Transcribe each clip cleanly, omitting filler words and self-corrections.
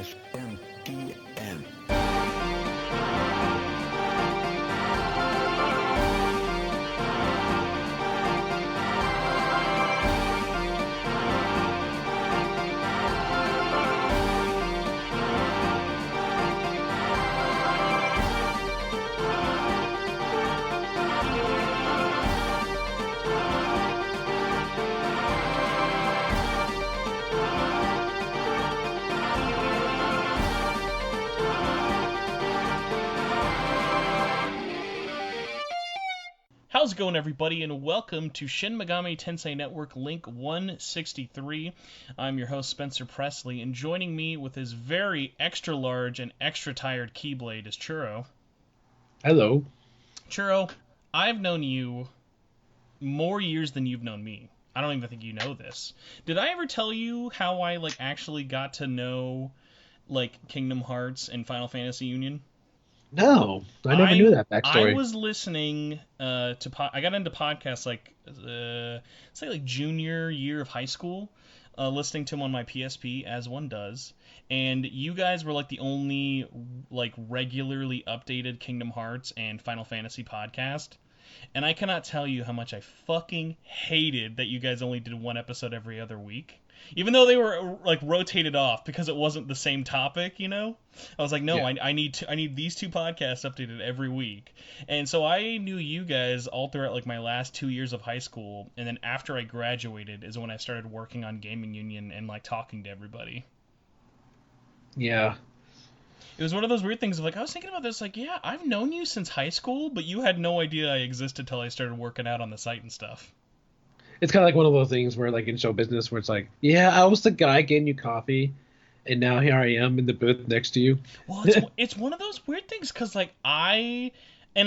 Churro-SMTN. How's it going, everybody, and welcome to Shin Megami Tensei Network Link 163. I'm your host, Spencer Presley, and joining me with his very extra large and extra tired Keyblade is Churro. Hello. Churro, I've known you more years than you've known me. I don't even think you know this. Did I ever tell you how I actually got to know Kingdom Hearts and Final Fantasy Union? No, I never knew that I backstory. was listening I got into podcasts like junior year of high school, listening to them on my PSP as one does, and you guys were the only regularly updated Kingdom Hearts and Final Fantasy podcast. And I cannot tell you how much I fucking hated that you guys only did one episode every other week. Even though they were rotated off because it wasn't the same topic, I was like, no, Yeah. I need these two podcasts updated every week. And so I knew you guys all throughout my last 2 years of high school, and then after I graduated is when I started working on Gaming Union and talking to everybody. Yeah. It was one of those weird things of I was thinking about this, yeah, I've known you since high school, but you had no idea I existed till I started working out on the site and stuff. It's kind of like one of those things where, in show business, where it's like, yeah, I was the guy getting you coffee, and now here I am in the booth next to you. Well, it's one of those weird things because and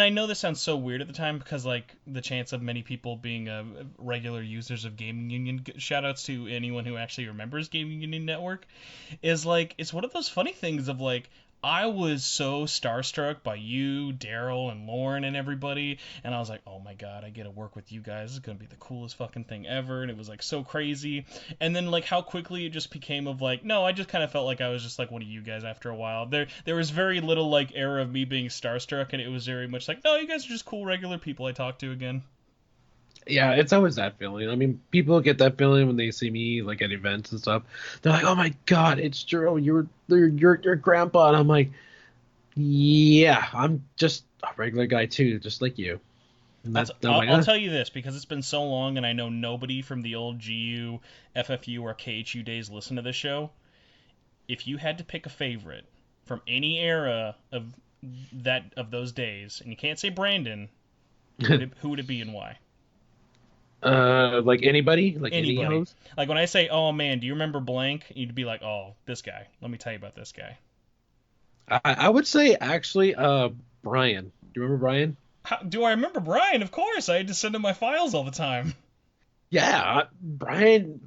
I know this sounds so weird at the time because the chance of many people being regular users of Gaming Union, shoutouts to anyone who actually remembers Gaming Union Network, is it's one of those funny things of I was so starstruck by you, Daryl, and Lauren and everybody, and I was like, oh my god, I get to work with you guys. This is going to be the coolest fucking thing ever, and it was so crazy. And then how quickly it just became of no, I just kind of felt like I was just one of you guys after a while. There was very little era of me being starstruck, and it was very much no, you guys are just cool regular people I talk to again. Yeah, it's always that feeling. I mean, people get that feeling when they see me at events and stuff. They're like, "Oh my God, it's Churro, your grandpa," and I'm like, "Yeah, I'm just a regular guy too, just like you." And I'll tell you this because it's been so long, and I know nobody from the old GU, FFU, or KHU days listen to this show. If you had to pick a favorite from any era of those days, and you can't say Brandon, who would it be and why? Anybody, any Anybody. host. When I say, "Oh man, do you remember blank?" You'd be like, "Oh, this guy. Let me tell you about this guy." I would say actually, Brian. Do you remember Brian? Do I remember Brian? Of course, I had to send him my files all the time. Yeah, Brian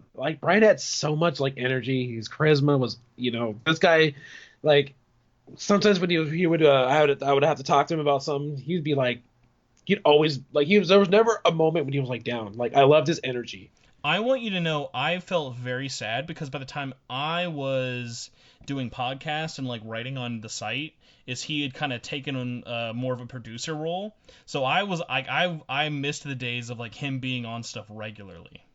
had so much energy. His charisma was, this guy, sometimes when he would I would have to talk to him about something. He'd be he'd always there was never a moment when he was down. I loved his energy. I want you to know I felt very sad because by the time I was doing podcasts and writing on the site, is he had kind of taken on more of a producer role. So I was I missed the days of him being on stuff regularly.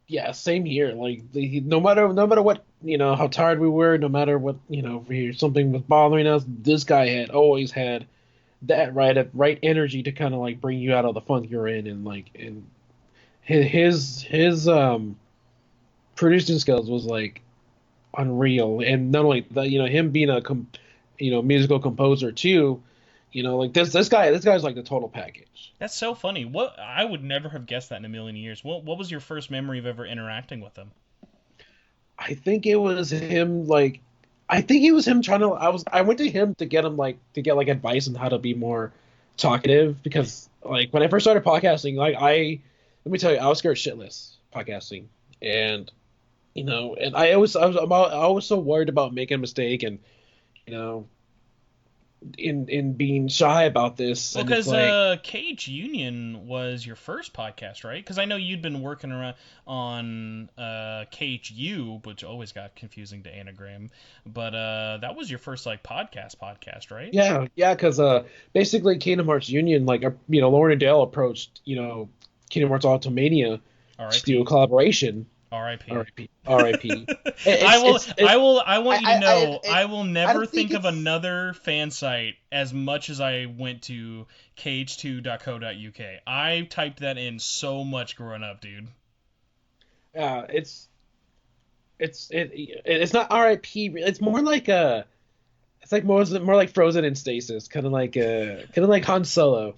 Yeah, same here. No matter what, how tired we were, no matter what, if something was bothering us, this guy had always had that right energy to kind of bring you out of the funk you're in, and his producing skills was unreal. And not only that, him being a musical composer too, this guy's the total package. That's so funny. What I would never have guessed that in a million years. What was your first memory of ever interacting with him? I think it was him trying to. I went to him to get him to get advice on how to be more talkative, because when I first started podcasting, let me tell you, I was scared shitless podcasting, and I was so worried about making a mistake, and in being shy about this, Well, and it's because like, KH Union was your first podcast, right? Because I know you'd been working around on KHU, which always got confusing to anagram, but that was your first like podcast, right? yeah, yeah, because basically Kingdom Hearts Union, like Lauren and Dale approached Kingdom Hearts Ultimania to do a R.I.P. collaboration. R.I.P. R.I.P. R.I.P. I will, It's I want you to know, I will I never don't think think of it's another fan site as much as I went to kh2.co.uk. I typed that in so much growing up, dude. uh it's it's not R.I.P. It's more like it's like more like Frozen in Stasis, kind of like Han Solo.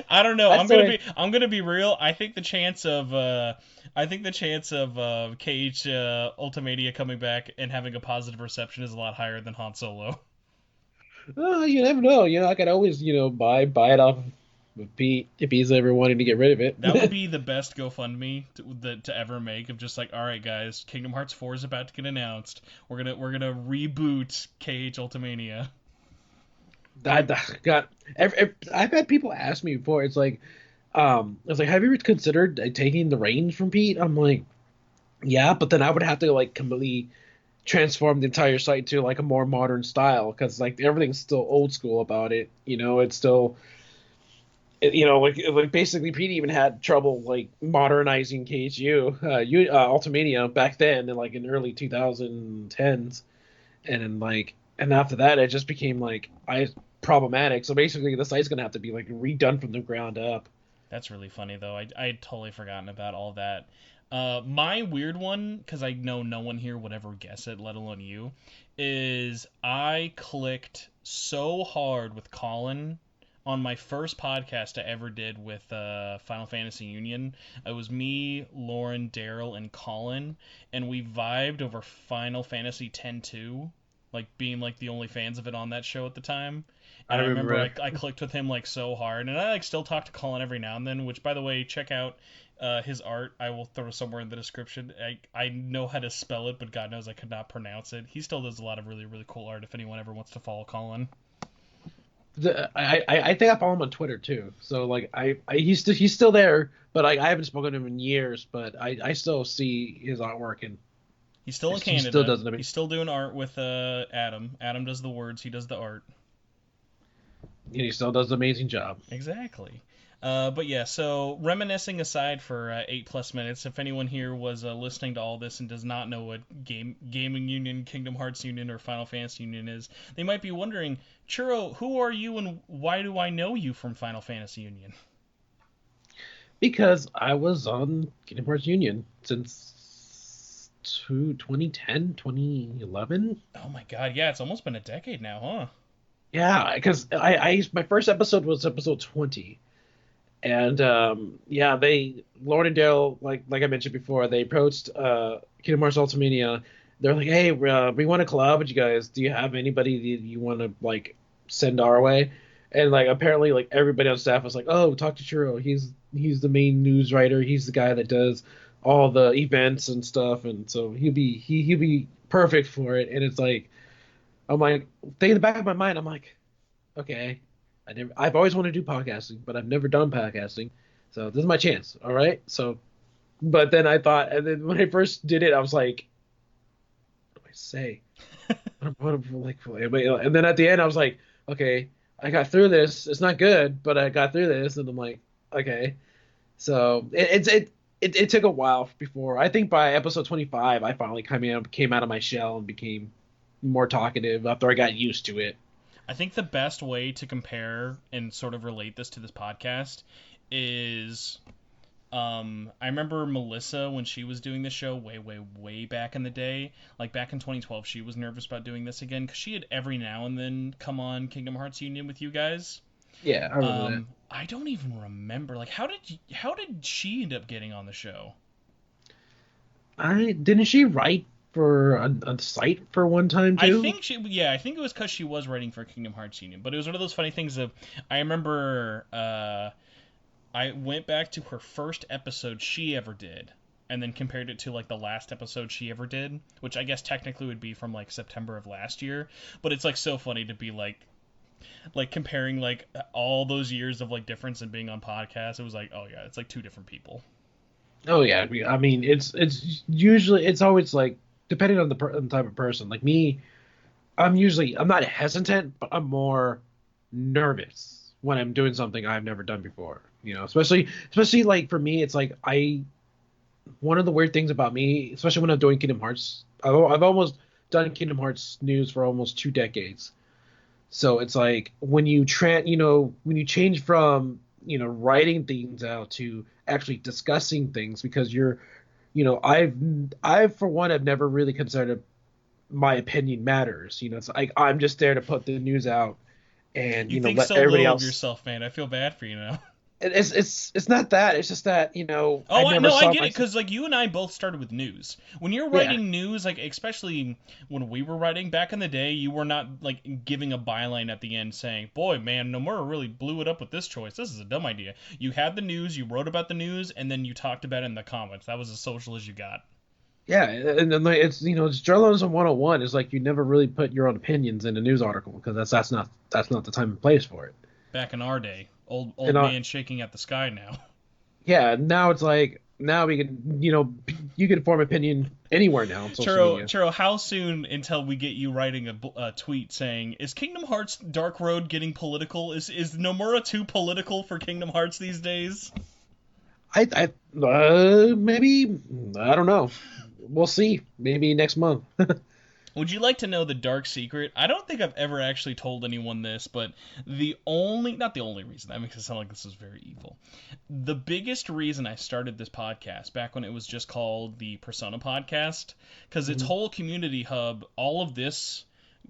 I don't know. That's the way. I'm gonna be real. I think the chance of KH Ultimania coming back and having a positive reception is a lot higher than Han Solo. Oh, you never know. I could always buy it off of Pete if he's ever wanting to get rid of That would it. be the best GoFundMe to ever make of just like, all right, guys, Kingdom Hearts 4 is about to get announced. We're gonna reboot KH Ultimania. That got. I've had people ask me before. It's like, have you ever considered taking the reins from Pete? I'm like, yeah, but then I would have to like completely transform the entire site to like a more modern style because like everything's still old school about it. It's still like basically Pete even had trouble like modernizing KHU Ultimania back then in early 2010s, and then and after that it just became like I problematic. So basically the site's gonna have to be like redone from the ground up. That's really funny though. I had totally forgotten about all that. My weird one, because I know no one here would ever guess it, let alone you, is I clicked so hard with Colin on my first podcast I ever did with Final Fantasy Union. It was me, Lauren, Daryl, and Colin, and we vibed over Final Fantasy X-2, like being like the only fans of it on that show at the time. I And I remember remember. I clicked with him like so hard, and I like still talk to Colin every now and then. Which, by the way, check out his art. I will throw somewhere in the description. I know how to spell it, but God knows I could not pronounce it. He still does a lot of really really cool art. If anyone ever wants to follow Colin, I think I follow him on Twitter too. So like he's still there, but I haven't spoken to him in years. But I still see his artwork, and he's still in he still Canada. does it. He's still doing art with Adam. Adam does the words. He does the art. He still does an amazing job. Exactly. But yeah, so reminiscing aside for 8+ minutes, if anyone here was listening to all this and does not know what Gaming Union, Kingdom Hearts Union, or Final Fantasy Union is, they might be wondering, Churro, who are you and why do I know you from Final Fantasy Union? Because I was on Kingdom Hearts Union since 2010, 2011. Oh my God, yeah, it's almost been a decade now, huh? Yeah, because I my first episode was episode 20, and yeah, they Lord and Dale, like I mentioned before, they approached Kingdom Hearts Ultimania. They're like, hey, we want to collab with you guys. Do you have anybody that you want to like send our way? And like apparently like everybody on staff was like, oh, talk to Churro. He's the main news writer. He's the guy that does all the events and stuff, and so he'll be perfect for it. And it's like I'm like thinking in the back of my mind, I'm like, okay, I've always wanted to do podcasting, but I've never done podcasting, so this is my chance. All right, so but then I thought, and then when I first did it, I was like, what do I say? And then at the end, I was like, okay, I got through this. It's not good, but I got through this, and I'm like, okay. So it took a while before. I think by episode 25, I finally came out of my shell and became more talkative after I got used to it. I think the best way to compare and sort of relate this to this podcast is I remember Melissa when she was doing this show way, way, way back in the day. Like back in 2012, she was nervous about doing this again because she had every now and then come on Kingdom Hearts Union with you guys. Yeah, I remember that. I don't even remember. Like, how did she end up getting on the show? I didn't she write for a site for one time too? I think it was because she was writing for Kingdom Hearts Union. But it was one of those funny things of I remember I went back to her first episode she ever did, and then compared it to like the last episode she ever did, which I guess technically would be from like September of last year. But it's like so funny to be like Like comparing like all those years of like difference in being on podcasts, it was like, oh yeah, it's like two different people. Oh yeah, I mean it's usually it's always like depending on the type of person. Like me, I'm not hesitant, but I'm more nervous when I'm doing something I've never done before. Especially like for me, it's like I one of the weird things about me, especially when I'm doing Kingdom Hearts, I've almost done Kingdom Hearts news for almost 2 decades. So it's like when you change from writing things out to actually discussing things because I've for one have never really considered my opinion matters. It's like I'm just there to put the news out and You think let so everybody low of else. yourself, man. I feel bad for you now. It's not that. It's just that I Oh, never no, I saw get it myself. because like you and I both started with news. When you're Yeah, writing news, like especially when we were writing back in the day, you were not like giving a byline at the end saying, "Boy, man, Nomura really blew it up with this choice. This is a dumb idea." You had the news, you wrote about the news, and then you talked about it in the comments. That was as social as you got. yeah, and then like it's journalism 101 is like you never really put your own opinions in a news article because that's not the time and place for it. Back in our day, And old man shaking at the sky now. yeah, now it's like now we can you can form opinion anywhere now on social Churro, media. Churro, how soon until we get you writing a tweet saying, "Is Kingdom Hearts Dark Road getting political? Is Nomura too political for Kingdom Hearts these days?" Maybe I don't know. We'll see. Maybe next month. Would you like to know the dark secret? I don't think I've ever actually told anyone this, but not the only reason, that makes it sound like this is very evil. The biggest reason I started this podcast back when it was just called the Persona Podcast, because its Mhm. whole community hub, all of this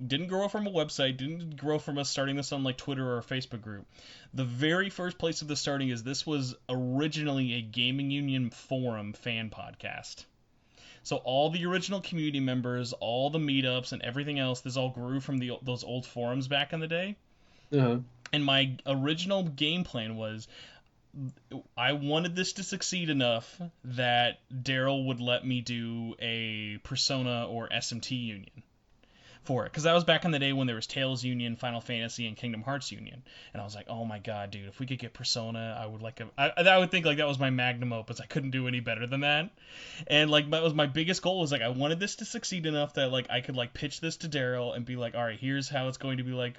didn't grow from a website, didn't grow from us starting this on like Twitter or a Facebook group. The very first place of the starting is this was originally a Gaming Union forum fan podcast. So all the original community members, all the meetups, and everything else, this all grew from those old forums back in the day. Uh-huh. And my original game plan was I wanted this to succeed enough that Daryl would let me do a Persona or SMT union for it, because that was back in the day when there was Tales Union, Final Fantasy, and Kingdom Hearts Union, and I was like, oh my god, dude, if we could get Persona, I would I would think like that was my magnum opus. I couldn't do any better than that, and like that was my biggest goal. Was like I wanted this to succeed enough that like I could like pitch this to Daryl and be like, all right, here's how it's going to be like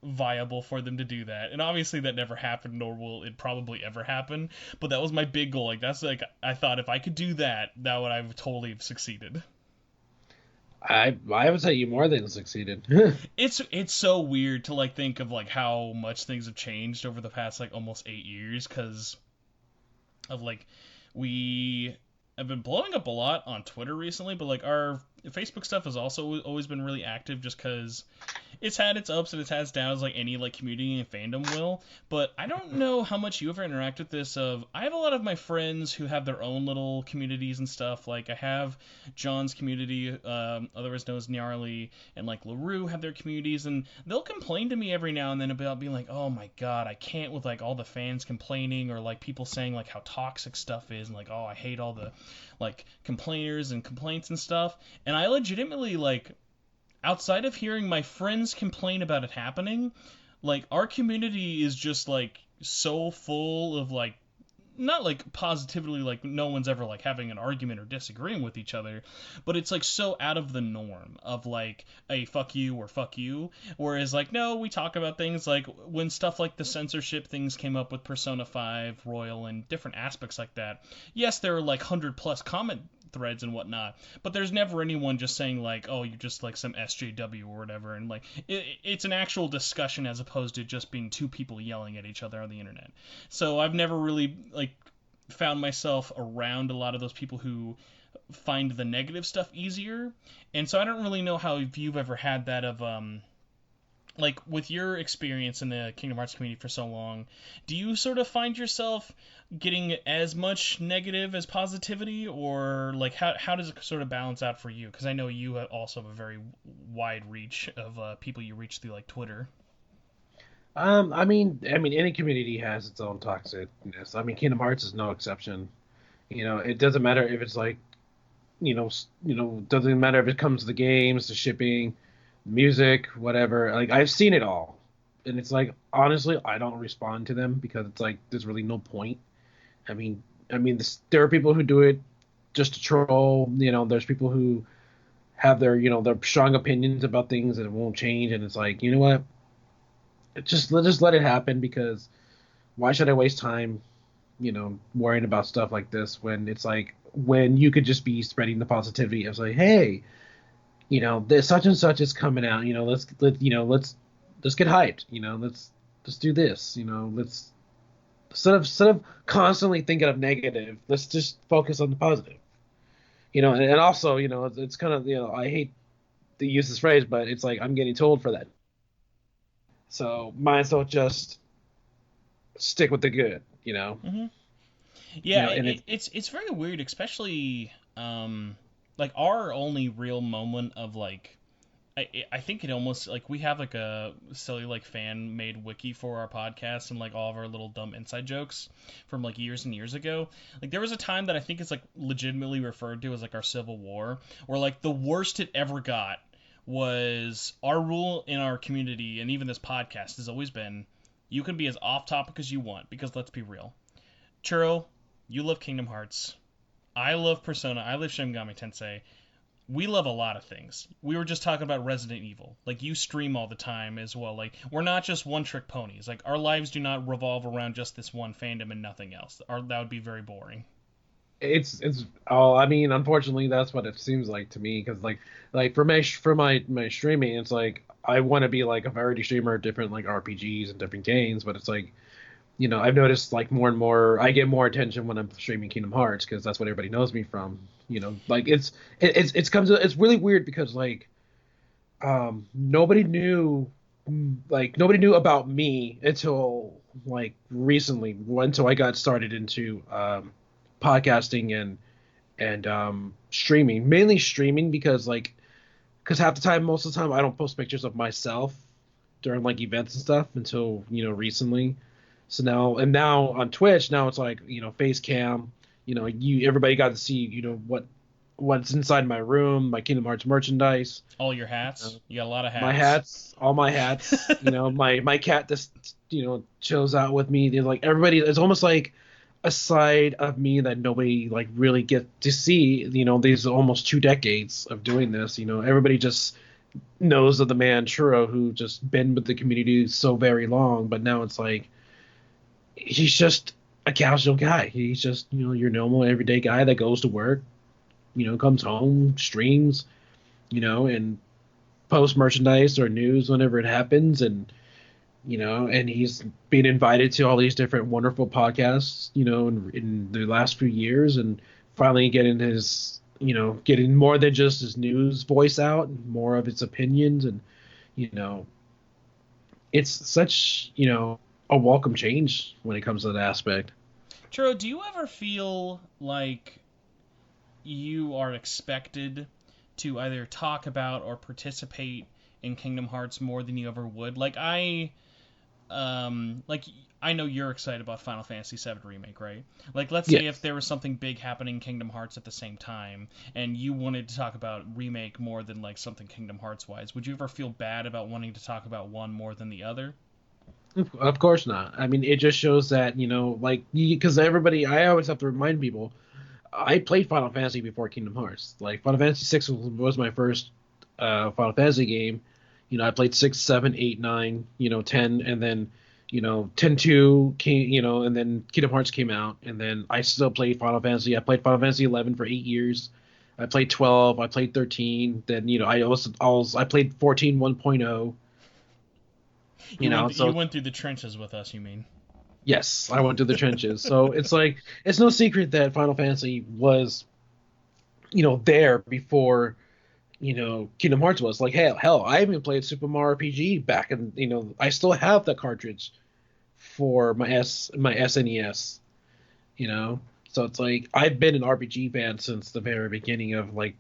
viable for them to do that. And obviously that never happened, nor will it probably ever happen, but that was my big goal. Like that's like I thought if I could do that, that would I've totally have succeeded. I would say you more than succeeded. It's so weird to like think of like how much things have changed over the past like almost 8 years because of like we have been blowing up a lot on Twitter recently, but like our Facebook stuff has also always been really active just because it's had its ups and it's had its downs like any like community and fandom will. But I don't know how much you ever interact with this. Of I have a lot of my friends who have their own little communities and stuff. Like I have John's community, otherwise known as Gnarly, and like LaRue have their communities, and they'll complain to me every now and then about being like, oh my god, I can't with like all the fans complaining or like people saying like how toxic stuff is and like, oh, I hate all the like complainers and complaints and stuff. And I legitimately like outside of hearing my friends complain about it happening, like our community is just like so full of like not like positively like no one's ever like having an argument or disagreeing with each other, but it's like so out of the norm of like a fuck you or fuck you, whereas like no, we talk about things like when stuff like the censorship things came up with Persona 5 Royal and different aspects like that. Yes, there are like 100 plus comment threads and whatnot, but there's never anyone just saying like, oh, you're just like some SJW or whatever, and like it's an actual discussion as opposed to just being two people yelling at each other on the internet. So I've never really like found myself around a lot of those people who find the negative stuff easier, and so I don't really know how if you've ever had that of like with your experience in the Kingdom Hearts community for so long, do you sort of find yourself getting as much negative as positivity, or like how does it sort of balance out for you? Because I know you also have a very wide reach of people you reach through like Twitter. I mean, any community has its own toxicness. I mean, Kingdom Hearts is no exception. It doesn't matter if it's like, doesn't matter if it comes to the games, the shipping, music, whatever. Like I've seen it all. and it's like honestly, I don't respond to them because it's like there's really no point. I mean, there are people who do it just to troll. There's people who have their strong opinions about things and it won't change, and it's like, you know what? Just let it happen because why should I waste time, worrying about stuff like this when it's like when you could just be spreading the positivity of like, hey, this such and such is coming out. Let's get hyped. Let's do this. Let's instead of constantly thinking of negative, let's just focus on the positive. And also, it's kind of, I hate to use this phrase, but it's like I'm getting told for that. So might as well just stick with the good. Hmm. Yeah, And it it's very weird, especially like our only real moment of like I think it almost like we have like a silly like fan made wiki for our podcast and like all of our little dumb inside jokes from like years and years ago. Like there was a time that I think it's like legitimately referred to as like our Civil War, where like the worst it ever got was our rule in our community and even this podcast has always been you can be as off topic as you want because let's be real. Churro, you love Kingdom Hearts. I love Persona. I love Shin Megami Tensei. We love a lot of things. We were just talking about Resident Evil. Like you stream all the time as well. Like we're not just one trick ponies. Like our lives do not revolve around just this one fandom and nothing else. That would be very boring. it's oh, I mean, unfortunately, that's what it seems like to me because like for my streaming, it's like I want to be like a variety streamer, different like RPGs and different games, but it's like I've noticed like more and more I get more attention when I'm streaming Kingdom Hearts because that's what everybody knows me from. Like it's really weird because like nobody knew about me until like recently until I got started into podcasting and streaming, mainly streaming because half the time, most of the time, I don't post pictures of myself during like events and stuff until recently. So now on Twitch, now it's like face cam. Everybody got to see what's inside my room, my Kingdom Hearts merchandise, All your hats. You got a lot of my hats. hats, all my hats. My cat just chills out with me. They're like everybody. It's almost like a side of me that nobody like really get to see. These almost 2 decades of doing this. Everybody just knows of the man Churro who just been with the community so very long, but now it's like he's just a casual guy. He's just your normal everyday guy that goes to work, comes home, streams, and posts merchandise or news whenever it happens, and he's been invited to all these different wonderful podcasts, in the last few years, and finally getting more than just his news voice out, and more of his opinions, and you know, it's such a welcome change when it comes to that aspect. Churro, do you ever feel like you are expected to either talk about or participate in Kingdom Hearts more than you ever would? Like I know you're excited about Final Fantasy VII Remake, right? Like let's say if Yes. there was something big happening in Kingdom Hearts at the same time and you wanted to talk about Remake more than like something Kingdom Hearts wise, would you ever feel bad about wanting to talk about one more than the other? Of course not. I mean, it just shows that, like, because I always have to remind people, I played Final Fantasy before Kingdom Hearts. Like, Final Fantasy 6 was my first Final Fantasy game. I played 6, 7, 8, 9, 10, and then, 10 2 came, and then Kingdom Hearts came out, and then I still played Final Fantasy. I played Final Fantasy 11 for 8 years. I played 12, I played 13, then, I played 14 1.0, You so went through the trenches with us, you mean? yes, I went to the trenches. So it's like it's no secret that Final Fantasy was, there before, Kingdom Hearts was. Like hell, I even played Super Mario RPG back and I still have the cartridge for my SNES, you know. So it's like I've been an RPG fan since the very beginning of like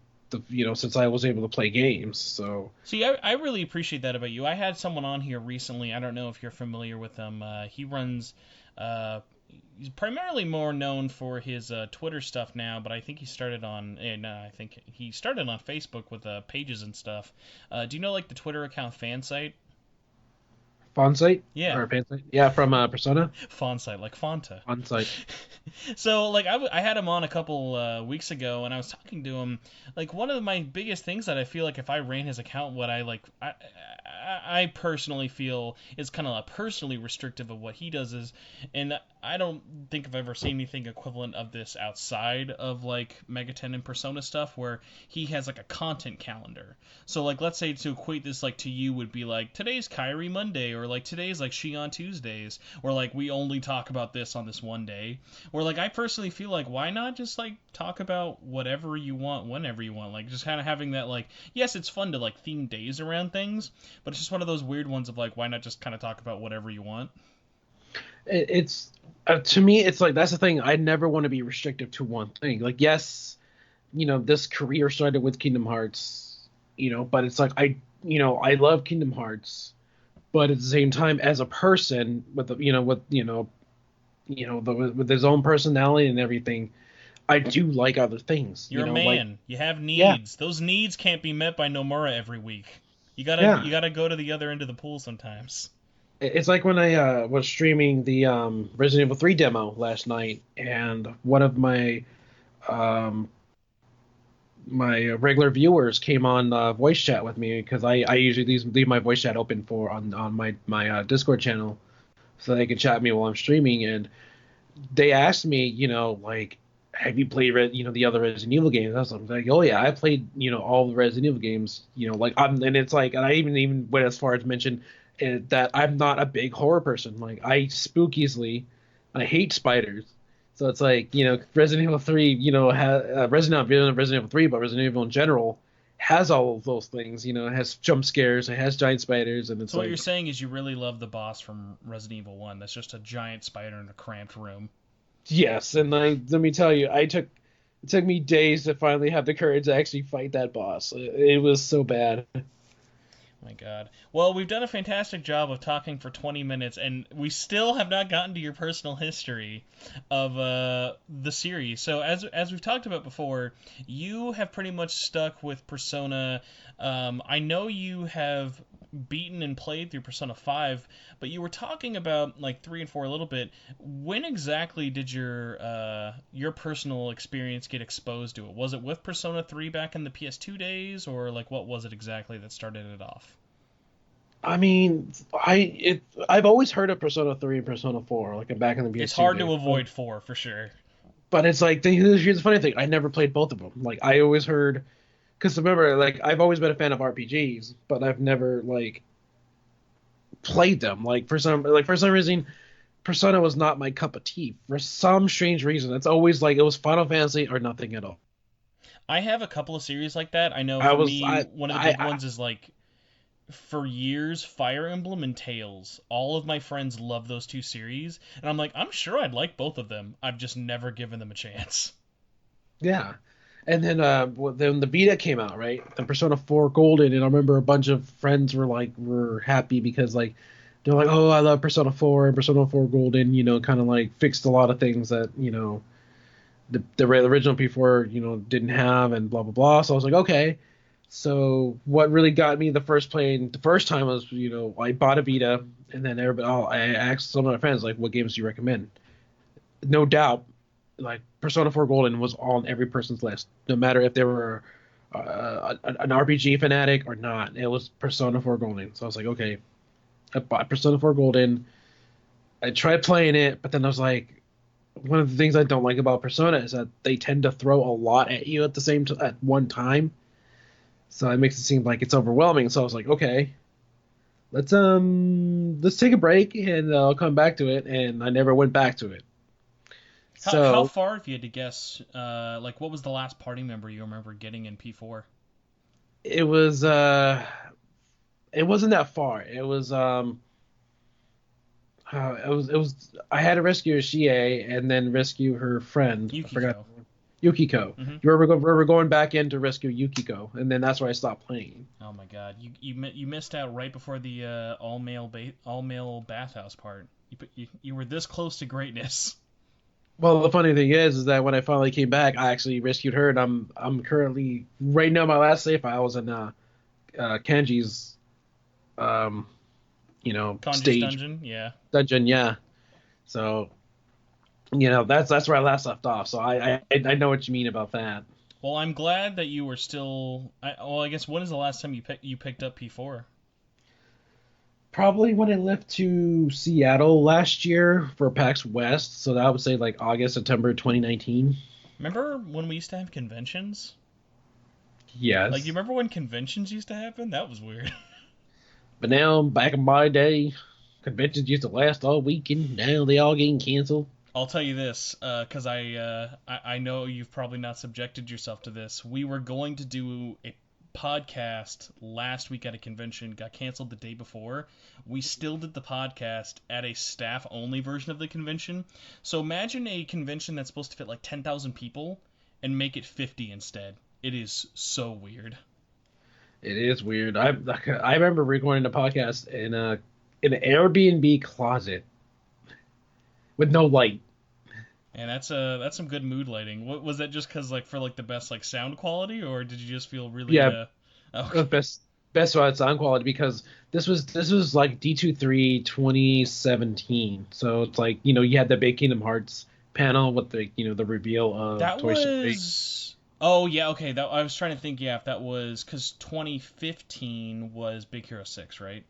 since I was able to play games. So See, I really appreciate that about you. I had someone on here recently. I don't know if you're familiar with him. He runs. Uh, he's primarily more known for his Twitter stuff now, but I think he started on. No, I think he started on Facebook with pages and stuff. Do you know like the Twitter account Fansite? Fonsite Yeah, or Pansite? Yeah, from Persona. Fonsite, like Fanta. Fonsite. So like I had him on a couple weeks ago, and I was talking to him. Like one of my biggest things that I feel like if I ran his account, what I personally feel is kind of personally restrictive of what he does is, and I don't think I've ever seen anything equivalent of this outside of like Megaten and Persona stuff, where he has like a content calendar. So like let's say to equate this like to you would be like today's Kyrie Monday, or like today's like Shion Tuesdays, or like we only talk about this on this one day. Or like I personally feel like why not just like talk about whatever you want whenever you want, like just kind of having that like yes it's fun to like theme days around things, but it's just one of those weird ones of like why not just kind of talk about whatever you want. It's to me, it's like that's the thing. I never want to be restrictive to one thing. Like, yes, this career started with Kingdom Hearts, but it's like I love Kingdom Hearts, but at the same time, as a person with with his own personality and everything, I do like other things. You're a Like, man, you have yeah, needs, those needs can't be met by Nomura every week. You yeah. gotta go to the other end of the pool sometimes. It's like when I was streaming the Resident Evil 3 demo last night, and one of um, my regular viewers came on voice chat with me because I usually leave my voice chat open for on my Discord channel so they can chat with me while I'm streaming. And they asked me, like, have you played the other Resident Evil games? I was like, oh yeah, I played all the Resident Evil games. Like and it's like, and I even went as far as mention that I'm not a big horror person. Like I spook easily, and I hate spiders. So it's like Resident Evil 3, Resident Evil 3, but Resident Evil in general has all of those things. It has jump scares, it has giant spiders, and it's So what you're like saying is you really love the boss from Resident Evil 1 that's just a giant spider in a cramped room. yes. And let me tell you, it took me days to finally have the courage to actually fight that boss. It was so bad. My God. Well, we've done a fantastic job of talking for 20 minutes, and we still have not gotten to your personal history of the series. So, as we've talked about before, you have pretty much stuck with Persona. I know you have beaten and played through Persona 5, but you were talking about like 3 and 4 a little bit. When exactly did your personal experience get exposed to it? Was it with Persona 3 back in the PS2 days, or like what was it exactly that started it off? I mean, I've always heard of Persona 3 and Persona 4, like back in the It's PS2 hard to days. avoid 4 for sure. But it's like here's the funny thing: I never played both of them. Like I always heard, because remember, like I've always been a fan of RPGs, but I've never like played them. For some reason, Persona was not my cup of tea. For some strange reason, it's always like it was Final Fantasy or nothing at all. I have a couple of series like that. I know I for was me, one of the big ones is like for years Fire Emblem and Tales. All of my friends love those two series, and I'm like, I'm sure I'd like both of them. I've just never given them a chance. Yeah. And then then the Vita came out, right? The Persona 4 Golden, and I remember a bunch of friends were happy because like they're like, "Oh, I love Persona 4 and Persona 4 Golden, kind of like fixed a lot of things that, the original P4, didn't have and blah blah blah." So I was like, "Okay." So what really got me the first time was, I bought a Vita, and then I asked some of my friends like, "What games do you recommend?" No doubt, like Persona 4 Golden was on every person's list, no matter if they were an RPG fanatic or not. It was Persona 4 Golden. So I was like, okay, I bought Persona 4 Golden. I tried playing it, but then I was like, one of the things I don't like about Persona is that they tend to throw a lot at you at one time. So it makes it seem like it's overwhelming. So I was like, okay, let's take a break and I'll come back to it. And I never went back to it. How So far, if you had to guess, like what was the last party member you remember getting in P4? it was it wasn't that far. It was I had to rescue Shie and then rescue her friend. I forgot Yukiko. Yukiko. Hmm. We were going back in to rescue Yukiko, and then that's where I stopped playing. Oh my God, you missed out right before the all male bathhouse part. You were this close to greatness. Well, the funny thing is that when I finally came back, I actually rescued her, and I'm currently right now my last save file was in Kanji's um Kanji's stage dungeon, yeah. dungeon. Yeah. So that's where I last left off. So I know what you mean about that. Well, I'm glad that you were still. I guess when is the last time you picked up P4? Probably when I left to Seattle last year for PAX West. So that I would say like August, September 2019. Remember when we used to have conventions? Like, you Yes. remember when conventions used to happen? That was weird. But now, back in my day, conventions used to last all weekend. Now they all getting canceled. I'll tell you this, because I know you've probably not subjected yourself to this. We were going to do a podcast last week at a convention, got canceled the day before. We still did the podcast at a staff only version of the convention. So imagine a convention that's supposed to fit like 10,000 people and make it 50 instead. It is so weird. It is weird. I remember recording a podcast in an Airbnb closet with no light. And that's some good mood lighting. What was that, just cuz like for like the best like sound quality, or did you just feel really Yeah, okay. best sound quality because this was like D23 2017. So it's like you had the big Kingdom Hearts panel with the reveal of That Toy Story. was. Oh yeah, okay. That I was trying to think. Yeah, if that was because 2015 was Big Hero 6, right?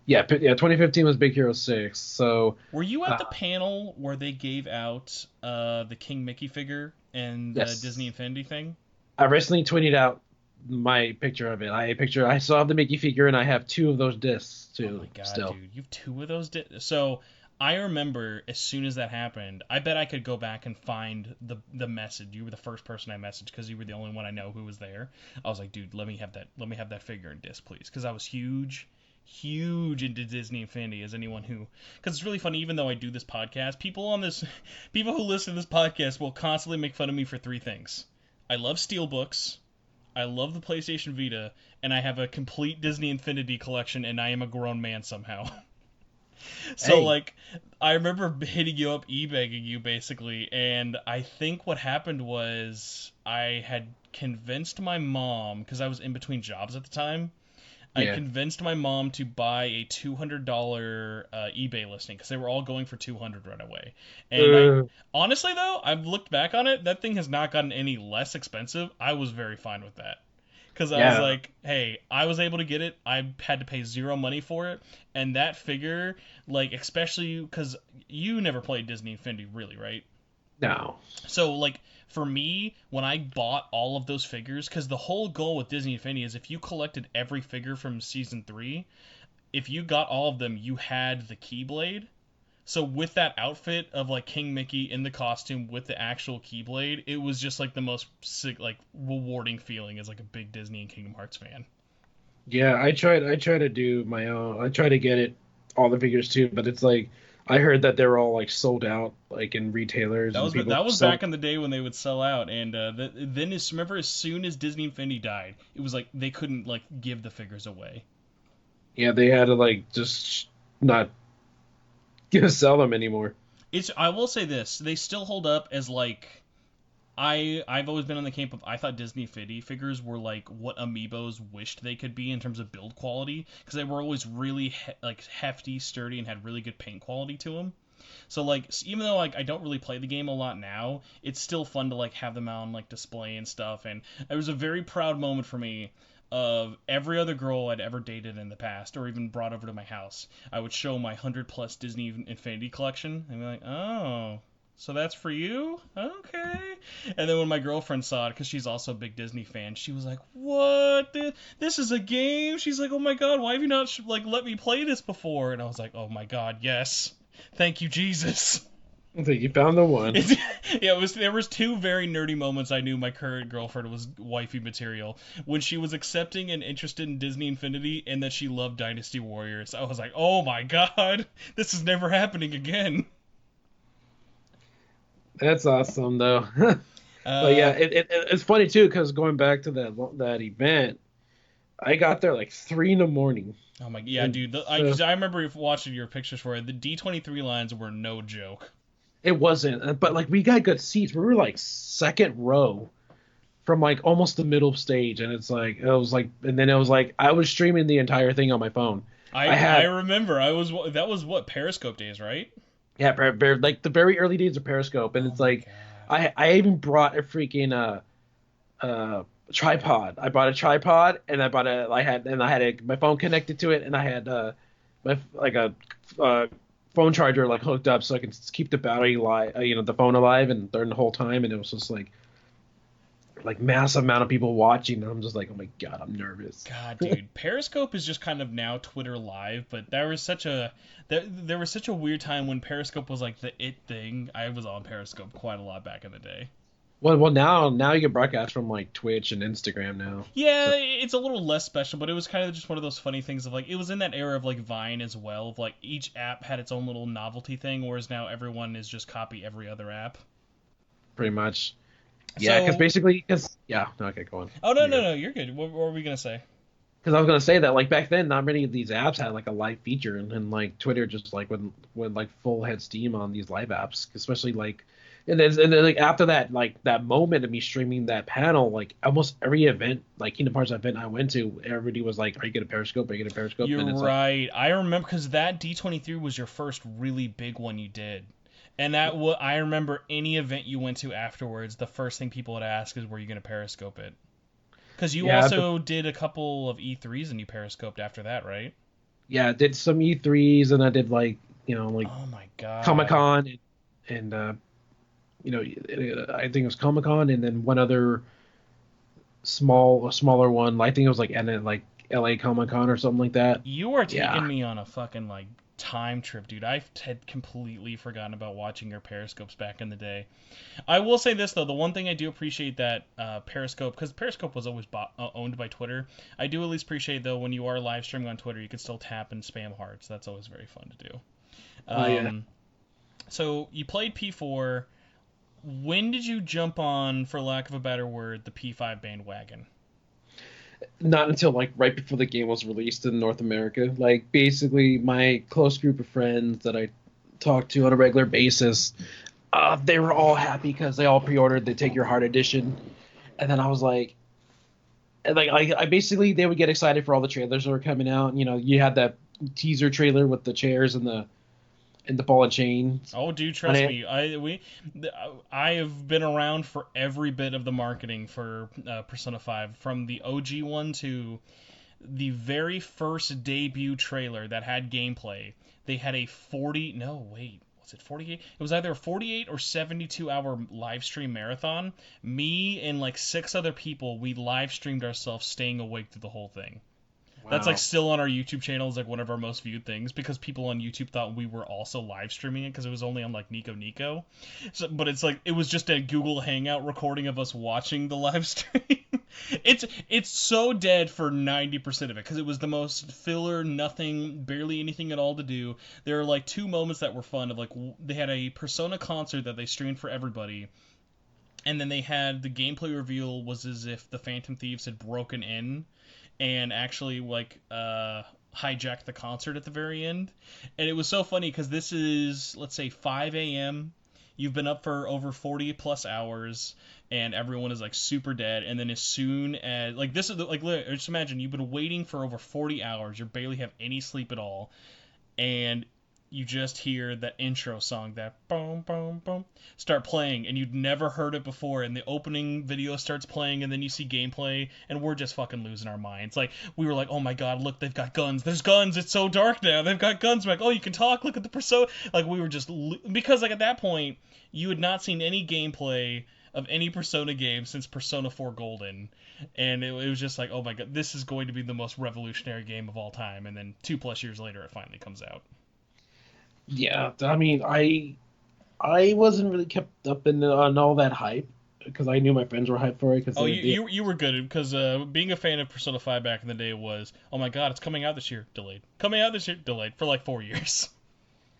Yeah, 2015 was Big Hero 6. So Were you at uh, the panel where they gave out the King Mickey figure and the Disney yes, Infinity thing? I recently tweeted out my picture of it. I still have the Mickey figure and I have two of those discs Oh too my god, still. dude, you've two of those. So I remember as soon as that happened, I bet I could go back and find the message. You were the first person I messaged because you were the only one I know who was there. I was like, dude, let me have that. Let me have that figure and disc, please, because I was huge into Disney Infinity as anyone who, because it's really funny, even though I do this podcast, people who listen to this podcast will constantly make fun of me for three things. I love steelbooks, I love the PlayStation Vita, and I have a complete Disney Infinity collection, and I am a grown man somehow. So Hey, like, I remember hitting you up, e-begging you basically, and I think what happened was I had convinced my mom, because I was in between jobs at the time, I yeah. convinced my mom to buy a $200 eBay listing because they were all going for 200 right away. And I Uh, honestly though, I've looked back on it, that thing has not gotten any less expensive. I was very fine with that. Because I was yeah. like, hey, I was able to get it. I had to pay zero money for it. And that figure, like, especially because you never played Disney Infinity, really, right? No. So, like, for me, when I bought all of those figures, because the whole goal with Disney Infinity is if you collected every figure from season three, if you got all of them, you had the Keyblade. So with that outfit of like King Mickey in the costume with the actual Keyblade, it was just like the most sick, like rewarding feeling as like a big Disney and Kingdom Hearts fan. Yeah, I try to do my own. I try to get it all the figures too, but it's like I heard that they're all like sold out like in retailers and people That was sell. back in the day when they would sell out, and then remember as soon as Disney Infinity died, it was like they couldn't like give the figures away. Yeah, they had to like just not sell them anymore. It's I will say this, they still hold up as like I've always been on the camp of I thought Disney Infinity figures were like what amiibos wished they could be in terms of build quality because they were always really like hefty, sturdy, and had really good paint quality to them. So like even though like I don't really play the game a lot now, it's still fun to like have them out on like display and stuff. And it was a very proud moment for me of every other girl I'd ever dated in the past or even brought over to my house. I would show my 100 plus Disney Infinity collection and be like, "Oh, so that's for you? Okay." And then when my girlfriend saw it, because she's also a big Disney fan, she was like, "What? This is a game?" She's like, "Oh my god, why have you not like let me play this before?" And I was like, "Oh my god, yes. Thank you, Jesus." So you found the one. It's, yeah, it was. There was two very nerdy moments I knew my current girlfriend was wifey material when she was accepting and interested in Disney Infinity, and that she loved Dynasty Warriors. I was like, "Oh my god, this is never happening again." That's awesome though. But yeah, Uh, it's funny too because going back to that event, I got there like 3 in the morning, oh my, yeah, and dude. so 'Cause I remember watching your pictures for it. The D23 lines were no joke. it wasn't. But like we got good seats. We were like second row from like almost the middle stage, and it's like it was like, and then it was like I was streaming the entire thing on my phone. I I I had remember. That was what Periscope days, right? yeah, like the very early days of Periscope, and Oh it's my like god. I even brought a freaking tripod. I bought a tripod, and I had my phone connected to it, and I had my like a phone charger like hooked up so I can keep the battery alive, the phone alive, and during the whole time, and it was just like massive amount of people watching, and I'm just like, oh my god, I'm nervous. God, dude, Periscope is just kind of now Twitter Live, but there was such a weird time when Periscope was like the it thing. I was on Periscope quite a lot back in the day. Well, now you can broadcast from like Twitch and Instagram now. Yeah, So it's a little less special, but it was kind of just one of those funny things of like it was in that era of like Vine as well, of like each app had its own little novelty thing, whereas now everyone is just copy every other app. pretty much, yeah, because So, basically, because yeah, no, okay, go on. oh no You're no good. no, you're good. What were we gonna say? Because I was gonna say that like back then, not many of these apps had like a live feature, and like Twitter just like went like full head steam on these live apps, especially like, and then like after that like that moment of me streaming that panel, like almost every event, like Kingdom Hearts event I went to, everybody was like, "Are you gonna Periscope? Are you gonna Periscope?" You're And it's like, right. I remember because that D23 was your first really big one you did. And I remember any event you went to afterwards, the first thing people would ask is, "Were you going to Periscope it?" Because you yeah, also did a couple of E3s and you Periscoped after that, right? yeah, I did some E3s, and I did like like Oh my Comic god. Con, and I think it was Comic Con, and then one other a smaller one. I think it was like and then like LA Comic Con or something like that. You are Yeah, taking me on a fucking like time trip, dude. I had completely forgotten about watching your Periscopes back in the day. I will say this though, the one thing I do appreciate that Periscope, because Periscope was always owned by Twitter. I do at least appreciate though when you are live streaming on Twitter, you can still tap and spam hearts. That's always very fun to do. yeah. Um, so you played P4. When did you jump on, for lack of a better word, the P5 bandwagon? Not until like right before the game was released in North America. Like basically, my close group of friends that I talk to on a regular basis, they were all happy because they all pre-ordered the Take Your Heart edition, and then I was like. And like I basically they would get excited for all the trailers that were coming out. You had that teaser trailer with the chairs and the ball and chain Oh, dude, on trust it. me. I have been around for every bit of the marketing for Persona 5, from the OG one to the very first debut trailer that had gameplay. They had a 40, no, wait, was it 48? It was either a 48 or 72-hour live stream marathon. Me and like six other people, we live streamed ourselves staying awake through the whole thing. That's like Wow. still on our YouTube channel as like one of our most viewed things because people on YouTube thought we were also live streaming it because it was only on like Nico Nico. So, but it's like it was just a Google Hangout recording of us watching the live stream. it's so dead for 90% of it because it was the most filler, nothing, barely anything at all to do. There are like two moments that were fun of like they had a Persona concert that they streamed for everybody, and then they had the gameplay reveal was as if the Phantom Thieves had broken in and actually like hijacked the concert at the very end. And it was so funny because this is, let's say, 5 a.m. You've been up for over 40 plus hours and everyone is like super dead, and then as soon as like this is like just imagine you've been waiting for over 40 hours, you barely have any sleep at all, and you just hear that intro song, that boom boom boom, start playing, and you'd never heard it before, and the opening video starts playing, and then you see gameplay, and we're just fucking losing our minds. Like we were like, oh my god, look, they've got guns. There's guns. It's so dark now. They've got guns. We're like, oh, you can talk. Look at the persona. Like we were just because like at that point you had not seen any gameplay of any Persona game since Persona 4 Golden, and it was just like, oh my god, this is going to be the most revolutionary game of all time. And then 2+ years later, it finally comes out. Yeah, I mean, I wasn't really kept up on all that hype because I knew my friends were hyped for it because Oh, they you did. you, you were good because being a fan of Persona 5 back in the day was, oh my god, it's coming out this year, delayed. Coming out this year, delayed for like 4 years.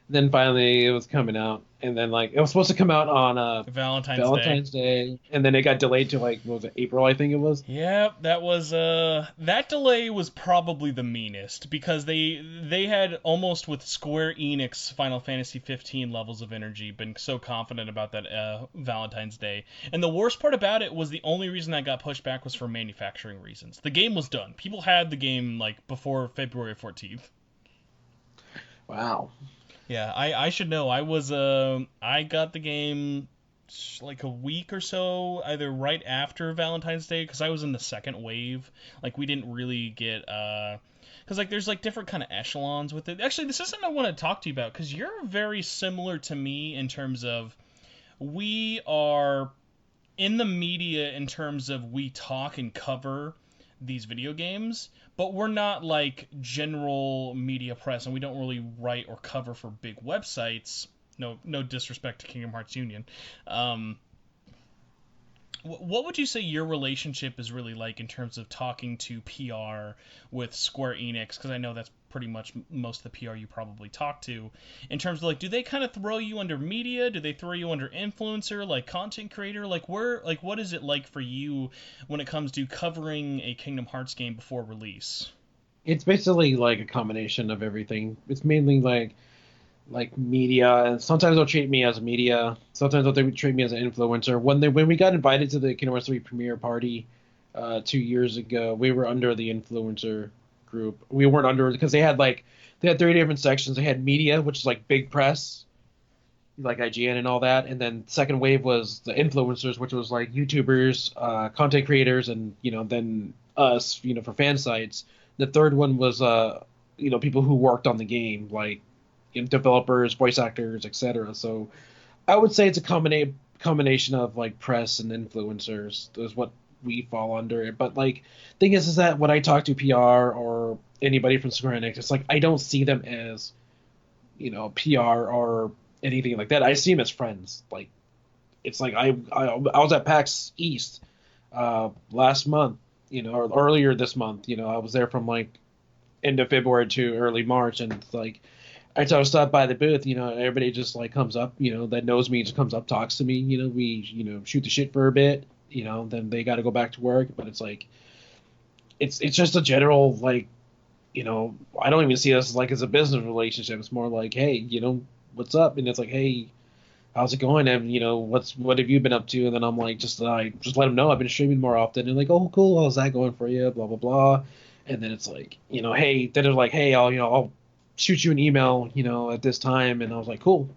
Then finally it was coming out, and then like it was supposed to come out on Valentine's Day. Valentine's Day, and then it got delayed to like what was it, April, I think it was. Yeah, that was that delay was probably the meanest because they had almost with Square Enix Final Fantasy 15 levels of energy been so confident about that Valentine's Day. And the worst part about it was the only reason that got pushed back was for manufacturing reasons. The game was done. People had the game like before February 14th. Wow. Yeah, I should know. I got the game like a week or so, either right after Valentine's Day, because I was in the second wave. Like we didn't really get because like there's like different kind of echelons with it. Actually, this is something I want to talk to you about because you're very similar to me in terms of we are in the media in terms of we talk and cover these video games, but we're not like general media press, and we don't really write or cover for big websites. No disrespect to Kingdom Hearts Union. Um, what would you say your relationship is really like in terms of talking to PR with Square Enix? Because I know that's pretty much most of the PR you probably talk to. In terms of like, do they kind of throw you under media? Do they throw you under influencer, like content creator? Like what is it like for you when it comes to covering a Kingdom Hearts game before release? It's basically like a combination of everything. It's mainly like media, and sometimes they'll treat me as media. Sometimes they'll treat me as an influencer. When we got invited to the Kingdom Hearts 3 premiere party 2 years ago, we were under the influencer group. We weren't under because they had three different sections. They had media, which is like big press, like IGN and all that, and then second wave was the influencers, which was like YouTubers, content creators, and then us, for fan sites. The third one was people who worked on the game, like developers, voice actors, etc. So I would say it's a combination of like press and influencers is what we fall under it. But like, thing is that when I talk to PR or anybody from Square Enix, it's like I don't see them as PR or anything like that. I see them as friends. Like it's like I was at PAX East last month, or earlier this month. I was there from like end of February to early March, and it's like I try to stop by the booth. Everybody just like comes up, that knows me, just comes up, talks to me. We shoot the shit for a bit. Then they got to go back to work. But it's like it's just a general like I don't even see us like as a business relationship. It's more like, hey, what's up? And it's like, hey, how's it going? And what have you been up to? And then I'm like, I just let them know I've been streaming more often. And like, oh, cool, how's that going for you? Blah blah blah. And then it's like, hey, then they're like, hey, I'll shoot you an email, at this time. And I was like, cool,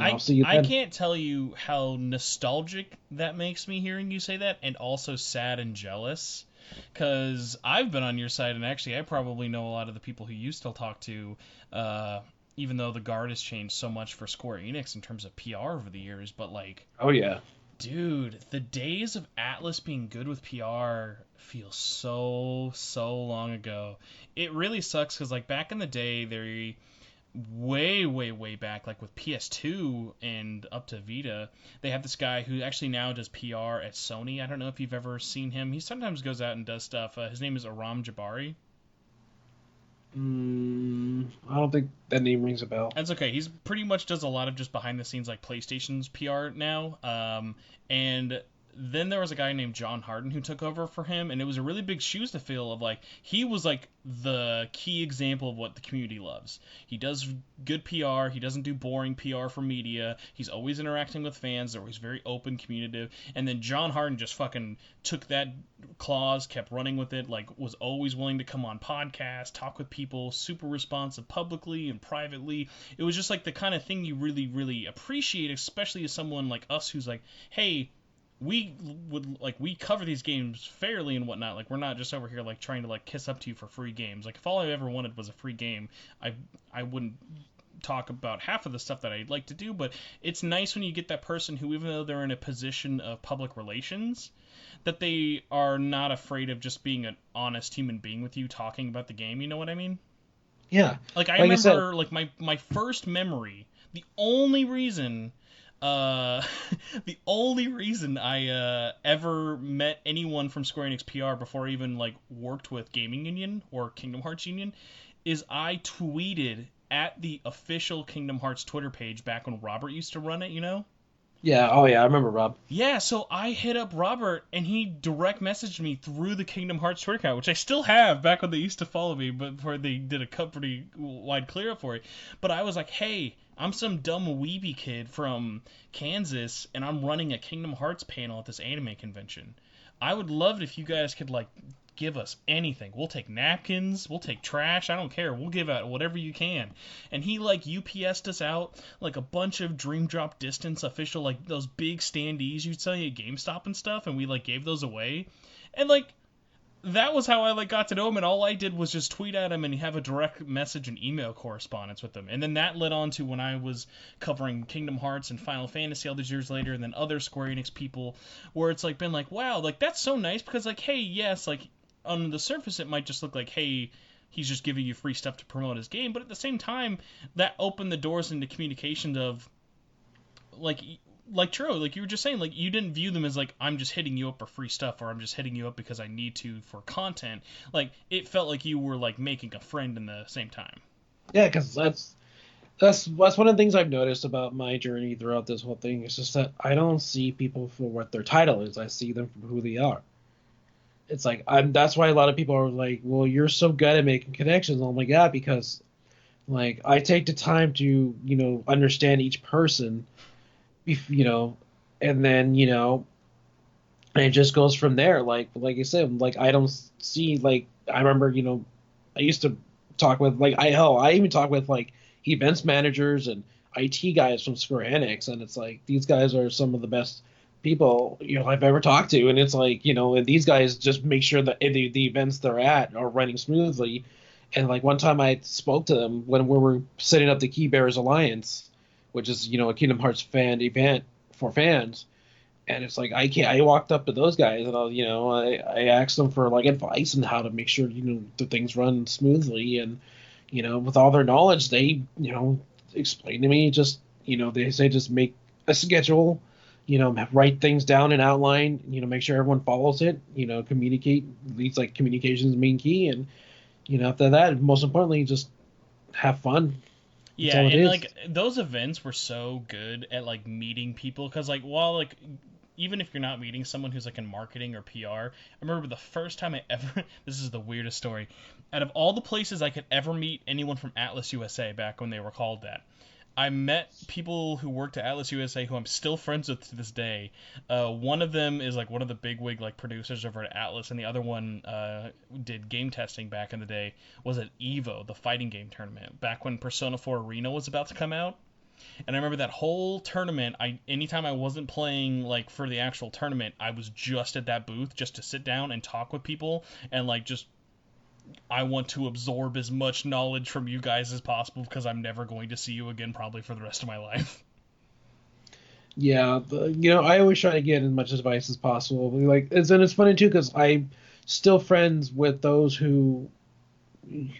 I'll see you I then. can't tell you how nostalgic that makes me hearing you say that, and also sad and jealous. Because I've been on your side, and actually, I probably know a lot of the people who you still talk to, uh, even though the guard has changed so much for Square Enix in terms of PR over the years. But, like, Oh yeah. dude, the days of Atlas being good with PR feel so long ago. It really sucks because, like, back in the day, they way back, like with PS2 and up to Vita, they have this guy who actually now does PR at Sony. I don't know if you've ever seen him. He sometimes goes out and does stuff. His name is Aram Jabari. I don't think that name rings a bell. That's okay. He's pretty much does a lot of just behind the scenes like PlayStation's PR now. And then there was a guy named John Harden who took over for him, and it was a really big shoes to fill. Of like he was like the key example of what the community loves. He does good PR. He doesn't do boring PR for media. He's always interacting with fans. They're always very open, communicative. And then John Harden just fucking took that clause, kept running with it. Like was always willing to come on podcasts, talk with people, super responsive publicly and privately. It was just like the kind of thing you really appreciate, especially as someone like us who's like, hey, we cover these games fairly and whatnot. Like we're not just over here like trying to like kiss up to you for free games. Like if all I ever wanted was a free game, I wouldn't talk about half of the stuff that I'd like to do. But it's nice when you get that person who, even though they're in a position of public relations, that they are not afraid of just being an honest human being with you talking about the game. You know what I mean? Yeah, Like I like I said, remember like my first memory, the only reason uh, the only reason I ever met anyone from Square Enix PR before I even like worked with Gaming Union or Kingdom Hearts Union is I tweeted at the official Kingdom Hearts Twitter page back when Robert used to run it, you know? yeah, oh yeah, I remember Rob. Yeah, so I hit up Robert and he direct messaged me through the Kingdom Hearts Twitter account, which I still have back when they used to follow me, but before they did a pretty wide clear up for it. But I was like, hey, I'm some dumb weeby kid from Kansas and I'm running a Kingdom Hearts panel at this anime convention. I would love it if you guys could like give us anything. We'll take napkins, we'll take trash, I don't care. We'll give out whatever you can. And he like UPS'd us out like a bunch of Dream Drop Distance official, like those big standees you'd sell you at GameStop and stuff, and we like gave those away. And like that was how I like got to know him, and all I did was just tweet at him and have a direct message and email correspondence with him. And then that led on to when I was covering Kingdom Hearts and Final Fantasy all these years later, and then other Square Enix people, where it's like been like, wow, like that's so nice, because like, hey, yes, like on the surface it might just look like, hey, he's just giving you free stuff to promote his game, but at the same time that opened the doors into communications of like Churro, like you were just saying, like you didn't view them as like I'm just hitting you up for free stuff, or I'm just hitting you up because I need to for content. Like it felt like you were like making a friend in the same time. Yeah, because that's one of the things I've noticed about my journey throughout this whole thing. It's just that I don't see people for what their title is. I see them for who they are. It's like that's why a lot of people are like, well, you're so good at making connections. Oh my god, because like I take the time to understand each person, you know, and then and it just goes from there. Like I said, like I don't see like I remember I used to talk with like I even talk with like events managers and IT guys from Square Enix, and it's like these guys are some of the best people I've ever talked to, and it's like and these guys just make sure that the events they're at are running smoothly. And like one time I spoke to them when we were setting up the Key Bears Alliance, which is a Kingdom Hearts fan event for fans. And it's like I walked up to those guys and I asked them for like advice on how to make sure the things run smoothly. And with all their knowledge, they explain to me just they say just make a schedule, write things down and outline, make sure everyone follows it, communicate. These like communications main key. And after that, most importantly, just have fun. That's Yeah, all it and is. like those events were so good at like meeting people, because like while like even if you're not meeting someone who's like in marketing or PR, I remember the first time I ever this is the weirdest story. Out of all the places I could ever meet anyone from Atlas USA back when they were called that, I met people who worked at Atlas USA who I'm still friends with to this day. One of them is like one of the bigwig like producers over at Atlas, and the other one did game testing back in the day. Was at Evo, the fighting game tournament, back when Persona 4 Arena was about to come out. And I remember that whole tournament. Anytime I wasn't playing like for the actual tournament, I was just at that booth just to sit down and talk with people and like just I want to absorb as much knowledge from you guys as possible, because I'm never going to see you again probably for the rest of my life. Yeah, I always try to get as much advice as possible. Like, and it's funny too because I'm still friends with those who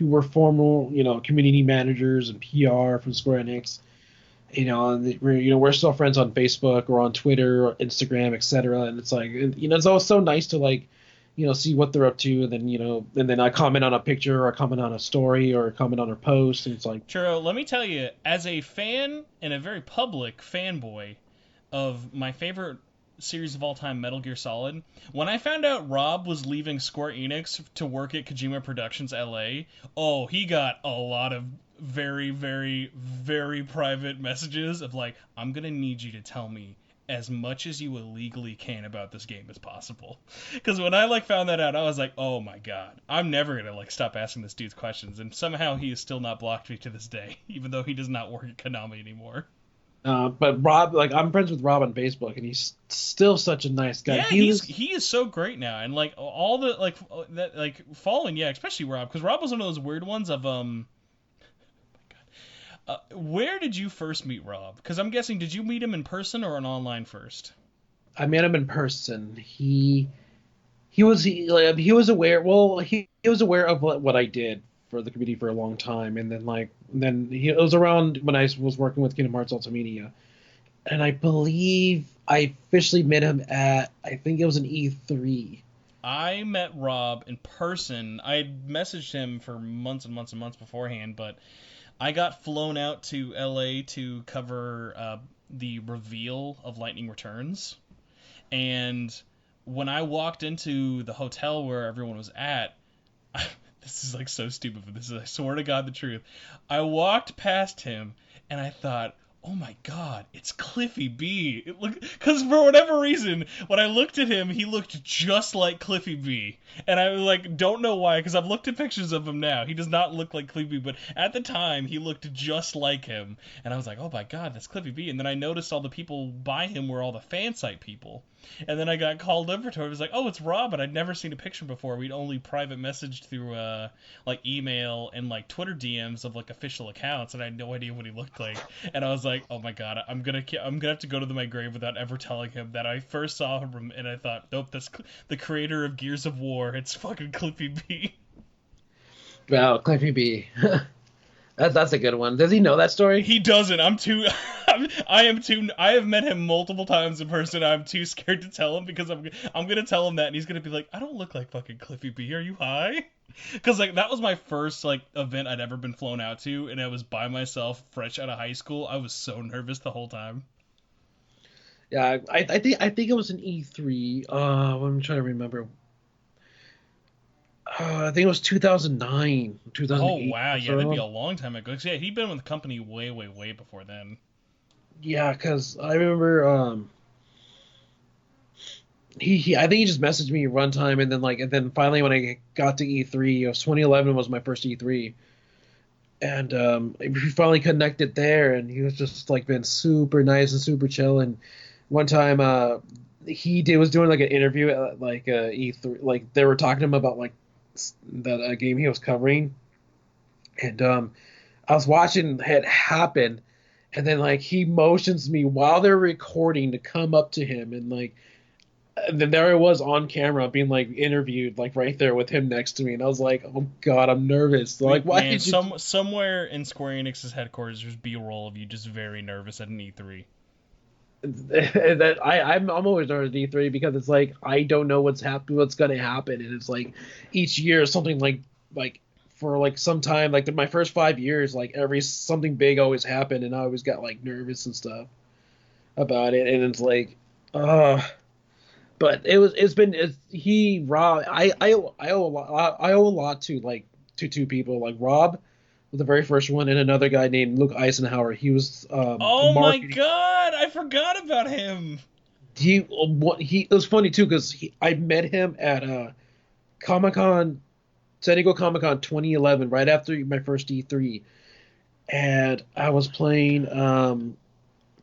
were former, community managers and PR from Square Enix. And we're still friends on Facebook or on Twitter or Instagram, etc. And it's like, it's always so nice to like, see what they're up to, and then and then I comment on a picture or I comment on a story or comment on a post, and it's like, Churro, let me tell you, as a fan and a very public fanboy of my favorite series of all time, Metal Gear Solid, when I found out Rob was leaving Square Enix to work at Kojima Productions LA, oh, he got a lot of very, very, very private messages of like, I'm gonna need you to tell me as much as you illegally can about this game as possible. Because when I like found that out, I was like, oh my god, I'm never gonna like stop asking this dude's questions, and somehow he has still not blocked me to this day, even though he does not work at Konami anymore. but Rob, like I'm friends with Rob on Facebook, and he's still such a nice guy. Yeah, he is so great now, and like all the like that like following, yeah, especially Rob, because Rob was one of those weird ones of where did you first meet Rob? Because I'm guessing, did you meet him in person or on online first? I met him in person. He was aware. Well, he was aware of what I did for the community for a long time, and then it was around when I was working with Kingdom Hearts Ultimedia, and I believe I officially met him at I think it was an E3. I met Rob in person. I had messaged him for months and months and months beforehand, but I got flown out to LA to cover the reveal of Lightning Returns. And when I walked into the hotel where everyone was at, this is like so stupid, but this is, I swear to God, the truth. I walked past him and I thought, oh my god, it's Cliffy B. It look because for whatever reason, when I looked at him, he looked just like Cliffy B, and I like don't know why because I've looked at pictures of him now. He does not look like Cliffy B, but at the time he looked just like him, and I was like, oh my god, that's Cliffy B. And then I noticed all the people by him were all the fan site people, and then I got called over to him. I was like, oh, it's Rob, and I'd never seen a picture before. We'd only private messaged through like email and like Twitter DMs of like official accounts, and I had no idea what he looked like. And I was like, oh my god, I'm gonna have to go to my grave without ever telling him that I first saw him, and I thought, nope, that's the creator of Gears of War. It's fucking Cliffy B. Wow, Cliffy B. That's a good one. Does he know that story? He doesn't. I'm too. I am too. I have met him multiple times in person. I'm too scared to tell him because I'm gonna tell him that, and he's gonna be like, I don't look like fucking Cliffy B. Are you high? Because like that was my first like event I'd ever been flown out to, and I was by myself, fresh out of high school. I was so nervous the whole time. Yeah, I think it was an E3. I'm trying to remember. I think it was 2009, Oh 2008. wow, yeah, that'd be So a long time ago. 'Cause, yeah, he'd been with the company way, way, way before then. yeah, because I remember I think he just messaged me one time, and then finally when I got to E3, it was 2011 was my first E3, and we finally connected there, and he was just like been super nice and super chill. And one time he was doing like an interview at like E3, like they were talking to him about like that game he was covering, and I was watching it happen, and then like he motions me while they're recording to come up to him, and then there I was on camera being like interviewed like right there with him next to me, and I was like, oh god, I'm nervous. Like, why Man, did you? somewhere in Square Enix's headquarters, there's B-roll of you just very nervous at an E3. That I'm always nervous at E3 because it's like I don't know what's gonna happen, and it's like each year something like for like some time like my first 5 years like every something big always happened, and I always got like nervous and stuff about it, and it's like uh but it's he Rob I owe a lot to like to two people like Rob was the very first one, and another guy named Luke Eisenhower. He was a Oh my marketing. god, I forgot about him. He it was funny too because I met him at Comic Con, San Diego Comic Con 2011, right after my first E3, and I was playing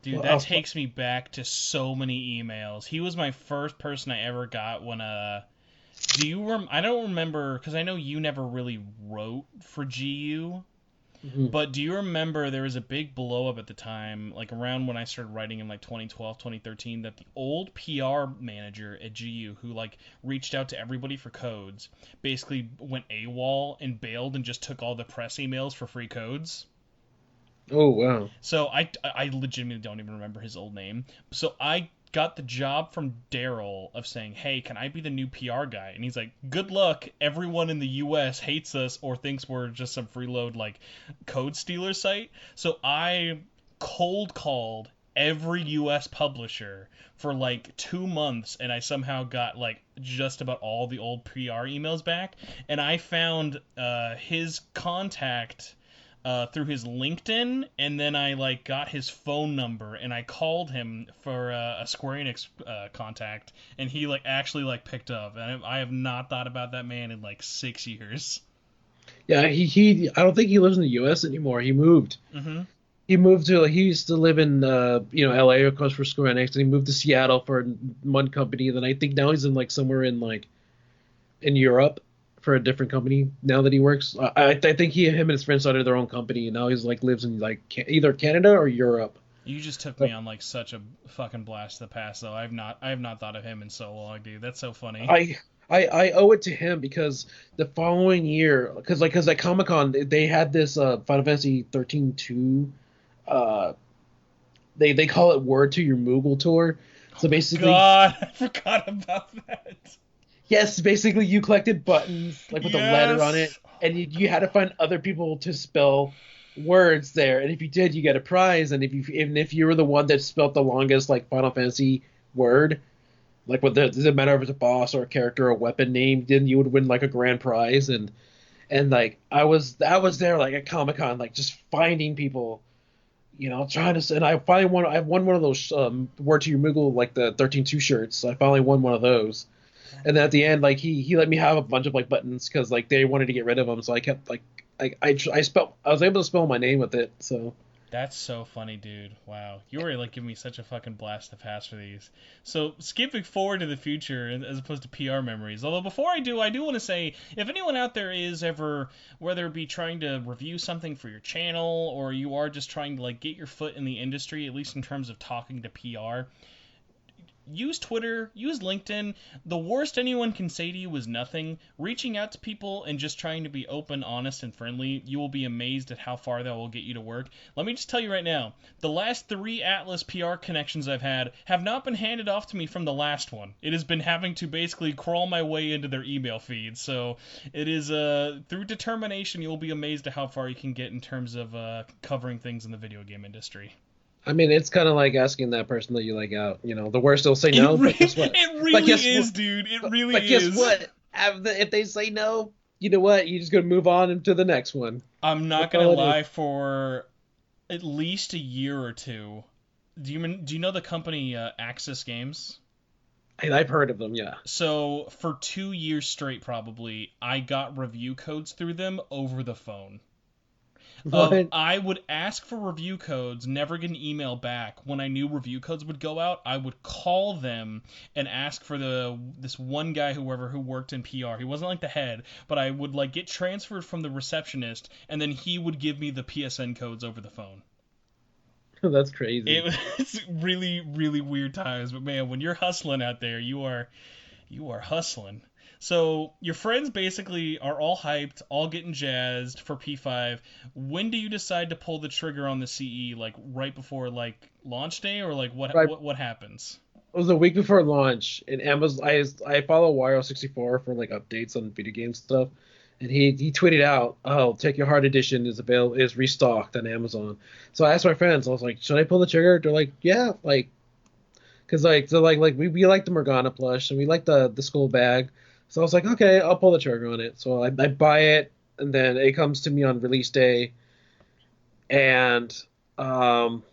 Dude, I that was takes me back to so many emails. He was my first person I ever got when I don't remember cuz I know you never really wrote for GU, Mhm. but do you remember there was a big blow up at the time, like around when I started writing in like 2012, 2013, that the old PR manager at GU who like reached out to everybody for codes basically went AWOL and bailed and just took all the press emails for free codes? Oh wow. So I legitimately don't even remember his old name. So I got the job from Daryl of saying, "Hey, can I be the new PR guy?" And he's like, "Good luck. Everyone in the U.S. hates us or thinks we're just some freeload like code stealer site." So I cold called every U.S. publisher for like 2 months, and I somehow got like just about all the old PR emails back. And I found his contact through his LinkedIn, and then I like got his phone number, and I called him for a Square Enix contact, and he like actually like picked up. And I have not thought about that man in like 6 years. Yeah, he I don't think he lives in the U.S. anymore. He moved. Mm-hmm. He moved to he used to live in L.A. of course for Square Enix, and he moved to Seattle for one company. Then I think now he's in like somewhere in like in Europe for a different company now that he works. I think him and his friends started their own company, and now he's like lives in like either Canada or Europe. You just took me But on like such a fucking blast to the past, though. I have not thought of him in so long, dude. That's so funny. I owe it to him because the following year, because at Comic Con they had this Final Fantasy 13 2. Uh, they call it Word to Your Moogle tour. So basically, God, I forgot about that. yes, basically you collected buttons like with a letter on it, Yes. and you had to find other people to spell words there, and if you did, you get a prize. And if you were the one that spelled the longest like Final Fantasy word, like what doesn't matter if it's a boss or a character or a weapon name, then you would win like a grand prize. And like I was there like at Comic Con like just finding people trying to, and I finally won. I won one of those Word to Your Moogle, like the 13-2 shirts. So I finally won one of those. And then at the end, like he let me have a bunch of like buttons because like they wanted to get rid of them. So I kept like I was able to spell my name with it. So That's so funny, dude. Wow. You were like giving me such a fucking blast to pass for these. So, skipping forward to the future as opposed to PR memories. Although, before I do want to say if anyone out there is ever, whether it be trying to review something for your channel or you are just trying to like get your foot in the industry, at least in terms of talking to PR, use Twitter, use LinkedIn. The worst anyone can say to you is nothing. Reaching out to people and just trying to be open, honest, and friendly, you will be amazed at how far that will get you to work. Let me just tell you right now, the last 3 Atlas PR connections I've had have not been handed off to me from the last one. It has been having to basically crawl my way into their email feed. So it is through determination, you'll be amazed at how far you can get in terms of covering things in the video game industry. I mean, it's kind of like asking that person that you like out. The worst they'll say It no, but guess what? it But really guess what? is, dude. It But really guess is. what? If they say no, you know what? You just gonna move on into the next one. I'm not That's gonna all it is. lie. For at least a year or two, do you know the company Axis Games? And I've heard of them, yeah. So for 2 years straight, probably, I got review codes through them over the phone. What? I would ask for review codes, never get an email back. When I knew review codes would go out, I would call them and ask for this one guy, who worked in PR. He wasn't like the head, but I would like get transferred from the receptionist, and then he would give me the PSN codes over the phone. That's crazy. It was really, really weird times, but man, when you're hustling out there, you are hustling. So your friends basically are all hyped, all getting jazzed for P5. When do you decide to pull the trigger on the CE? Like right before like launch day, or like what Right. what what happens? It was a week before launch, and Amazon. I follow Wario64 for like updates on video game stuff, and he tweeted out, "Oh, Take Your Heart Edition is restocked on Amazon." So I asked my friends, I was like, "Should I pull the trigger?" They're like, "Yeah," like because we like the Morgana plush and we like the skull bag. So I was like, "Okay, I'll pull the trigger on it." So I buy it, and then it comes to me on release day, and um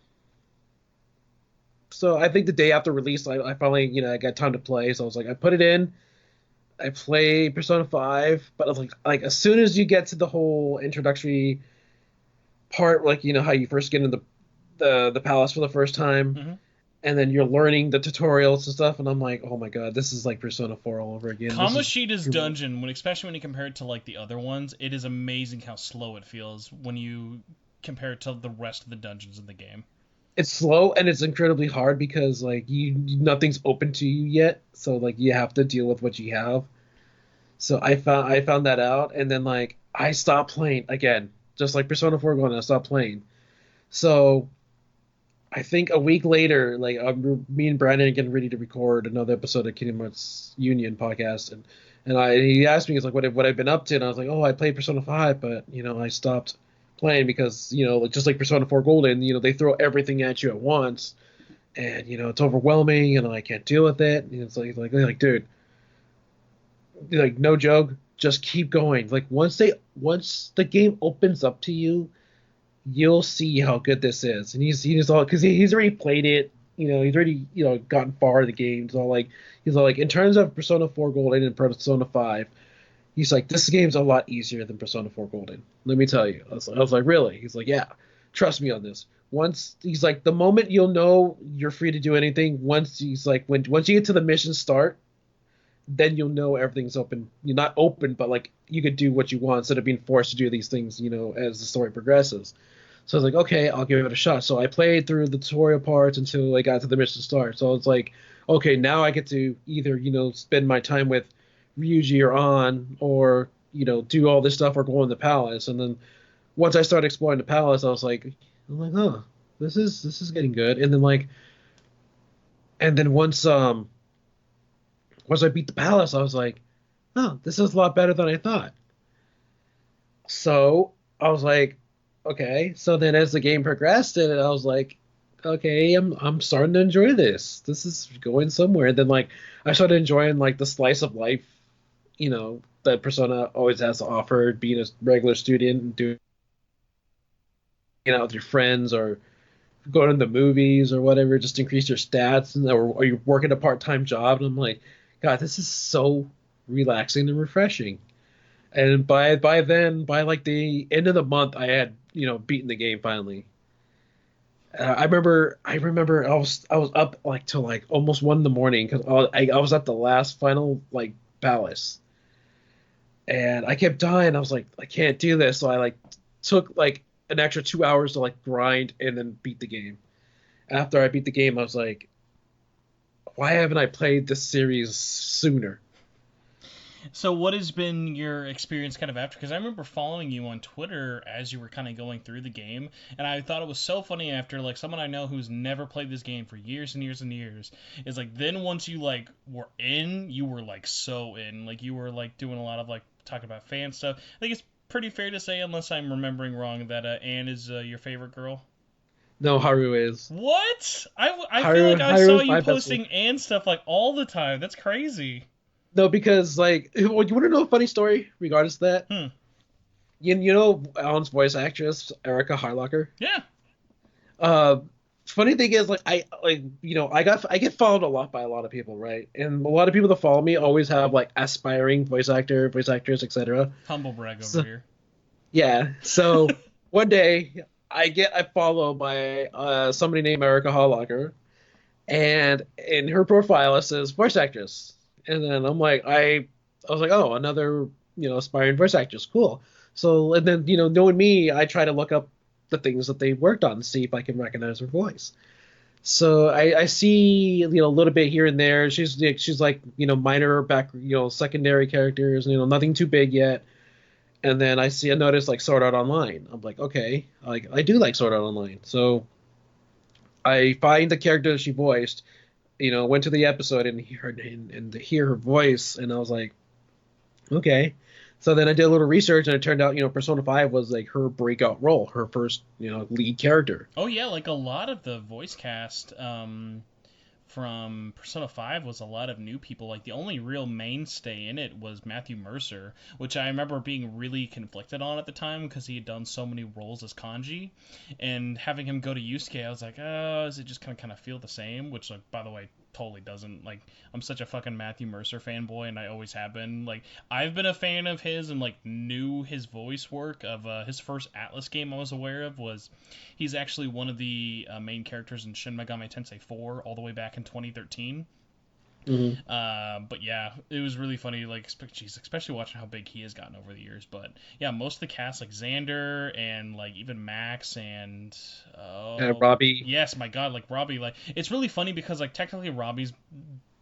so I think the day after release, I finally, I got time to play. So I was like, I put it in, I play Persona 5, but I was like as soon as you get to the whole introductory part, like, how you first get into the palace for the first time, Hmm. and then you're learning the tutorials and stuff, and I'm like, oh my God, this is like Persona 4 all over again. This is Kamoshida's dungeon, especially when you compare it to like the other ones, it is amazing how slow it feels when you compare it to the rest of the dungeons in the game. it's slow and it's incredibly hard because like nothing's open to you yet, so like you have to deal with what you have. So I found that out, and then like I stopped playing again, just like Persona 4 going, I stopped playing. So I think a week later, like me and Brandon are getting ready to record another episode of Kingdom Hearts Union podcast, and he asked me, he's like, what I've been up to, and I was like, oh, I played Persona 5, but I stopped playing because like just like Persona 4 Golden, they throw everything at you at once, and it's overwhelming, and I can't deal with it. And it's like dude, like no joke, just keep going. Like once the game opens up to you, you'll see how good this is. And he's all because he's already played it. He's already gotten far in the game. He's all like in terms of Persona 4 Golden and Persona 5. He's like, this game's a lot easier than Persona 4 Golden. Let me tell you. I was like, really? He's like, yeah, trust me on this. Once he's like, the moment you'll know you're free to do anything. Once he's like, once you get to the mission start, then you'll know everything's open. You're not open, but like you could do what you want instead of being forced to do these things. As the story progresses. So I was like, okay, I'll give it a shot. So I played through the tutorial parts until I got to the mission start. So I was like, okay, now I get to either, spend my time with Ryuji or An, or, do all this stuff or go in the palace. And then once I started exploring the palace, I'm like, oh, this is getting good. And then once I beat the palace, I was like, oh, this is a lot better than I thought. So I was like, okay. So then as the game progressed, and I was like, okay, I'm starting to enjoy this. This is going somewhere. And then like I started enjoying like the slice of life, that Persona always has to offer, being a regular student and doing out with your friends, or going to the movies or whatever, just increase your stats, and or you're working a part-time job. And I'm like, God, this is so relaxing and refreshing. And by then, by like the end of the month, I had beaten the game finally. I remember I was up like till like almost 1 in the morning because I was at the last final like palace, and I kept dying. I was like, I can't do this, so I like took like an extra 2 hours to like grind and then beat the game. After I beat the game, I was like, why haven't I played this series sooner? So what has been your experience kind of after? Because I remember following you on Twitter as you were kind of going through the game, and I thought it was so funny after like someone I know who's never played this game for years and years and years is like then once you like were in, you were like so in, like you were like doing a lot of like talking about fan stuff. I think it's pretty fair to say, unless I'm remembering wrong, that Anne is your favorite girl. No, Haru is. What? I feel Haru like I saw Haru's you my best friend. posting Anne stuff like all the time. That's crazy. No, because like, well, you want to know a funny story regardless of that? Hmm. You know Alan's voice actress Erica Harlocker. Yeah. Uh, Funny thing is, like, I get followed a lot by a lot of people, right? And a lot of people that follow me always have like aspiring voice actor, voice actress, etc. Humble brag over So here. yeah, so one day I follow by somebody named Erica Harlocker, and in her profile it says voice actress, and then I was like, oh, another aspiring voice actress, cool. So and then knowing me, I try to look up the things that they worked on to see if I can recognize her voice. So I see a little bit here and there. She's like minor back secondary characters, nothing too big yet. And then I notice like Sword Art Online. I'm like, okay, like I do like Sword Art Online. So I find the character that she voiced, went to the episode and and hear her voice, and I was like, okay. So then I did a little research, and it turned out, Persona 5 was like her breakout role, her first, lead character. Oh yeah, like a lot of the voice cast from Persona 5 was a lot of new people. Like the only real mainstay in it was Matthew Mercer, which I remember being really conflicted on at the time because he had done so many roles as Kanji, and having him go to Yusuke, I was like, oh, is it just gonna kind of feel the same? Which, like, by the way, totally doesn't. Like, I'm such a fucking Matthew Mercer fanboy, and I always have been. Like, I've been a fan of his and like knew his voice work of his first Atlas game I was aware of was he's actually one of the main characters in Shin Megami Tensei 4 all the way back in 2013. Hmm. But yeah, it was really funny, like, geez, especially watching how big he has gotten over the years. But yeah, most of the cast, like Xander and like even Max and Robbie. yes, my God, like Robbie, like it's really funny because like technically Robbie's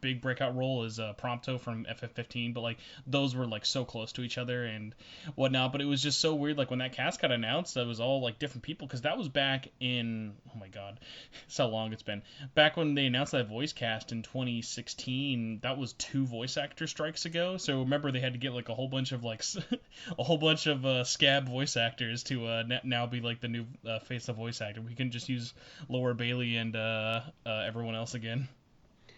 big breakout role is Prompto from FF15, but like those were like so close to each other and whatnot. But it was just so weird, like when that cast got announced, that was all like different people because that was back in oh my God, it's how long it's been. Back when they announced that voice cast in 2016, that was two voice actor strikes ago. So remember they had to get like a whole bunch of like a whole bunch of scab voice actors to now be like the new face of voice actor. We can just use Laura Bailey and everyone else again.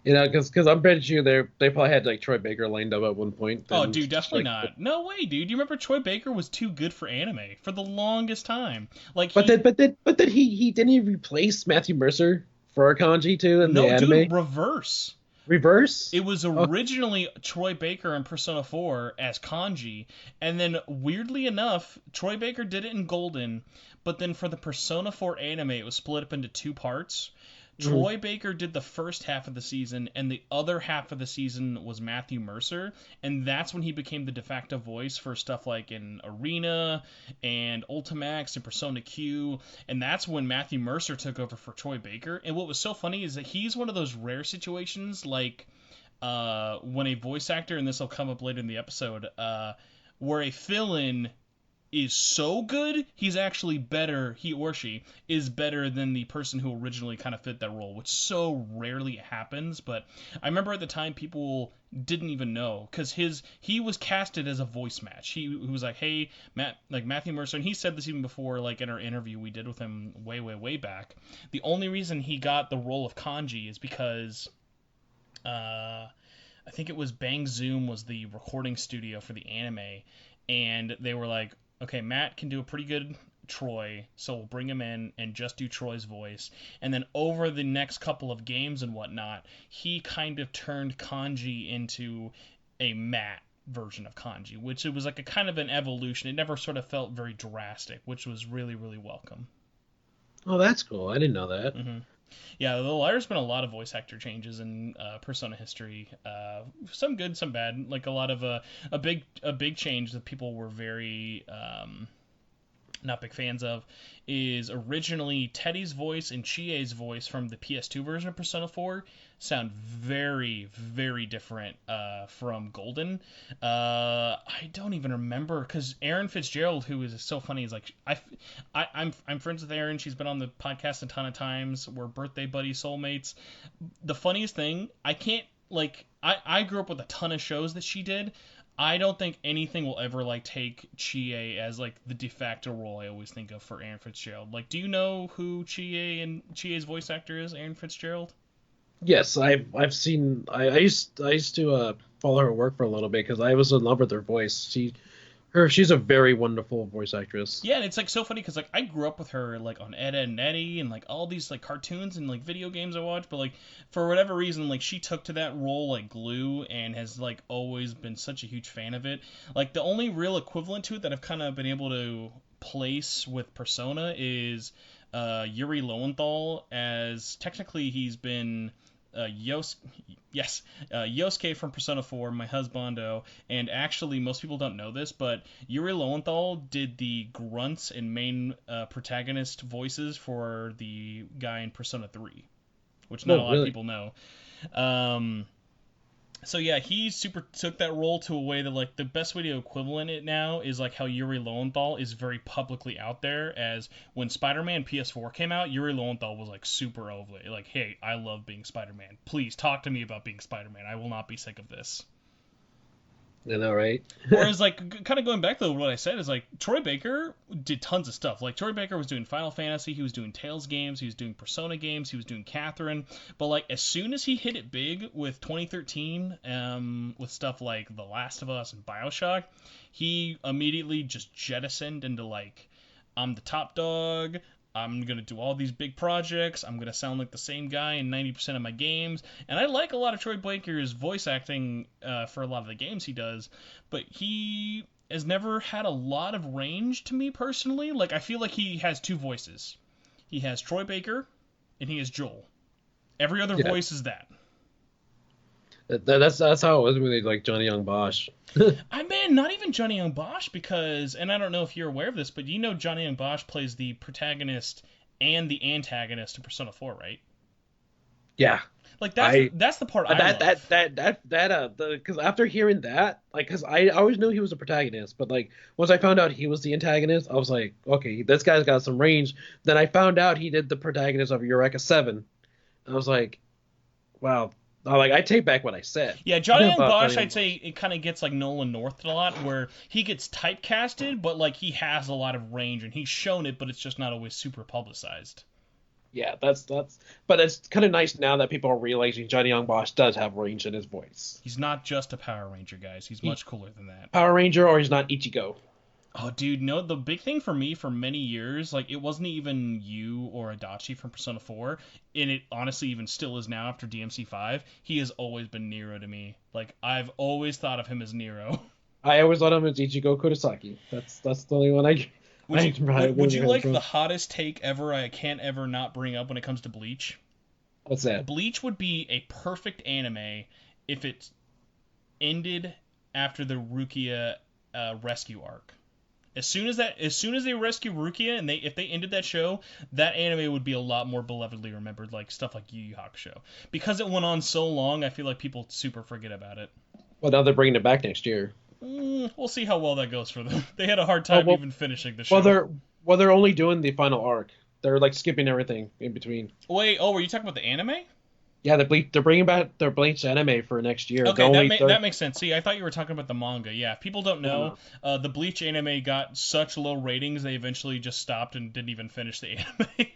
Because I'm pretty sure they probably had like Troy Baker lined up at one point. Oh, Then dude, definitely strike. not. No way, dude. You remember Troy Baker was too good for anime for the longest time. Like But he, then he didn't he replace Matthew Mercer for Kanji too in the no, anime? dude, reverse. Reverse? It was Oh, originally Troy Baker in Persona 4 as Kanji, and then weirdly enough, Troy Baker did it in Golden, but then for the Persona 4 anime, it was split up into two parts. mhm. Troy Baker did the first half of the season, and the other half of the season was Matthew Mercer, and that's when he became the de facto voice for stuff like in Arena and Ultimax and Persona Q, and that's when Matthew Mercer took over for Troy Baker. And what was so funny is that he's one of those rare situations, like when a voice actor, and this will come up later in the episode, where a fill-in is so good, he's actually better, he or she is better than the person who originally kind of fit that role, which so rarely happens. But I remember at the time people didn't even know because he was casted as a voice match. He was like, hey, Matt, like Matthew Mercer, and he said this even before, like in our interview we did with him way, way, way back. The only reason he got the role of Kanji is because I think it was Bang Zoom was the recording studio for the anime, and they were like, okay, Matt can do a pretty good Troy, so we'll bring him in and just do Troy's voice. And then over the next couple of games and whatnot, he kind of turned Kanji into a matte version of Kanji, which it was like a kind of an evolution. It never sort of felt very drastic, which was really, really welcome. Oh, that's cool. I didn't know that. Hmm. Yeah, though there's been a lot of voice actor changes in Persona history. Some good, some bad. Like a lot of a big change that people were very not big fans of is originally Teddy's voice and Chie's voice from the PS2 version of Persona 4 sound very, very different from Golden. I don't even remember because Aaron Fitzgerald, who is so funny, is like I'm friends with Aaron. She's been on the podcast a ton of times. We're birthday buddy soulmates. The funniest thing, I can't like I grew up with a ton of shows that she did. I don't think anything will ever like take Chie as like the de facto role I always think of for Aaron Fitzgerald. Like, do you know who Chie's voice actor is? Aaron Fitzgerald? Yes, I've seen. I used to follow her work for a little bit because I was in love with her voice. She's a very wonderful voice actress. Yeah, and it's like so funny because like I grew up with her like on Ed, Edd and Eddy and like all these like cartoons and like video games I watched, but like for whatever reason like she took to that role like glue and has like always been such a huge fan of it. Like the only real equivalent to it that I've kind of been able to place with Persona is Yuri Lowenthal, as technically he's been Yos yes, Yosuke from Persona 4, my husbando, and actually most people don't know this, but Yuri Lowenthal did the grunts and main protagonist voices for the guy in Persona 3, which not a Oh, lot of really? people know. Um, so yeah, he super took that role to a way that like the best way to equivalent it now is like how Yuri Lowenthal is very publicly out there. As when Spider-Man PS4 came out, Yuri Lowenthal was like super over it. Like, hey, I love being Spider-Man. Please talk to me about being Spider-Man. I will not be sick of this. I know, right? Whereas, like, kind of going back to what I said is like Troy Baker did tons of stuff. Like Troy Baker was doing Final Fantasy, he was doing Tales games, he was doing Persona games, he was doing Catherine. But like as soon as he hit it big with 2013, with stuff like The Last of Us and Bioshock, he immediately just jettisoned into like I'm the top dog. I'm gonna do all these big projects. I'm gonna sound like the same guy in 90% of my games, and I like a lot of Troy Baker's voice acting for a lot of the games he does, but he has never had a lot of range to me personally. Like I feel like he has two voices. He has Troy Baker, and he has Joel. Every other Yeah, voice is that. that's how it was with like Johnny Young Bosch. I man, not even Johnny Young Bosch because, and I don't know if you're aware of this, but you know Johnny Young Bosch plays the protagonist and the antagonist in Persona 4, right? Yeah, Like I that's the part I love. that because after hearing that, like, because I always knew he was a protagonist, but like once I found out he was the antagonist, I was like, okay, this guy's got some range. Then I found out he did the protagonist of Eureka 7. I was like, wow. I take back what I said Yeah, Johnny Young about Johnny Bosch, Young I'd say Bosch. it kind of gets like Nolan North a lot, where he gets typecasted, but like he has a lot of range and he's shown it, but it's just not always super publicized. Yeah, but it's kind of nice now that people are realizing Johnny Young Bosch does have range in his voice. He's not just a Power Ranger, guys. He's He much cooler than that. Power Ranger or he's not Ichigo. Oh, dude, no, the big thing for me for many years, like, it wasn't even you or Adachi from Persona 4, and it honestly even still is now after DMC 5. He has always been Nero to me. Like, I've always thought of him as Nero. I always thought him as Ichigo Kurosaki. That's the only one I Would you would you really like from. the hottest take ever I can't ever not bring up when it comes to Bleach? What's that? Bleach would be a perfect anime if it ended after the Rukia rescue arc. As soon as they rescue Rukia and if they ended that show, that anime would be a lot more belovedly remembered, like stuff like Yu Yu Hakusho. Because it went on so long, I feel like people super forget about it. Well, now they're bringing it back next year. We'll see how well that goes for them. They had a hard Oh time well, even finishing the well show. they're only doing the final arc. They're like skipping everything in between. Wait, oh, were you talking about the anime? Yeah, they're bringing back their Bleach anime for next year. Okay, that makes sense. See, I thought you were talking about the manga. Yeah, if people don't No, know, no. the Bleach anime got such low ratings they eventually just stopped and didn't even finish the anime.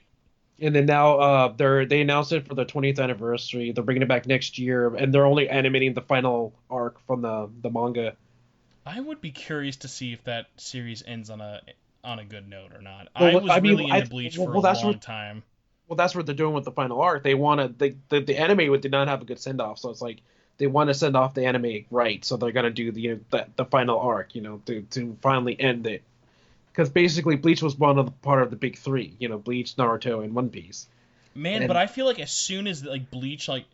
And then now they announced it for the 20th anniversary. They're bringing it back next year, and they're only animating the final arc from the manga. I would be curious to see if that series ends on on a good note or not. I Well, was I mean, really into Bleach for a that's what long time. that's what they're doing with the final arc. They want to the anime did not have a good send off, so it's like they want to send off the anime right, so they're gonna do the final arc, to finally end it. Because basically, Bleach was one of the part of the big three, Bleach, Naruto, and One Piece. Man, but And I feel like as soon as like Bleach like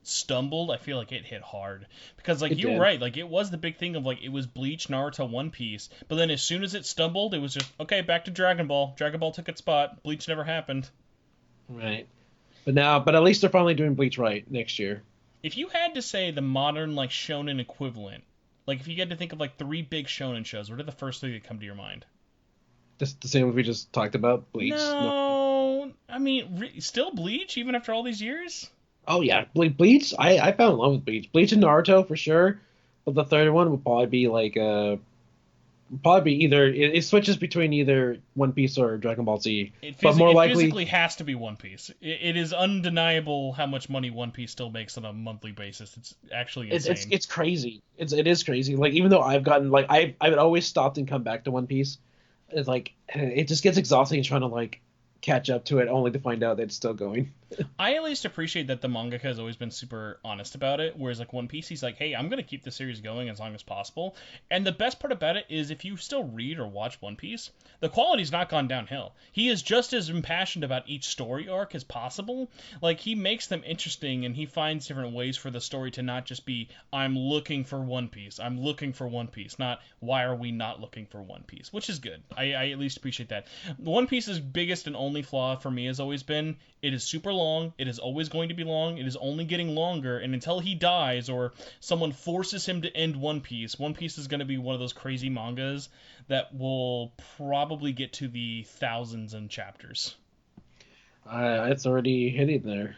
stumbled, I feel like it hit hard because like it you're did. right, like it was the big thing of like it was Bleach, Naruto, One Piece, but then as soon as it stumbled, it was just okay, back to Dragon Ball. Dragon Ball took its spot. Bleach never happened. Right. But at least they're finally doing Bleach right next year. If you had to say the modern like shonen equivalent, like if you had to think of like three big shonen shows, what are the first three that come to your mind? Just the same as we just talked about, Bleach. No. No, I mean still Bleach even after all these years. Oh yeah, Bleach. I fell in love with Bleach. Bleach and Naruto for sure. But the third one would probably be like probably be either it switches between either One Piece or Dragon Ball Z. But more It likely, physically has to be One Piece. It is undeniable how much money One Piece still makes on a monthly basis. It's actually insane. it's crazy. It is crazy. Like even though I've gotten like I've always stopped and come back to One Piece. It's like it just gets exhausting trying to like catch up to it only to find out that it's still going. I at least appreciate that the mangaka has always been super honest about it. Whereas like One Piece, he's like, hey, I'm gonna keep the series going as long as possible. And the best part about it is if you still read or watch One Piece, the quality's not gone downhill. He is just as impassioned about each story arc as possible. Like he makes them interesting and he finds different ways for the story to not just be I'm looking for One Piece. I'm looking for One Piece, not why are we not looking for One Piece, which is good. I at least appreciate that. One Piece's biggest and only flaw for me has always been it is super long. It is always going to be long. It is only getting longer. And until he dies or someone forces him to end One Piece is going to be one of those crazy mangas that will probably get to the thousands and chapters. It's already hitting there.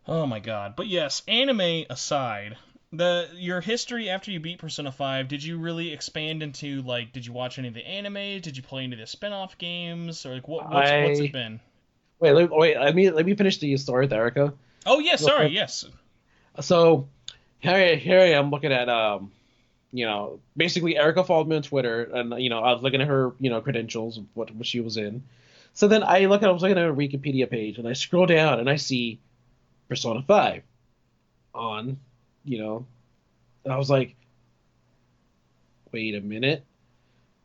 Oh my god. But yes, anime aside, your history after you beat Persona 5, did you really expand into like did you watch any of the anime? Did you play any of the spin-off games or like what's it I been? wait. Let me finish the story with Erica Oh yeah, real sorry. quick. Yes. So here I am looking at basically Erica followed me on Twitter, and I was looking at her credentials of what she was in. So then I was looking at her Wikipedia page, and I scroll down and I see Persona 5 on, and I was like, wait a minute.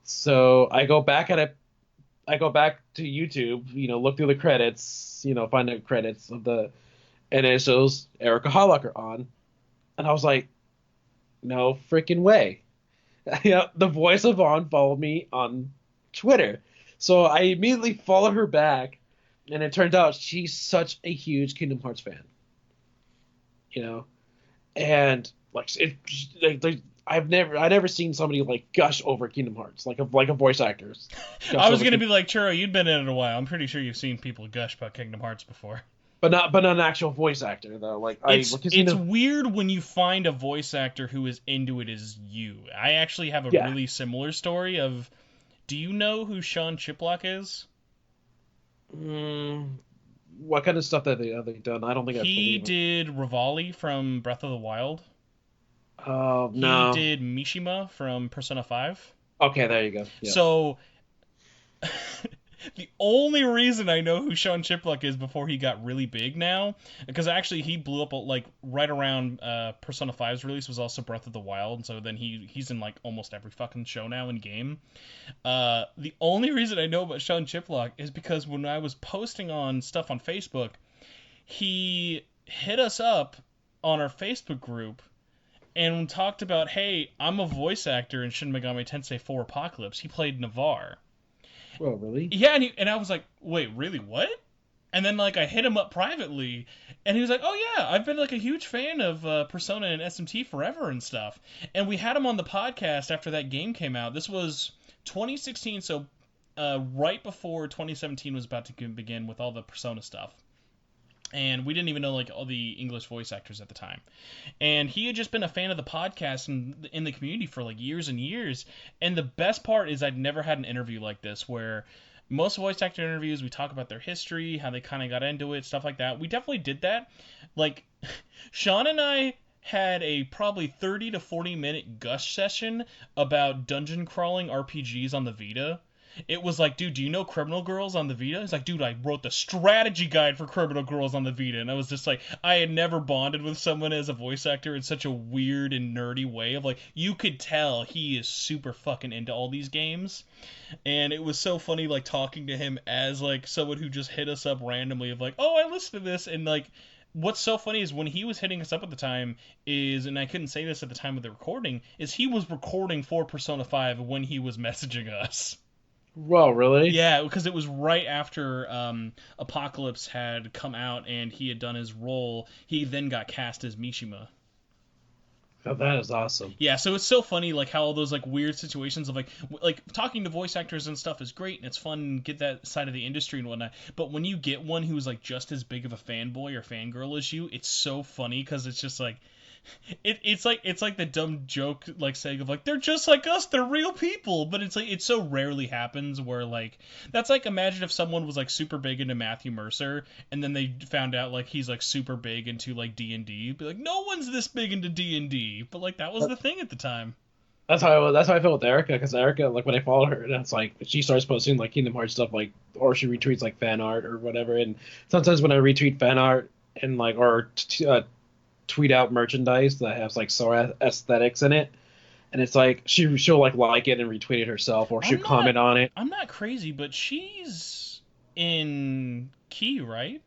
So I go back to YouTube, look through the credits, find the credits of and it shows Erica Hollacker on, and I was like, no freaking way. The voice of On followed me on Twitter, so I immediately followed her back, and it turns out she's such a huge Kingdom Hearts fan, you know, and I never seen somebody like gush over Kingdom Hearts like a voice actor's I gush was over gonna Kingdom, be like, Churro, you'd been in it a while. I'm pretty sure you've seen people gush about Kingdom Hearts before. but not an actual voice actor though. It's weird when you find a voice actor who is into it as you. I actually have a Yeah. really similar story of. Do you know who Sean Chiplock is? Mm, what kind of stuff that they have they done? I don't think I He believe it. did Rivali from Breath of the Wild. Oh He no. did Mishima from Persona 5. Okay, there you go. Yeah. So the only reason I know who Sean Chiplock is before he got really big now, because actually he blew up like right around Persona 5's release was also Breath of the Wild, and so then he's in like almost every fucking show now in game. The only reason I know about Sean Chiplock is because when I was posting on stuff on Facebook, he hit us up on our Facebook group and talked about, hey, I'm a voice actor in Shin Megami Tensei 4 Apocalypse. He played Navarre. Oh, really? Yeah, and I was like, wait, really, what? And then like I hit him up privately, and he was like, oh yeah, I've been like a huge fan of Persona and SMT forever and stuff. And we had him on the podcast after that game came out. This was 2016, so right before 2017 was about to begin with all the Persona stuff. And we didn't even know like all the English voice actors at the time. And he had just been a fan of the podcast and in the community for like years and years. And the best part is I'd never had an interview like this where most voice actor interviews we talk about their history, how they kind of got into it, stuff like that. We definitely did that. Like Sean and I had a probably 30 to 40 minute gush session about dungeon crawling RPGs on the Vita. it was like, dude, do you know Criminal Girls on the Vita? He's like, dude, I wrote the strategy guide for Criminal Girls on the Vita. And I was just like, I had never bonded with someone as a voice actor in such a weird and nerdy way of like, you could tell he is super fucking into all these games. And it was so funny, like, talking to him as like someone who just hit us up randomly of like, oh, I listened to this. And like, what's so funny is when he was hitting us up at the time is, and I couldn't say this at the time of the recording, is he was recording for Persona 5 when he was messaging us. Well, really? Yeah, because it was right after Apocalypse had come out and he had done his role. He then got cast as Mishima. Oh, that is awesome. Yeah, so it's so funny, like how all those like weird situations of like talking to voice actors and stuff is great and it's fun and get that side of the industry and whatnot. But when you get one who's like just as big of a fanboy or fangirl as you, it's so funny because it's just like it's like the dumb joke like saying of like they're just like us, they're real people, but it's like it so rarely happens where like that's like imagine if someone was like super big into Matthew Mercer and then they found out like he's like super big into like D&D, be like no one's this big into D&D, but like that was the thing at the time. That's how I feel with Erica, because Erica, like when I follow her, and it's like she starts posting like Kingdom Hearts stuff, like, or she retweets like fan art or whatever, and sometimes when I retweet fan art and like or tweet out merchandise that has like so aesthetics in it, and it's like she'll like it and retweet it herself, or she'll comment on it. I'm not crazy, but she's in Key, right?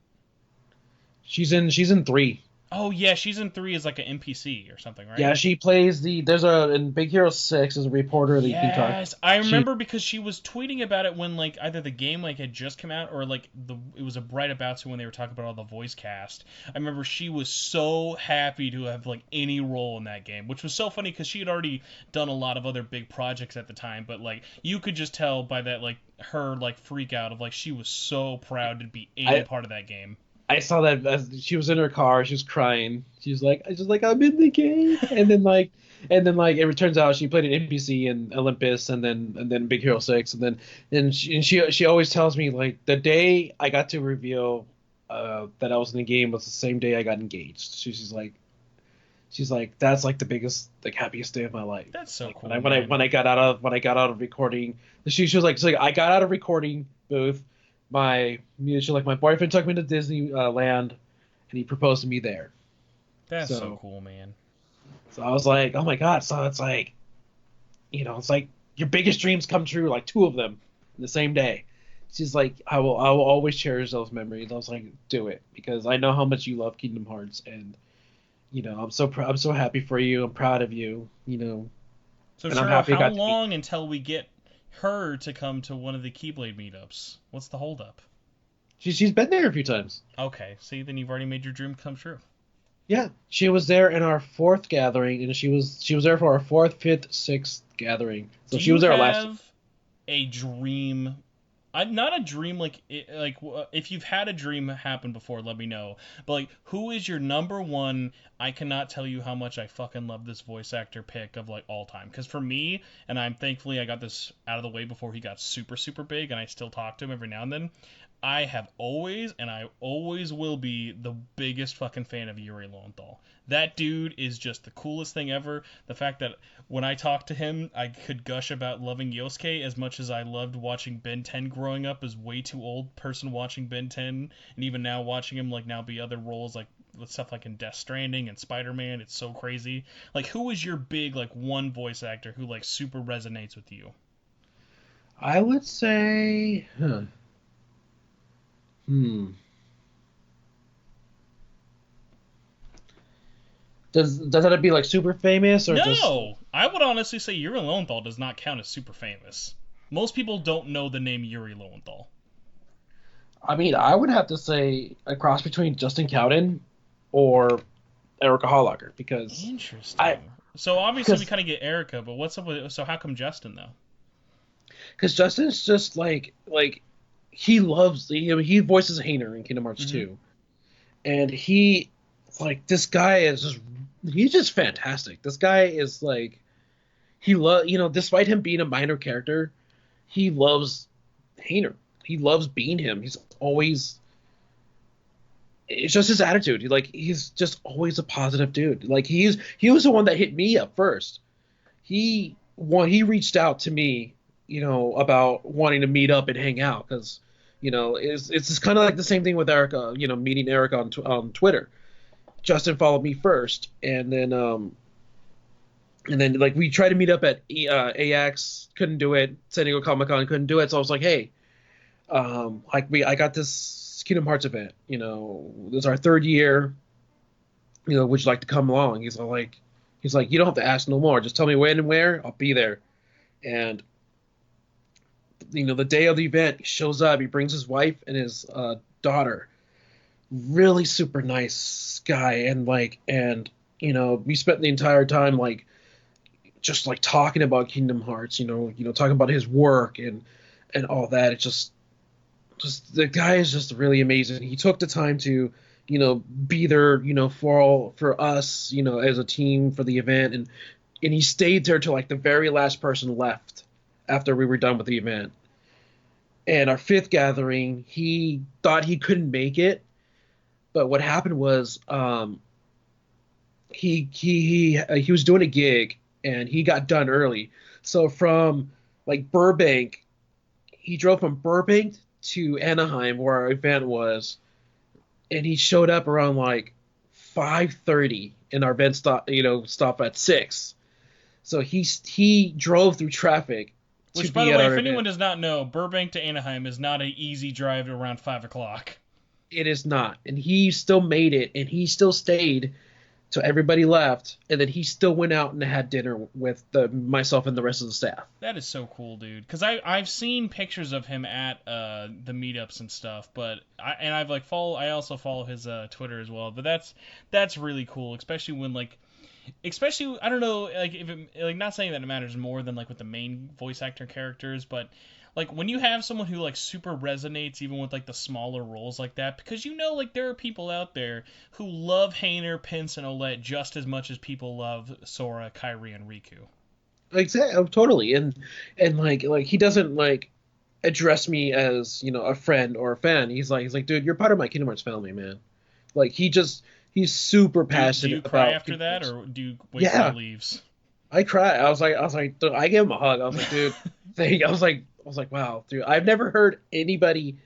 She's in 3. Oh yeah, she's in 3 as like an NPC or something, right? Yeah, she plays in Big Hero 6 as a reporter of the Peacock. Yes, I remember because she was tweeting about it when like either the game like had just come out or like it was a right about to when they were talking about all the voice cast. I remember she was so happy to have like any role in that game, which was so funny because she had already done a lot of other big projects at the time, but like you could just tell by that like her like freak out of like she was so proud to be any part of that game. I saw that as she was in her car, she was crying. She was like, I'm in the game. And then it turns out she played an NPC in Olympus and then Big Hero 6 and she always tells me like the day I got to reveal that I was in the game was the same day I got engaged. She's like that's like the biggest like happiest day of my life. That's so like, cool. When I got out of recording, she was like I got out of recording booth. My boyfriend took me to Disneyland, and he proposed to me there. That's so cool, man. So I was like, oh my god! So it's like, it's like your biggest dreams come true, like 2 of them in the same day. She's like, I will always cherish those memories. I was like, do it because I know how much you love Kingdom Hearts, and I'm so happy for you. I'm proud of you. So, Churro, how long until we get her to come to one of the Keyblade meetups? What's the holdup? She's been there a few times. Okay, see, then you've already made your dream come true. Yeah, she was there in our 4th gathering, and she was there for our 4th, 5th, 6th gathering. So she was there last. Do you have a dream? Not a dream like if you've had a dream happen before, let me know. But like, who is your number one? I cannot tell you how much I fucking love this voice actor pick of like all time. Because for me, and I'm thankfully I got this out of the way before he got super super big, and I still talk to him every now and then. I have always, and I always will be, the biggest fucking fan of Yuri Lowenthal. That dude is just the coolest thing ever. The fact that when I talk to him, I could gush about loving Yosuke as much as I loved watching Ben 10 growing up as way too old person watching Ben 10, and even now watching him like now be other roles like with stuff like in Death Stranding and Spider-Man. It's so crazy. Like, who is your big like one voice actor who like super resonates with you? I would say, Does that have to be like super famous or no? just... I would honestly say Yuri Lowenthal does not count as super famous. Most people don't know the name Yuri Lowenthal. I mean, I would have to say a cross between Justin Cowden or Erica Hollacker because... Interesting. So obviously we kind of get Erica, but what's up with... So how come Justin though? Because Justin's just like he loves... he voices Hayner in Kingdom Hearts 2. And he... Like, this guy is just... He's just fantastic. This guy is like... despite him being a minor character, he loves Hayner. He loves being him. He's always... It's just his attitude. He's just always a positive dude. Like, he was the one that hit me up first. He reached out to me about wanting to meet up and hang out because, it's just kind of like the same thing with Erica, meeting Erica on Twitter. Justin followed me first, and then like we tried to meet up at AX, couldn't do it. San Diego Comic Con couldn't do it, so I was like, hey, I got this Kingdom Hearts event. This is our third year. Would you like to come along? He's like, you don't have to ask no more. Just tell me when and where. I'll be there. And the day of the event, he shows up. He brings his wife and his daughter. Really super nice guy, and we spent the entire time just talking about Kingdom Hearts. Talking about his work and all that. It's just the guy is just really amazing. He took the time to be there for us as a team for the event, and he stayed there till the very last person left after we were done with the event. And our fifth gathering, he thought he couldn't make it, but what happened was he was doing a gig and he got done early. So from Burbank, he drove from Burbank to Anaheim where our event was, and he showed up around 5:30, and our event stop at 6. So he drove through traffic to Which, by be the at way, our if event. anyone does not know, Burbank to Anaheim is not an easy drive to around 5 o'clock. It is not, and he still made it, and he still stayed till everybody left, and then he still went out and had dinner with myself and the rest of the staff. That is so cool, dude. Because I've seen pictures of him at the meetups and stuff, but I also follow his Twitter as well. But that's really cool, especially when especially I don't know, if it, not saying that it matters more than with the main voice actor characters, but when you have someone who super resonates even with the smaller roles like that, because there are people out there who love Hayner, Pince, and Olette just as much as people love Sora, Kairi, and Riku. Exactly, totally, and he doesn't address me as a friend or a fan. He's like, dude, you're part of my Kingdom Hearts family, man. He's super Do you passionate cry about after Kingdom that, Hearts. or do you wait till Yeah, he leaves? I cried. I was like, dude, I gave him a hug. I was like, dude, thank. I was like, wow, dude, I've never heard anybody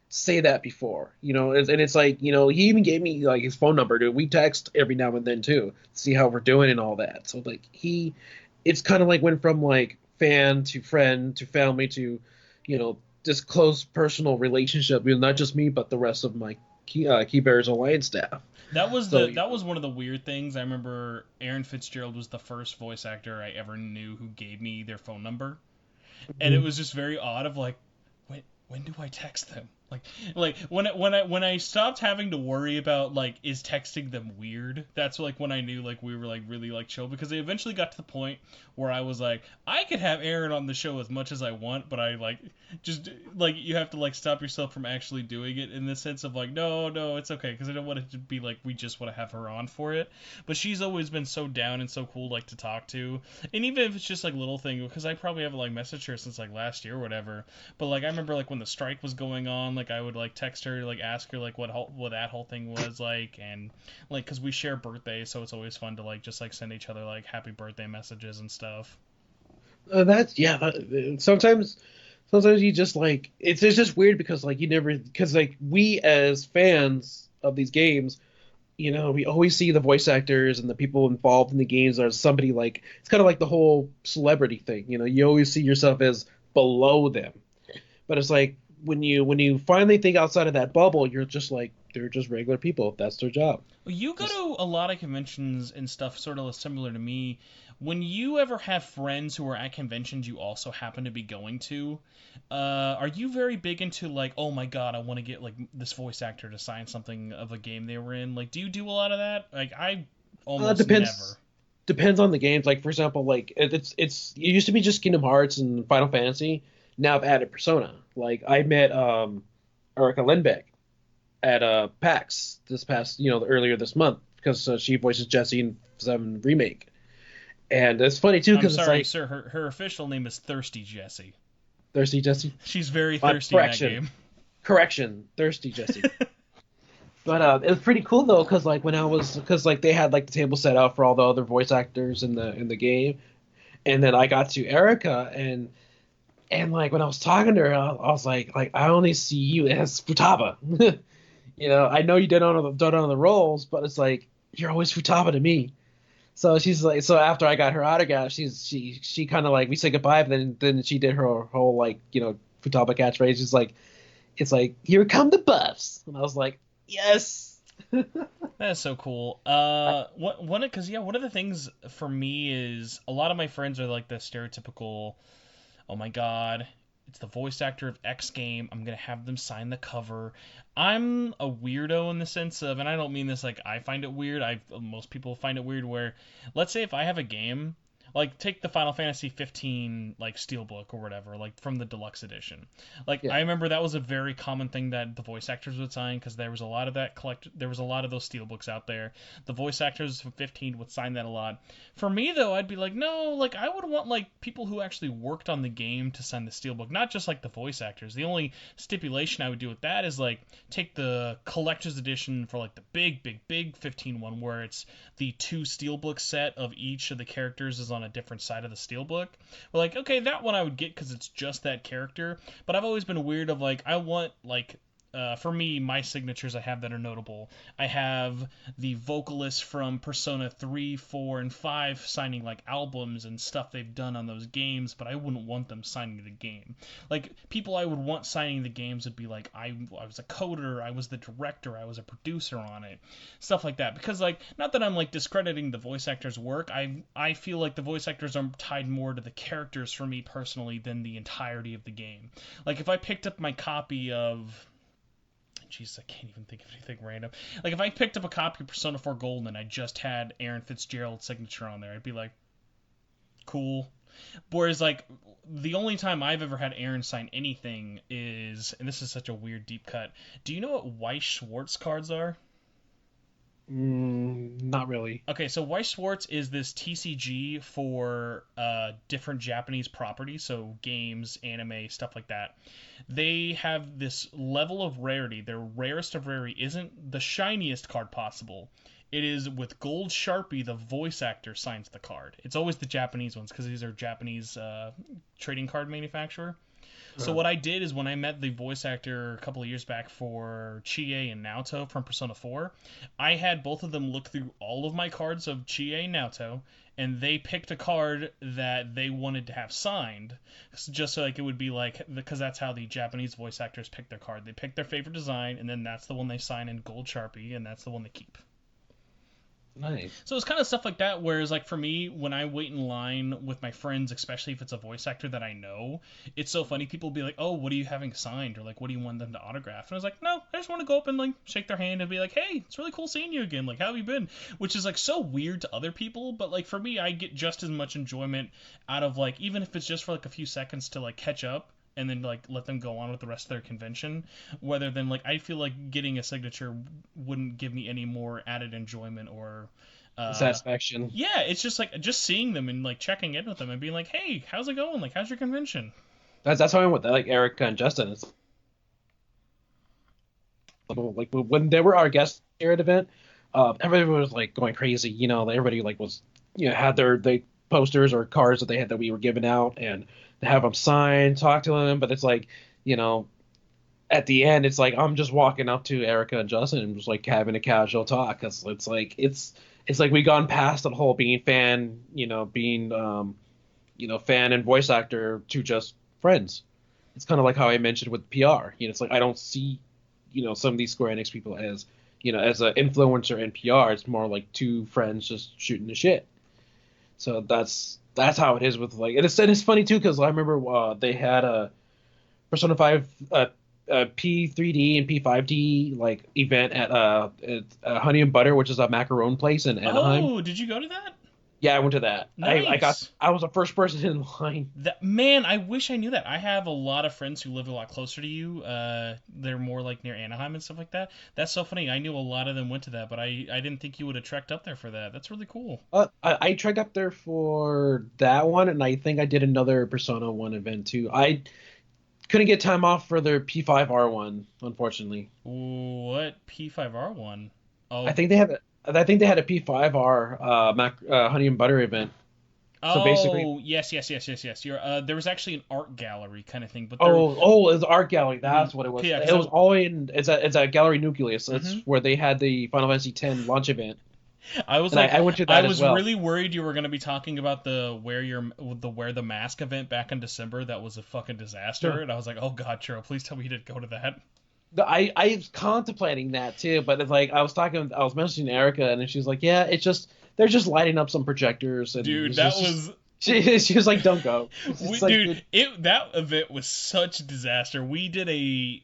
say that before. And it's he even gave me his phone number, dude. We text every now and then too, see how we're doing and all that. So it's kind of went from fan to friend to family to, this close personal relationship. Not just me, but the rest of my Key Bears Alliance staff. So That was one of the weird things. I remember Aaron Fitzgerald was the first voice actor I ever knew who gave me their phone number, and it was just very odd of when do I text them? When I stopped having to worry about is texting them weird. That's when I knew we were really chill, because they eventually got to the point where I was I could have Aaron on the show as much as I want, but I just you have to stop yourself from actually doing it, in the sense of no, it's okay, because I don't want it to be we just want to have her on for it. But she's always been so down and so cool to talk to, and even if it's just little thing, because I probably haven't messaged her since last year or whatever. But I remember when the strike was going on, I would text her, ask her what that whole thing was and because we share birthdays, so it's always fun to just send each other happy birthday messages and stuff. that's yeah. Sometimes you just it's just weird because you never, because we as fans of these games, we always see the voice actors and the people involved in the games as somebody it's kind of the whole celebrity thing. You always see yourself as below them, but it's when you finally think outside of that bubble, you're just they're just regular people. That's their job. Well, you go Just to a lot of conventions and stuff, sort of similar to me. When you ever have friends who are at conventions you also happen to be going to, are you very big into oh my god, I want to get this voice actor to sign something of a game they were in? Do you do a lot of that? I almost never. depends on the games. For example, it used to be just Kingdom Hearts and Final Fantasy. Now I've added Persona. I met Erica Lindbeck at PAX this past earlier this month, because she voices Jessie in 7 remake. And it's funny too I'm because it's sorry, sir. Her official name is Thirsty Jessie. Thirsty Jessie. She's very thirsty in that game. Thirsty Jessie. But it was pretty cool though, because because they had the table set out for all the other voice actors in the game, and then I got to Erica, and And like when I was talking to her, I was like I only see you as Futaba. I know you don't know the roles, but it's like you're always Futaba to me. So she's like, so after I got her autograph, she kind of like we said goodbye, but then she did her whole like Futaba catchphrase. She's like, it's like here come the buffs, and I was like, yes. That is so cool. Because yeah, one of the things for me is a lot of my friends are like the stereotypical, oh my god, it's the voice actor of X game. I'm gonna have them sign the cover. I'm a weirdo in the sense of, and I don't mean this like I find it weird. Most people find it weird. Where, let's say if I have a game, like take the Final Fantasy 15 like steelbook or whatever, like from the deluxe edition. Like Yeah. I remember that was a very common thing that the voice actors would sign because there was a lot of that there was a lot of those steelbooks out there. The voice actors from 15 would sign that a lot. For me though, I'd be like, no, like I would want like people who actually worked on the game to sign the steelbook, not just like the voice actors. The only stipulation I would do with that is like take the collector's edition for like the big 15 one where it's the two steelbook set of each of the characters is on a different side of the steelbook. We're like, okay, that one I would get because it's just that character. But I've always been weird of like, I want like for me, my signatures I have that are notable. I have the vocalists from Persona 3, 4, and 5 signing like albums and stuff they've done on those games, but I wouldn't want them signing the game. Like, people I would want signing the games would be like, I was a coder, I was the director, I was a producer on it, stuff like that. Because, like, not that I'm like discrediting the voice actors' work, I feel like the voice actors are tied more to the characters for me personally than the entirety of the game. Like, if I picked up my copy of, Jesus, I can't even think of anything random. Like, if I picked up a copy of Persona 4 Golden and I just had Aaron Fitzgerald's signature on there, I'd be like, cool. Whereas, like, the only time I've ever had Aaron sign anything is, and this is such a weird deep cut, do you know what Weiss Schwartz cards are? Not really. Okay, so Weiss Schwartz is this TCG for different Japanese properties, so games, anime, stuff like that. They have this level of rarity. Their rarest of rarity isn't the shiniest card possible. It is with gold Sharpie, the voice actor signs the card. It's always the Japanese ones because these are Japanese trading card manufacturer. So Uh, what I did is when I met the voice actor a couple of years back for Chie and Naoto from Persona 4, I had both of them look through all of my cards of Chie and Naoto, and they picked a card that they wanted to have signed, just so like it would be like because that's how the Japanese voice actors pick their card. They pick their favorite design, and then that's the one they sign in gold Sharpie, and that's the one they keep. nice. So it's kind of stuff like that. Whereas, like for me, when I wait in line with my friends, especially if it's a voice actor that I know, it's so funny. People will be like, "Oh, what are you having signed?" or like, "What do you want them to autograph?" And I was like, "No, I just want to go up and like shake their hand and be like, hey, it's really cool seeing you again. Like, how have you been?" Which is like so weird to other people, but like for me, I get just as much enjoyment out of like even if it's just for like a few seconds to like catch up and then like let them go on with the rest of their convention, rather than like I feel like getting a signature wouldn't give me any more added enjoyment or uh Satisfaction. yeah, it's just like just seeing them and like checking in with them and being like, hey, how's it going, like how's your convention. That's how I went with that. Like Erica and Justin. It's like when they were our guests here at the event, everybody was like going crazy. Everybody like was had their posters or cards that they had that we were giving out and to have them signed, talk to them. But it's like you know at the end, it's like I'm just walking up to Erica and Justin and just like having a casual talk because it's like we gone past the whole being fan, being fan and voice actor to just friends. It's kind of like how I mentioned with PR. It's like I don't see some of these Square Enix people as as an influencer in PR. It's more like two friends just shooting the shit. So that's how it is with like and it's funny too because I remember they had a Persona 5 P3D and P5D like event at Honey and Butter, which is a macaron place in Anaheim. Oh, did you go to that? Yeah, I went to that. Nice. I was the first person in line. That man, I wish I knew that. I have a lot of friends who live a lot closer to you. They're more like near Anaheim and stuff like that. That's so funny. I knew a lot of them went to that, but I didn't think you would have trekked up there for that. That's really cool. I trekked up there for that one, and I think I did another Persona 1 event too. I couldn't get time off for their P5R one, unfortunately. What P5R1? I Oh, think they had I think they had a P5R Honey and Butter event. So basically, Oh, yes, yes, yes, yes, yes. There was actually an art gallery kind of thing, but there. it's art gallery. That's what it was. Yeah, because It was all in. It's a gallery nucleus. It's mhm. where they had the Final Fantasy X launch event, I was and like, I went to I that as was well. really worried you were going to be talking about the wear the mask event back in December. That was a fucking disaster, Sure. and I was like, oh god, Churro, please tell me you didn't go to that. I was contemplating that too, but it's like I was messaging Erica, and she's like, yeah, it's just they're just lighting up some projectors, and Dude, it's that just was she was like, don't go. It's like, dude, it that event was such a disaster. We did a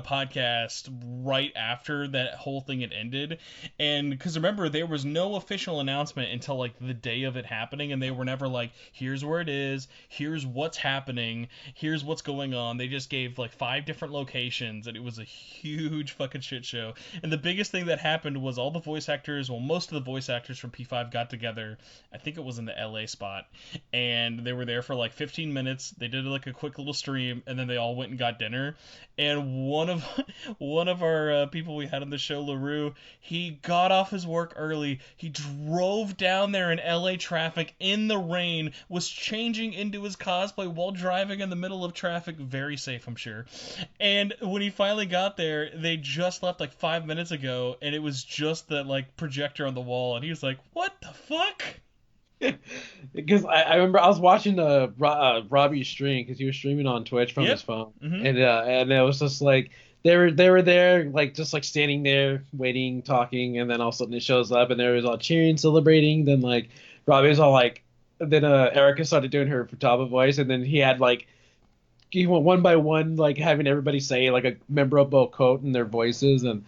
podcast right after that whole thing had ended, and because remember there was no official announcement until like the day of it happening, and they were never like, here's where it is, here's what's happening, here's what's going on. They just gave like 5 different locations, and it was a huge fucking shit show. And the biggest thing that happened was all the voice actors, well, most of the voice actors from P5 got together. I think it was in the LA spot, and they were there for like 15 minutes. They did like a quick little stream, and then they all went and got dinner. And one of our people we had on the show, LaRue, he got off his work early. He drove down there in LA traffic in the rain, was changing into his cosplay while driving in the middle of traffic. Very safe, I'm sure. And when he finally got there, they just left like 5 minutes ago, and it was just that like projector on the wall, and he was like, "What the fuck?" because I remember I was watching the Robbie's stream because he was streaming on Twitch from his Yep. phone, Mm-hmm. and it was just like they were there like just like standing there waiting, talking, and then all of a sudden it shows up and there was all cheering, celebrating. Then like Robbie was all like, then Erica started doing her Futaba voice, and then he had like he went one by one like having everybody say like a memorable quote in their voices, and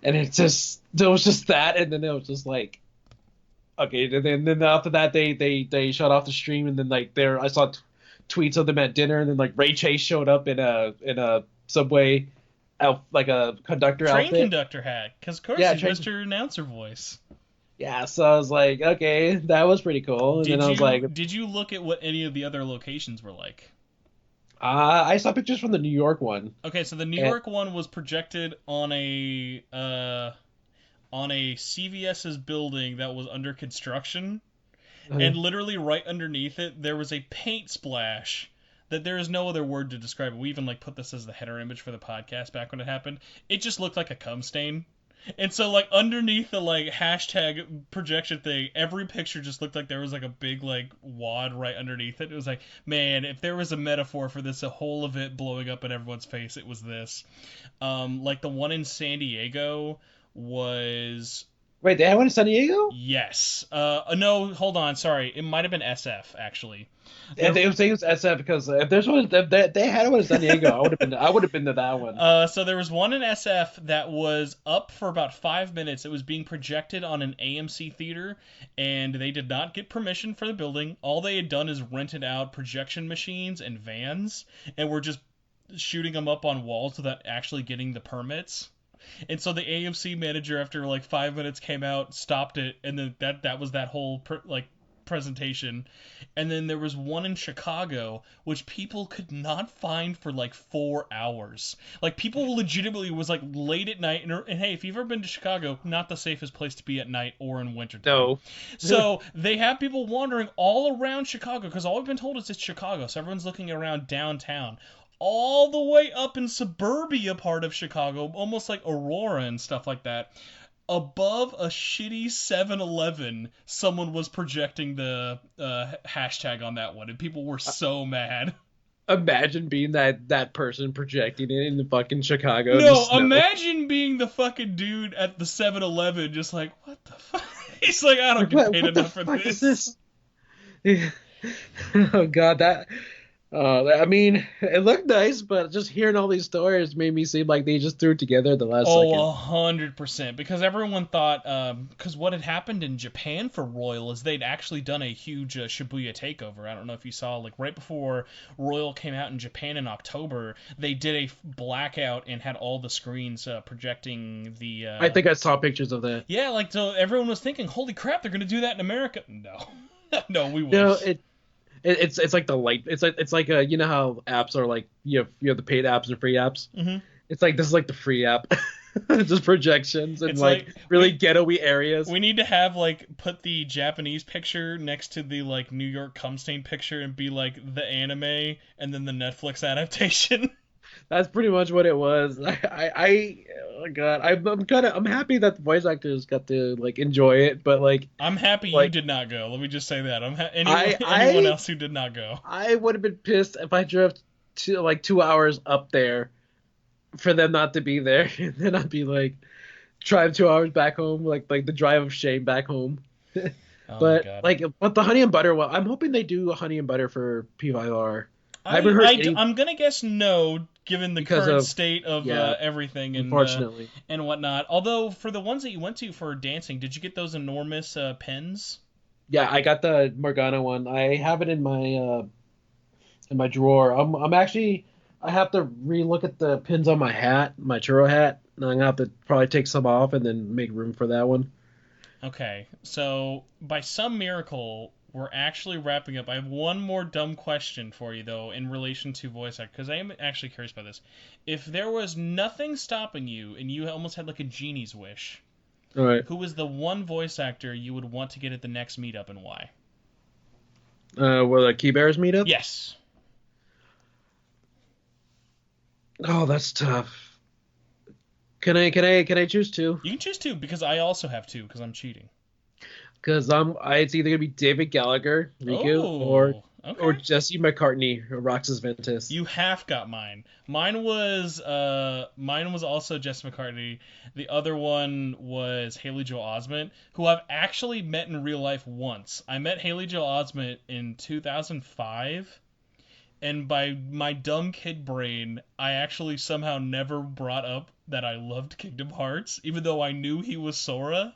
it's just there was just that, and then it was just like. Okay, and then after that they shut off the stream, and then like there I saw tweets of them at dinner, and then like Ray Chase showed up in a subway out like a conductor Train outfit. conductor hat, because of course Yeah, he's Mr. Announcer voice. yeah. So I was like, okay, that was pretty cool. And then Did I was you like, did you look at what any of the other locations were like? I saw pictures from the New York one. Okay, so the New And, York one was projected on a CVS's building that was under construction, uh, and literally right underneath it there was a paint splash that there is no other word to describe it. We even like put this as the header image for the podcast back when it happened. It just looked like a cum stain. And so like underneath the like hashtag projection thing, every picture just looked like there was like a big like wad right underneath it. It was like, man, if there was a metaphor for this, a whole of it blowing up in everyone's face, it was this. Like the one in San Diego was wait, they had one in San Diego? yes. No, hold on, sorry, it might have been SF actually. And There, they say it was SF because if there's one if they had one in San Diego, I would have been to that one. So there was one in SF that was up for about 5 minutes. It was being projected on an AMC theater, and they did not get permission for the building. All they had done is rented out projection machines and vans, and were just shooting them up on walls without actually getting the permits. And so the AMC manager, after like 5 minutes, came out, stopped it, and then that was that whole presentation. And then there was one in Chicago, which people could not find for like 4 hours. Like people legitimately was like late at night, and hey, if you've ever been to Chicago, not the safest place to be at night or in wintertime. No. So they have people wandering all around Chicago because all we've been told is it's Chicago. So everyone's looking around downtown, all the way up in suburbia part of Chicago, almost like Aurora and stuff like that. Above a shitty 7-Eleven, someone was projecting the hashtag on that one, and people were so mad. Imagine being that person projecting it in the fucking Chicago in the No, snow. imagine being the fucking dude at the 7-Eleven just like, what the fuck? He's like, I don't Like, get paid what the enough for fuck is this. this? Oh God, that. I mean, it looked nice, but just hearing all these stories made me seem like they just threw it together at the last Oh, second. 100%. Because everyone thought, because what had happened in Japan for Royal is they'd actually done a huge Shibuya takeover. I don't know if you saw, like right before Royal came out in Japan in October, they did a blackout and had all the screens projecting the. I think I saw pictures of that. Yeah, like so everyone was thinking, holy crap, they're gonna do that in America. No, no, we No, wish. it's like the light. It's like you know how apps are like you have the paid apps and free apps. Hmm. It's like this is like the free app. just projections and It's like like really ghetto-y areas. we need to have like put the Japanese picture next to the like New York Cumstain picture and be like the anime and then the Netflix adaptation. That's pretty much what it was. Oh God, I'm happy that the voice actors got to like enjoy it, but I'm happy you like did not go. Let me just say that. Anyone I anyone I else who did not go. I would have been pissed if I drove to like 2 hours up there for them not to be there, and then I'd be like drive 2 hours back home, like the drive of shame back home. Oh my But god. like, but the honey and butter, well, I'm hoping they do a honey and butter for PYR. I haven't I, heard I, any I'm gonna guess no, given the because current of state of yeah, everything unfortunately. and whatnot. Although for the ones that you went to for dancing, did you get those enormous pens? Yeah, I got the Morgana one. I have it in my drawer. I'm actually I have to relook at the pins on my hat, my churro hat. And I'm gonna have to probably take some off and then make room for that one. Okay, so by some miracle, we're actually wrapping up. I have one more dumb question for you, though, in relation to voice actor, because I am actually curious about this. If there was nothing stopping you and you almost had like a genie's wish, All right. who was the one voice actor you would want to get at the next meetup and why? Where the Key Bears meet up? Yes. Oh, that's tough. Can I choose two? You can choose two, because I also have two, because I'm cheating. Because it's either gonna be David Gallagher, Riku, Oh, or okay. Jesse McCartney, Roxas Ventus. You half got mine. Mine was also Jess McCartney. The other one was Haley Joel Osment, who I've actually met in real life once. I met Haley Joel Osment in 2005, and by my dumb kid brain, I actually somehow never brought up that I loved Kingdom Hearts, even though I knew he was Sora.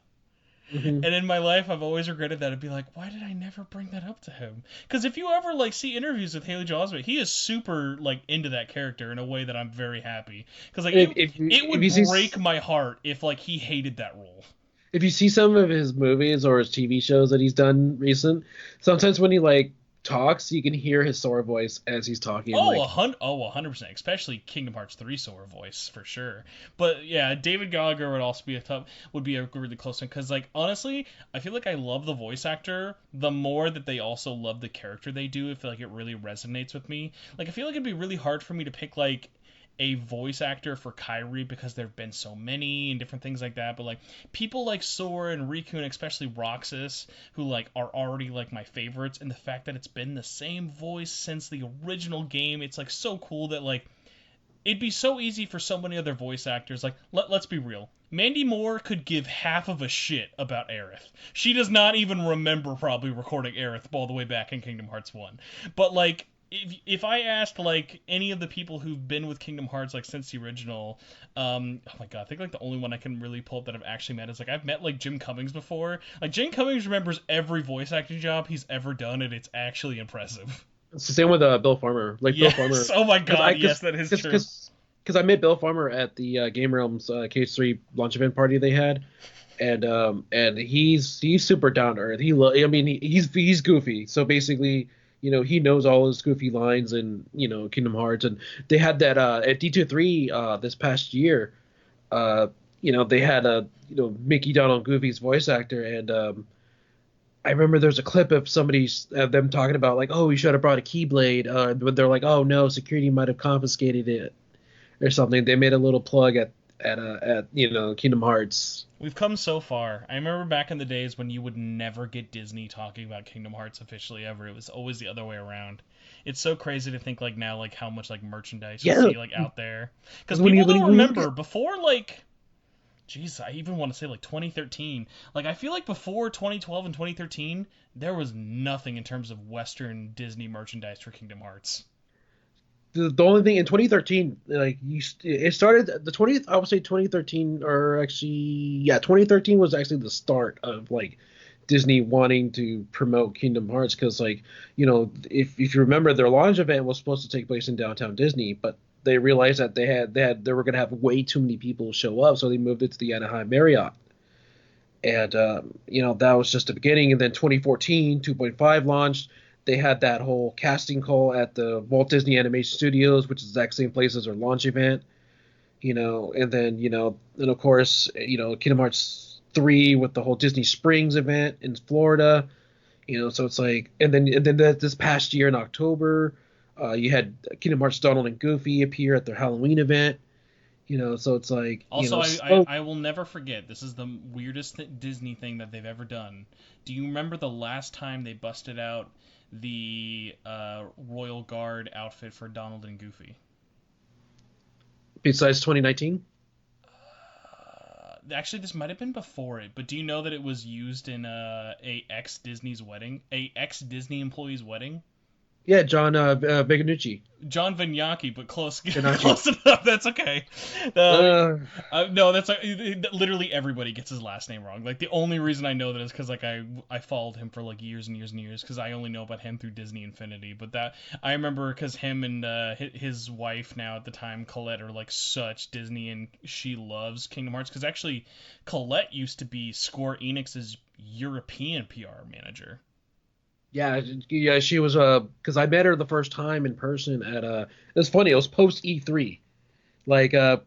Hmm. And in my life, I've always regretted that. I'd be like, why did I never bring that up to him? Because if you ever like see interviews with Haley Joel Osment, he is super like into that character in a way that I'm very happy. Because like it If would you see break my heart if like he hated that role. if you see some of his movies or his TV shows that he's done recent, sometimes when he like talks, you can hear his Sora voice as he's talking. Oh, Like 100%. Especially Kingdom Hearts 3 Sora voice for sure. But yeah, David Gallagher would also be would be a really close one because like honestly, I feel like I love the voice actor the more that they also love the character they do. I feel like it really resonates with me. Like I feel like it'd be really hard for me to pick like a voice actor for Kyrie because there have been so many and different things like that. But like people like Sora and Riku and especially Roxas, who like are already like my favorites, and the fact that it's been the same voice since the original game, it's like so cool that like it'd be so easy for so many other voice actors. Like let's be real. Mandy Moore could give half of a shit about Aerith. She does not even remember probably recording Aerith all the way back in Kingdom Hearts 1. But like if I asked like any of the people who've been with Kingdom Hearts like since the original, oh my god, I think like the only one I can really pull up that I've actually met is like I've met like Jim Cummings before. Like Jim Cummings remembers every voice acting job he's ever done, and it's actually impressive. it's the same with Bill Farmer. Like Bill Farmer, Yes. Oh my because god, yes, that is true. because I met Bill Farmer at the Game Realms KH3 launch event party they had, and he's super down to earth. I mean he's goofy. So basically, he knows all his goofy lines and Kingdom Hearts, and they had that at D23 this past year. Uh, they had a Mickey Donald Goofy's voice actor, and I remember there's a clip of them talking about like, oh, we should have brought a Keyblade, but they're like, oh no, security might have confiscated it or something. They made a little plug at Kingdom Hearts. We've come so far. I remember back in the days when you would never get Disney talking about Kingdom Hearts officially ever. It was always the other way around. It's so crazy to think like now like how much like merchandise you Yeah, see like out there. Because when you people don't when you look remember at before like jeez, I even want to say like 2013. Like I feel like before 2012 and 2013, there was nothing in terms of Western Disney merchandise for Kingdom Hearts. the only thing in 2013, like it started the 20th, I would say 2013, or actually, yeah, 2013 was actually the start of like Disney wanting to promote Kingdom Hearts because like if you remember their launch event was supposed to take place in downtown Disney, but they realized that they were going to have way too many people show up, so they moved it to the Anaheim Marriott. And that was just the beginning. And then 2014, 2.5 launched. They had that whole casting call at the Walt Disney Animation Studios, which is the exact same place as their launch event. and then and of course Kingdom Hearts 3 with the whole Disney Springs event in Florida. So it's like, and then this past year in October, you had Kingdom Hearts Donald and Goofy appear at their Halloween event. So it's like, Also, so I will never forget. This is the weirdest Disney thing that they've ever done. Do you remember the last time they busted out the Royal Guard outfit for Donald and Goofy? besides 2019. Actually, this might have been before it, but do you know that it was used in a ex Disney employee's wedding? Yeah, John Beganucci. John Vignacchi, but close, Beganucci. close enough. That's okay. Uh, No, that's literally everybody gets his last name wrong. Like the only reason I know that is because like I followed him for like years and years and years because I only know about him through Disney Infinity. But that I remember because him and his wife now at the time Colette are like such Disney and she loves Kingdom Hearts because actually Colette used to be Square Enix's European PR manager. yeah, yeah, she was because I met her the first time in person at it was funny, it was post E3. Like a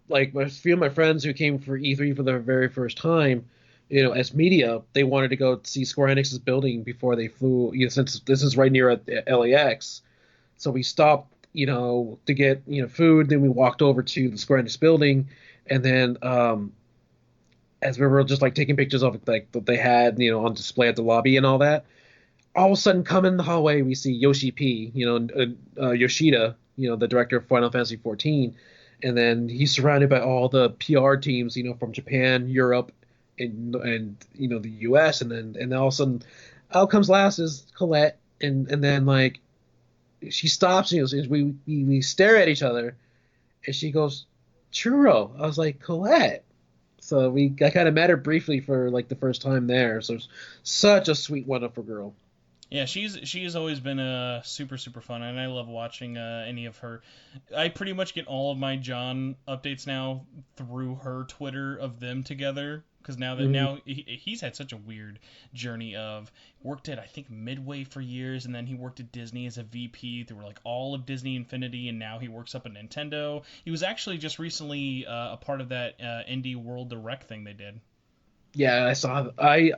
few of my friends who came for E3 for the very first time, as media, they wanted to go see Square Enix's building before they flew, since this is right near at LAX. So we stopped, to get, food, then we walked over to the Square Enix building, and then as we were just like taking pictures of like that they had, on display at the lobby and all that, all of a sudden come in the hallway we see Yoshi P, Yoshida, the director of Final Fantasy 14, and then he's surrounded by all the PR teams, from Japan, Europe, and the US, and then all of a sudden out comes last is Colette, and then like she stops, we stare at each other, and she goes, Churro. I was like, Colette. So I kind of met her briefly for like the first time there. So such a sweet, wonderful girl. Yeah, she's always been super fun, and I love watching any of her. I pretty much get all of my John updates now through her Twitter of them together, because Hmm. now he's had such a weird journey of worked at I think Midway for years, and then he worked at Disney as a VP through like all of Disney Infinity, and now he works up at Nintendo. He was actually just recently a part of that Indie World Direct thing they did. Yeah, I saw. I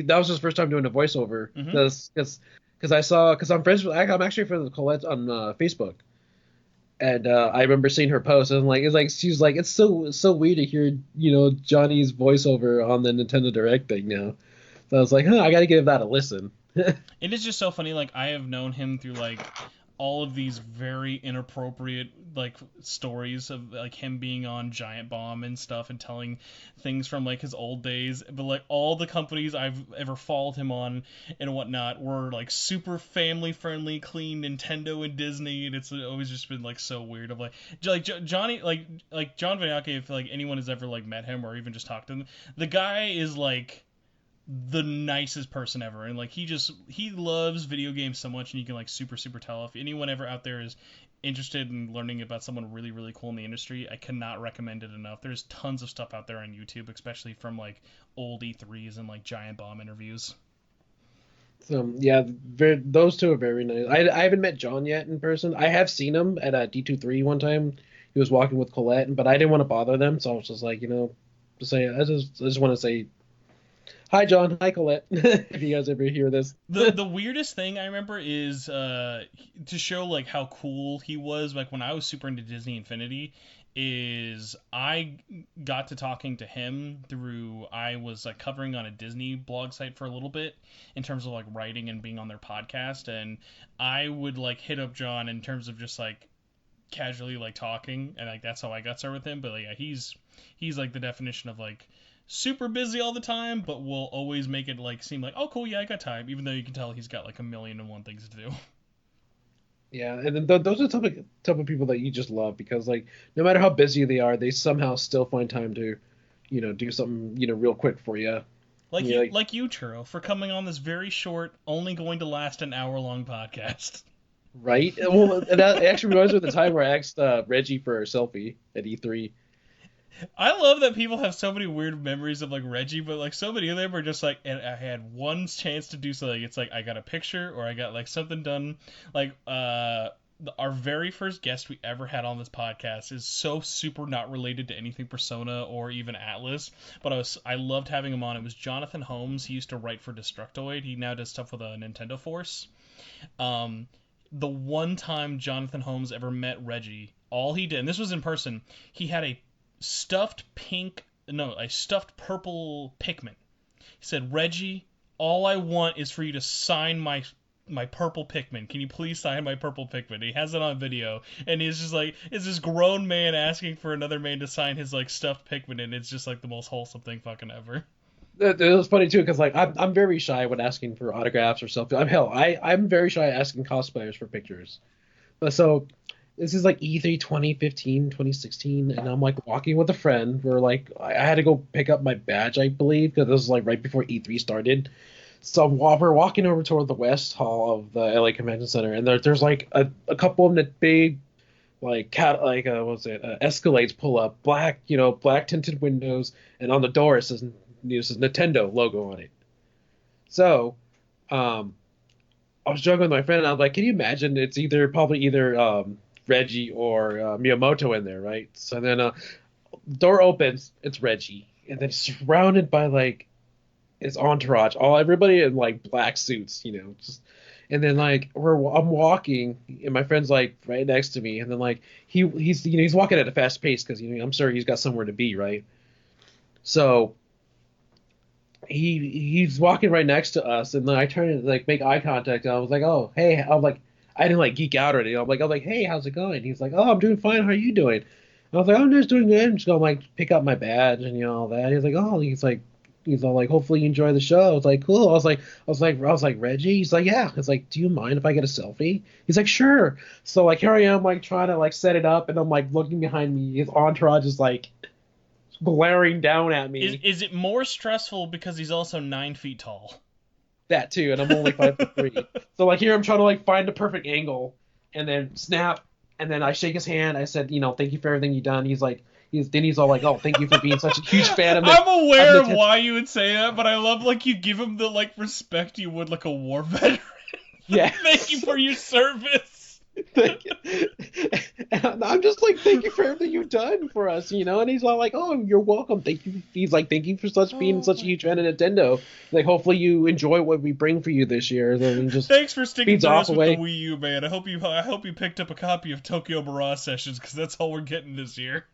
that was his first time doing a voiceover Hmm. because I saw because I'm friends with I'm actually friends with Colette on Facebook, and I remember seeing her post and like it's like she's like it's so weird to hear Johnny's voiceover on the Nintendo Direct thing now. So I was like, huh, I got to give that a listen. It is just so funny. Like I have known him through like all of these very inappropriate like stories of like him being on Giant Bomb and stuff and telling things from like his old days. But like all the companies I've ever followed him on and whatnot were like super family friendly, clean Nintendo and Disney, and it's always just been like so weird. Of like Johnny like John Vignacchi. If like anyone has ever like met him or even just talked to him, the guy is like the nicest person ever, and like he loves video games so much, and you can like super tell. If anyone ever out there is interested in learning about someone really cool in the industry, I cannot recommend it enough. There's tons of stuff out there on YouTube, especially from like old E3s and like Giant Bomb interviews. So yeah, those two are very nice. I haven't met John yet in person. I have seen him at a D23 one time. He was walking with Colette, but I didn't want to bother them, so I was just like, to say I just want to say hi, John, hi, Colette. If you guys ever hear this, The weirdest thing I remember is to show like how cool he was like when I was super into Disney Infinity is I got to talking to him through I was like covering on a Disney blog site for a little bit in terms of like writing and being on their podcast, and I would like hit up John in terms of just like casually like talking, and like that's how I got started with him. But like, yeah, he's like the definition of like super busy all the time, but will always make it like seem like, oh cool, yeah, I got time, even though you can tell he's got like a million and one things to do. yeah, and then those are the type of people that you just love because like no matter how busy they are, they somehow still find time to, do something real quick for you. Yeah, like, Like you, Churro, for coming on this very short, only going to last an hour long podcast. right? Well, and that actually reminds me of the time where I asked Reggie for a selfie at E3. I love that people have so many weird memories of like Reggie, but like so many of them are just like, and I had one chance to do something. It's like I got a picture or I got like something done. Like our very first guest we ever had on this podcast is so super not related to anything Persona or even Atlas, but I loved having him on. It was Jonathan Holmes. He used to write for Destructoid. He now does stuff with Nintendo Force. Um, the one time Jonathan Holmes ever met Reggie, all he did, and this was in person, he had a stuffed purple Pikmin. He said, Reggie, all I want is for you to sign my purple Pikmin. Can you please sign my purple Pikmin? He has it on video, and he's just like, it's this grown man asking for another man to sign his like stuffed Pikmin, and it's just like the most wholesome thing fucking ever. It was funny too, because like I'm very shy when asking for autographs or selfies. I'm very shy asking cosplayers for pictures. But so this is like E3 2015, 2016, and I'm like walking with a friend. We're like, I had to go pick up my badge, I believe, because this was like right before E3 started. So we're walking over toward the West Hall of the LA Convention Center, and there's like a couple of the big what was it, Escalades pull up, black tinted windows, and on the door it says Nintendo logo on it. So, I was joking with my friend, and I was like, "Can you imagine? It's probably either Reggie or Miyamoto in there, right?" So then, the door opens, it's Reggie, and then surrounded by like his entourage, everybody in like black suits, just. And then like I'm walking, and my friend's like right next to me, and then like he's walking at a fast pace because I'm sure he's got somewhere to be, right? So he's walking right next to us, and then I turn and like make eye contact, and I was like, oh hey, I'm like, I didn't like geek out or anything. I'm like, hey, how's it going? He's like, oh, I'm doing fine. How are you doing? I was like, I'm just doing good. I'm just gonna like pick up my badge and all that. He's like, oh, he's all like, hopefully you enjoy the show. I was like, cool. I was like, Reggie. He's like, yeah. It's like, do you mind if I get a selfie? He's like, sure. So like here I am like trying to like set it up, and I'm like looking behind me. His entourage is like glaring down at me. Is it more stressful because he's also 9 feet tall? That too, and I'm only 5'3". So like here I'm trying to like find the perfect angle, and then snap, and then I shake his hand. I said, thank you for everything you've done. He's like, he's all like, oh, thank you for being such a huge fan of me. I'm aware of why you would say that, but I love like you give him the like respect you would like a war veteran. Yeah. Thank you for your service. Thank you. And I'm just like, thank you for everything you've done for us, and he's all like, oh, you're welcome. Thank you. He's like, thank you for being such a huge fan of Nintendo. Like, hopefully you enjoy what we bring for you this year. Then just thanks for sticking to us with away. the Wii U, man. I hope you picked up a copy of Tokyo Mirage Sessions, because that's all we're getting this year.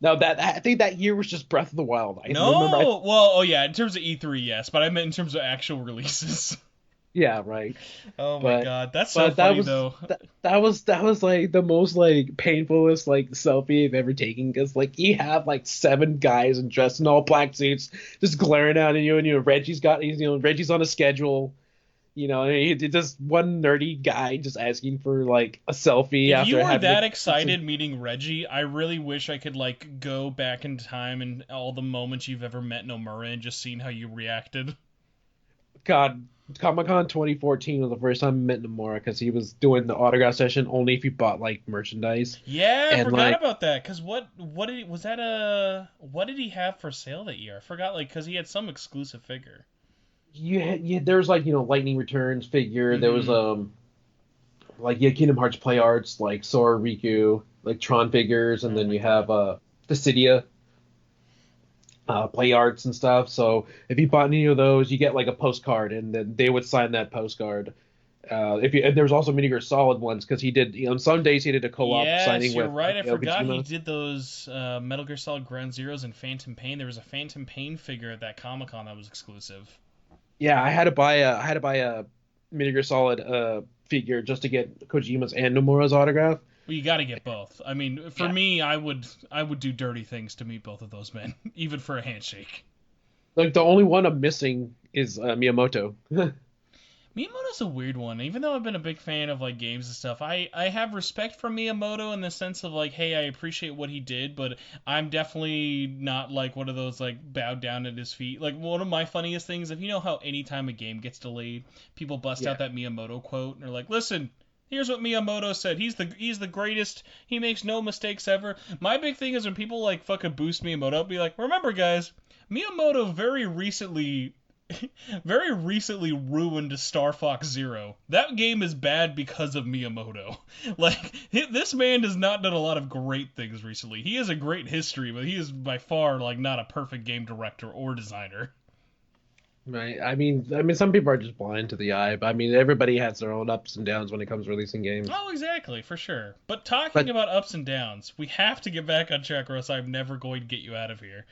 No, I think that year was just Breath of the Wild. In terms of E3, yes, but I meant in terms of actual releases. Yeah, right. Oh my god, that's so funny though. That was like the most like painfulest like selfie I've ever taken, because like you have like 7 guys and dressed in all black suits just glaring out at you, and Reggie's on a schedule, and just one nerdy guy just asking for like a selfie. If after you were having that excited meeting Reggie, I really wish I could like go back in time and all the moments you've ever met Nomura and just seen how you reacted. God. Comic-Con 2014 was the first time I met Nomura, because he was doing the autograph session only if you bought like merchandise. Yeah, I forgot about that. Because what did he have for sale that year? I forgot, like, because he had some exclusive figure. There was like Lightning Returns figure. Mm-hmm. There was Kingdom Hearts Play Arts, like Sora, Riku, like Tron figures, and then you have Dissidia. Play arts and stuff. So if you bought any of those, you get like a postcard, and then they would sign that postcard. And there was also Metal Gear Solid ones, because he did. On some days he did a co-op signing with. Yes, you're right. I forgot he did those Metal Gear Solid Ground Zeroes and Phantom Pain. There was a Phantom Pain figure at that Comic-Con that was exclusive. Yeah, I had to buy a Metal Gear Solid figure just to get Kojima's and Nomura's autograph. Well, you got to get both. I mean, for me, I would do dirty things to meet both of those men, even for a handshake. Like, the only one I'm missing is Miyamoto. Miyamoto's a weird one. Even though I've been a big fan of like games and stuff, I have respect for Miyamoto in the sense of like, hey, I appreciate what he did, but I'm definitely not like one of those like bowed down at his feet. Like, one of my funniest things, if you know how anytime a game gets delayed, people bust out that Miyamoto quote and they're like, listen, here's what Miyamoto said. He's the greatest. He makes no mistakes ever. My big thing is when people like fucking boost Miyamoto up, be like, remember guys, Miyamoto very recently very recently ruined Star Fox Zero. That game is bad because of Miyamoto. Like, this man has not done a lot of great things recently. He has a great history, but he is by far like not a perfect game director or designer. Right. I mean, some people are just blind to the eye, but I mean, everybody has their own ups and downs when it comes to releasing games. Oh, exactly, for sure. But talking But about ups and downs, we have to get back on track, or else I'm never going to get you out of here.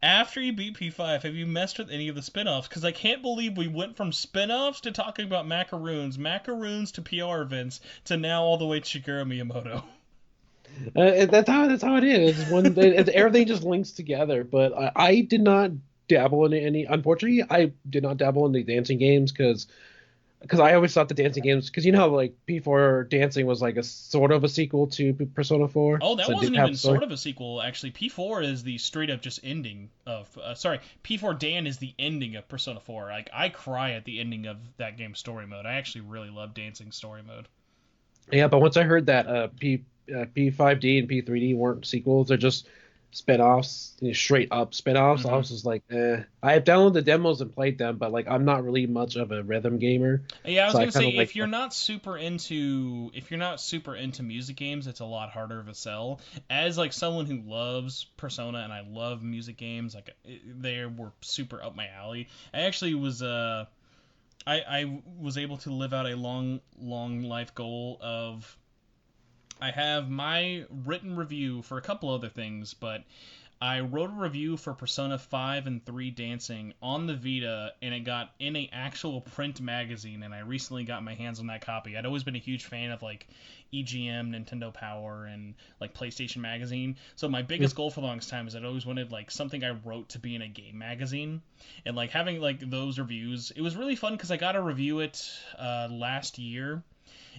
After you beat P5, have you messed with any of the spin-offs? Because I can't believe we went from spin-offs to talking about macaroons to PR events, to now all the way to Shigeru Miyamoto. that's how it is. Everything just links together. But I did not dabble in any. Unfortunately, I did not dabble in the dancing games because I always thought the dancing games, because you know how like P4 dancing was like a sort of a sequel to Persona 4, Oh, that so it wasn't didn't have even a story. sort of a sequel, actually. P4 is the straight up just ending of. Sorry, P4 Dan is the ending of Persona 4. Like, I cry at the ending of that game's story mode. I actually really love dancing story mode. Yeah, but once I heard that P5D and P3D weren't sequels, they're just spin-offs, straight up spin-offs, I Hmm. was just like, eh. I have downloaded the demos and played them, but like I'm not really much of a rhythm gamer, Yeah, I was so I gonna kind say of like. if you're not super into music games, it's a lot harder of a sell. As like someone who loves Persona and I love music games, like they were super up my alley. I actually was I was able to live out a long life goal of I have my written review for a couple other things, but I wrote a review for Persona 5 and 3 Dancing on the Vita, and it got in a actual print magazine, and I recently got my hands on that copy. I'd always been a huge fan of like EGM, Nintendo Power, and like PlayStation Magazine. So my biggest goal for the longest time is I'd always wanted like something I wrote to be in a game magazine, and like having like those reviews. It was really fun because I got to review it last year,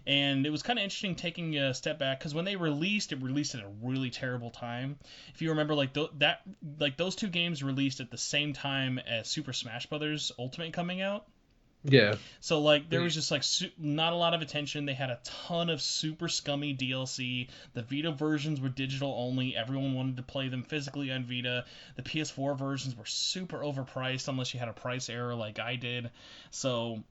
and it was kind of interesting taking a step back because when they released, it released at a really terrible time. If you remember, like those two games released at the same time as Super Smash Bros. Ultimate coming out. Yeah. So like there was just like not a lot of attention. They had a ton of super scummy DLC. The Vita versions were digital only. Everyone wanted to play them physically on Vita. The PS4 versions were super overpriced unless you had a price error like I did. So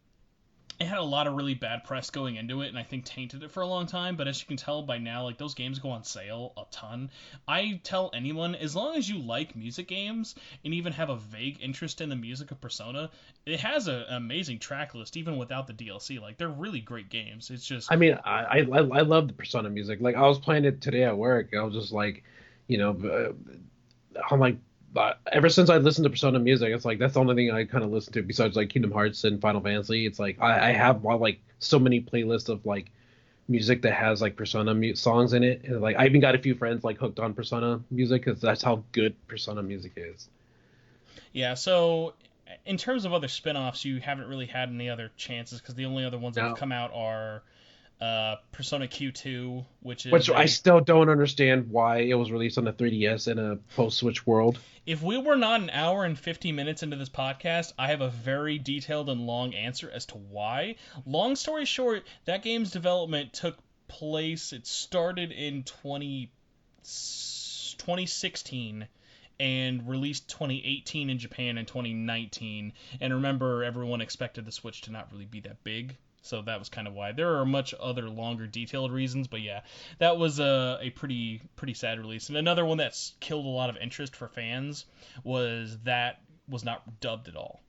it had a lot of really bad press going into it, and I think tainted it for a long time. But as you can tell by now, like those games go on sale a ton. I tell anyone, as long as you like music games and even have a vague interest in the music of Persona, it has an amazing track list even without the DLC. Like they're really great games. It's just I mean, I love the Persona music. Like I was playing it today at work. I was just like, you know, I'm like, ever since I listened to Persona music, it's like that's the only thing I kind of listen to besides like Kingdom Hearts and Final Fantasy. It's like I have like so many playlists of like music that has like Persona songs in it, and like I even got a few friends like hooked on Persona music because that's how good Persona music is. yeah. So in terms of other spin-offs, you haven't really had any other chances because the only other ones that have Now, come out are Persona Q2, which which is I a still don't understand why it was released on the 3DS in a post Switch world. if we were not an hour and 50 minutes into this podcast, I have a very detailed and long answer as to why. Long story short, that game's development took place, it started in 2016 and released 2018 in Japan and 2019. And remember, everyone expected the Switch to not really be that big. So that was kind of why. There are much other longer detailed reasons, but yeah, that was a pretty sad release. And another one that's killed a lot of interest for fans was not dubbed at all.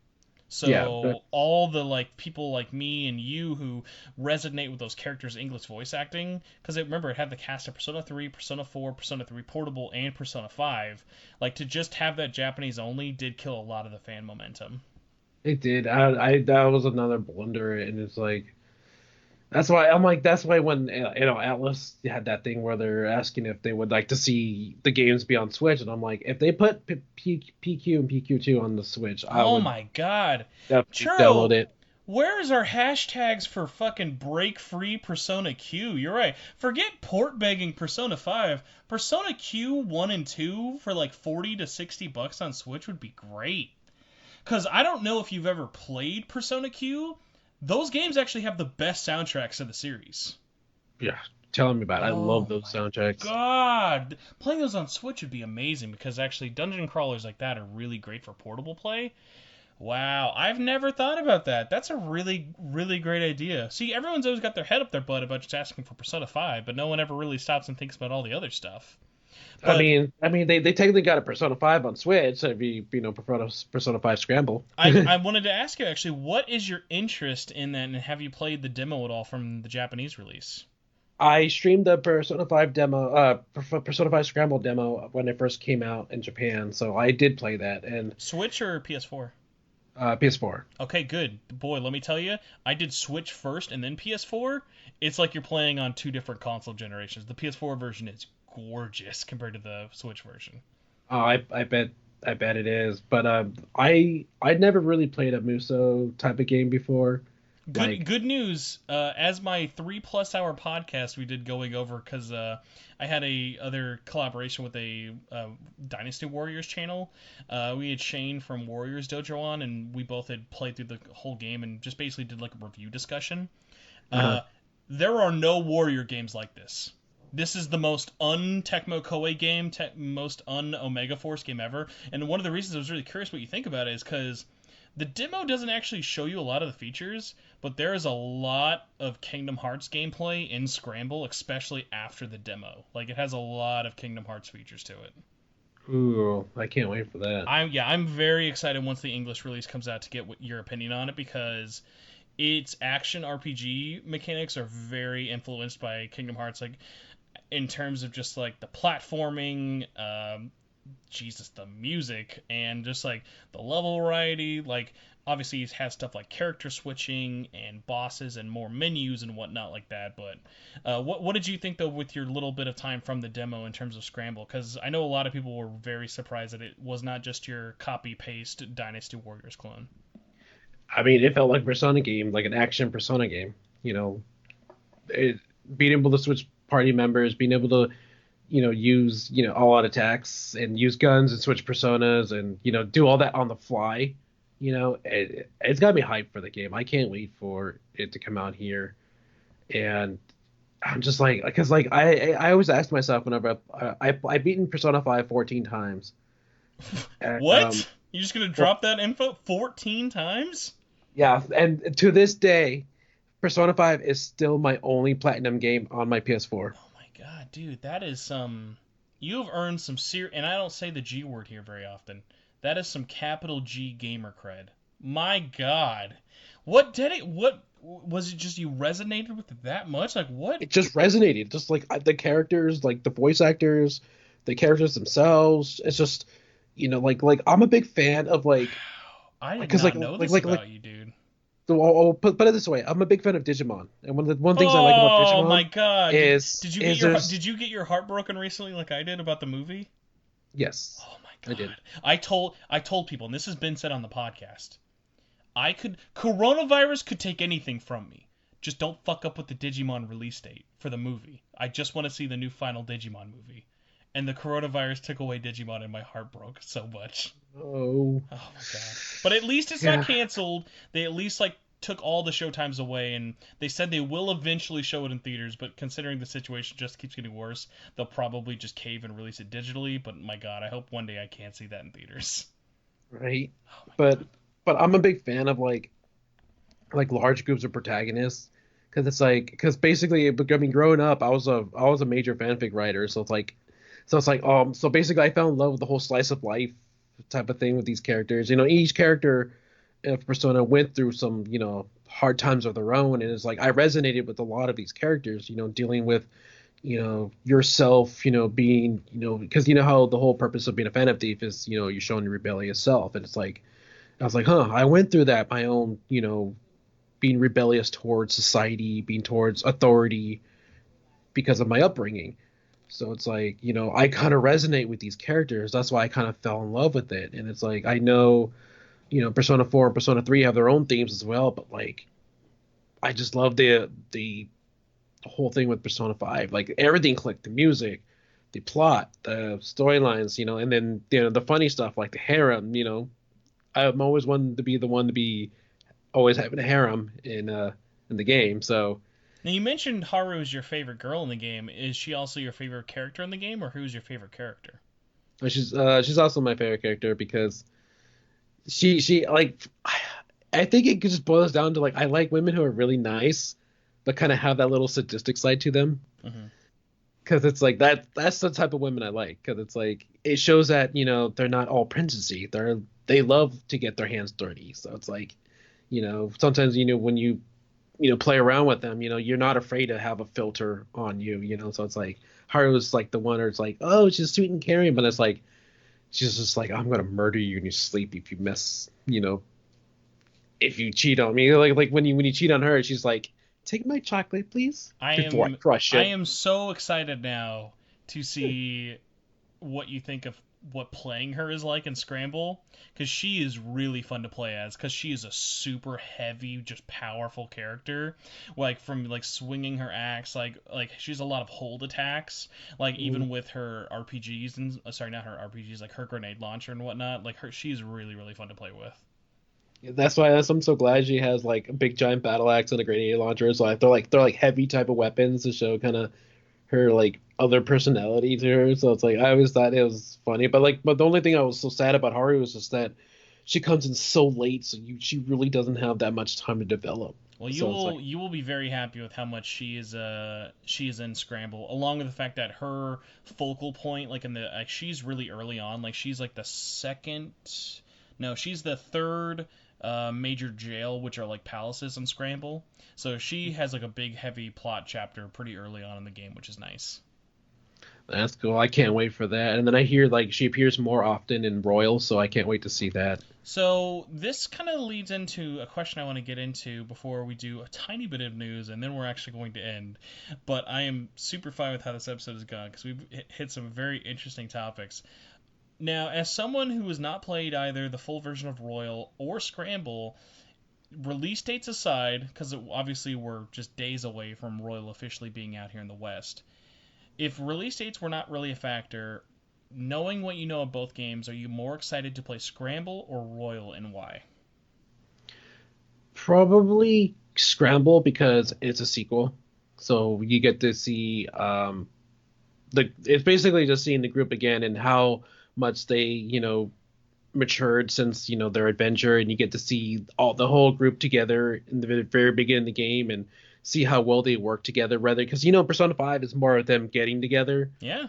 Yeah, So all the like people like me and you who resonate with those characters' English voice acting, because remember it had the cast of Persona 3, Persona 4, Persona 3 Portable, and Persona 5. Like to just have that Japanese only did kill a lot of the fan momentum. it did. I that was another blunder, and it's like that's why I'm like that's why when Atlas had that thing where they're asking if they would like to see the games be on Switch, and I'm like if they put PQ and PQ2 on the Switch, I Oh would my god. definitely download Churro, it. where's our hashtags for fucking break free Persona Q? You're right. Forget port begging Persona 5. Persona Q 1 and 2 for like 40 to 60 bucks on Switch would be great. Because I don't know if you've ever played Persona Q. Those games actually have the best soundtracks of the series. Yeah, telling me about it. I love Oh those my soundtracks. god. Playing those on Switch would be amazing because actually dungeon crawlers like that are really great for portable play. Wow, I've never thought about that. That's a really, really great idea. See, everyone's always got their head up their butt about just asking for Persona 5, but no one ever really stops and thinks about all the other stuff. But They technically got a Persona 5 on Switch, so if you know Persona 5 Scramble. I wanted to ask you actually, what is your interest in that, and have you played the demo at all from the Japanese release? I streamed the Persona 5 demo, Persona 5 Scramble demo when it first came out in Japan, so I did play that, and Switch or PS4? PS4. Okay, good. Boy, let me tell you, I did Switch first and then PS4. It's like you're playing on two different console generations. The PS4 version is gorgeous compared to the Switch version. I bet it is, but I'd never really played a Muso type of game before. Like, Good news. As my 3+ hour podcast we did going over, because I had a other collaboration with a Dynasty Warriors channel. We had Shane from Warriors Dojo on, and we both had played through the whole game and just basically did like a review discussion. uh, Uh, there are no Warrior games like this. This is the most un-Tecmo Koei game, most un-Omega Force game ever. And one of the reasons I was really curious what you think about it is because the demo doesn't actually show you a lot of the features, but there is a lot of Kingdom Hearts gameplay in Scramble, especially after the demo. Like it has a lot of Kingdom Hearts features to it. ooh, I can't wait for that. I'm very excited once the English release comes out to get your opinion on it because its action RPG mechanics are very influenced by Kingdom Hearts. Like in terms of just like the platforming, Jesus, the music, and just like the level variety. Like obviously it has stuff like character switching and bosses and more menus and whatnot like that. But what did you think though with your little bit of time from the demo in terms of Scramble? Because I know a lot of people were very surprised that it was not just your copy paste Dynasty Warriors clone. I mean, it felt like a Persona game, like an action Persona game. You know, it, being able to switch party members, being able to use all out attacks and use guns and switch personas and do all that on the fly. It's got me hyped for the game. I can't wait for it to come out here. And I'm just like, because like I always ask myself whenever I beaten Persona 5 14 times. And, What? You just gonna drop that info 14 times? yeah, and to this day, Persona 5 is still my only platinum game on my PS4. Oh my god, dude, that is some. You've earned some and I don't say the G word here very often. That is some capital G gamer cred. My god. What did it. What. Was it just you resonated with it that much? Like, what? It just resonated, just like the characters, like the voice actors, the characters themselves. It's just, like I'm a big fan of like, I did because not know this about you, dude. So I'll put it this way: I'm a big fan of Digimon, and one things I like about Oh my Digimon god. is Did you get your heart broken recently like I did about the movie? yes, Oh my I did. god. I told people, and this has been said on the podcast. Coronavirus could take anything from me. Just don't fuck up with the Digimon release date for the movie. I just want to see the new final Digimon movie. And the coronavirus took away Digimon and my heart broke so much. Oh, Oh my god. But at least it's yeah, not canceled. They at least like took all the showtimes away and they said they will eventually show it in theaters, but considering the situation just keeps getting worse, they'll probably just cave and release it digitally, but my god, I hope one day I can see that in theaters. right. Oh my But god. but I'm a big fan of like large groups of protagonists because it's like because basically, I mean, growing up, I was a major fanfic writer, so basically, I fell in love with the whole slice of life type of thing with these characters. Each character of Persona went through some hard times of their own, and it's like I resonated with a lot of these characters. Dealing with yourself, being because how the whole purpose of being a fan of thief is you're showing your rebellious self, and it's like I was like, huh, I went through that my own being rebellious towards society, being towards authority because of my upbringing. So it's like, I kind of resonate with these characters. That's why I kind of fell in love with it. And it's like, I know, Persona 4 and Persona 3 have their own themes as well, but like, I just love the whole thing with Persona 5. Like, everything clicked, the music, the plot, the storylines, and then, the funny stuff like the harem, I'm always wanted to be the one to be always having a harem in the game. So Now you mentioned Haru is your favorite girl in the game. Is she also your favorite character in the game, or who's your favorite character? she's also my favorite character because she like I think it just boils down to like I like women who are really nice, but kind of have that little sadistic side to them. Hmm. Because it's like that's the type of women I like. Because it's like it shows that they're not all princessy. They love to get their hands dirty. So it's like sometimes when you play around with them, you're not afraid to have a filter on you. So it's like Haru's like the one where it's like, oh, she's sweet and caring, but it's like she's just like, I'm gonna murder you in your sleep if you if you cheat on me. Like when you cheat on her, she's like, take my chocolate, please, I before I am crush I it. am so excited now to see what you think of what playing her is like in Scramble, because she is really fun to play as, because she is a super heavy, just powerful character, like from like swinging her axe, like she's a lot of hold attacks, like Mhm. even with her RPGs and sorry, not her RPGs, like her grenade launcher and whatnot, like she's really fun to play with. That's I'm so glad she has like a big giant battle axe and a grenade launcher. So they're like heavy type of weapons to show kind of her like other personality to her. So it's like I always thought it was funny, but the only thing I was so sad about Haru was just that she comes in so late, so she really doesn't have that much time to develop. Well, you So it's like will you will be very happy with how much she is in Scramble, along with the fact that her focal point, like in the like she's really early on, like she's like the second, no, she's the third major jail, which are like palaces in Scramble. So she has like a big heavy plot chapter pretty early on in the game, which is nice. that's cool. I can't wait for that. And then I hear like she appears more often in Royal, so I can't wait to see that. So this kind of leads into a question I want to get into before we do a tiny bit of news, and then we're actually going to end. But I am super fine with how this episode has gone because we've hit some very interesting topics. Now, as someone who has not played either the full version of Royal or Scramble, release dates aside, because obviously we're just days away from Royal officially being out here in the West. If release dates were not really a factor, knowing what you know of both games, are you more excited to play Scramble or Royal, and why? Probably Scramble because it's a sequel. So you get to see it's basically just seeing the group again and how much they, matured since, their adventure, and you get to see all the whole group together in the very beginning of the game and see how well they work together rather because Persona 5 is more of them getting together, Yeah.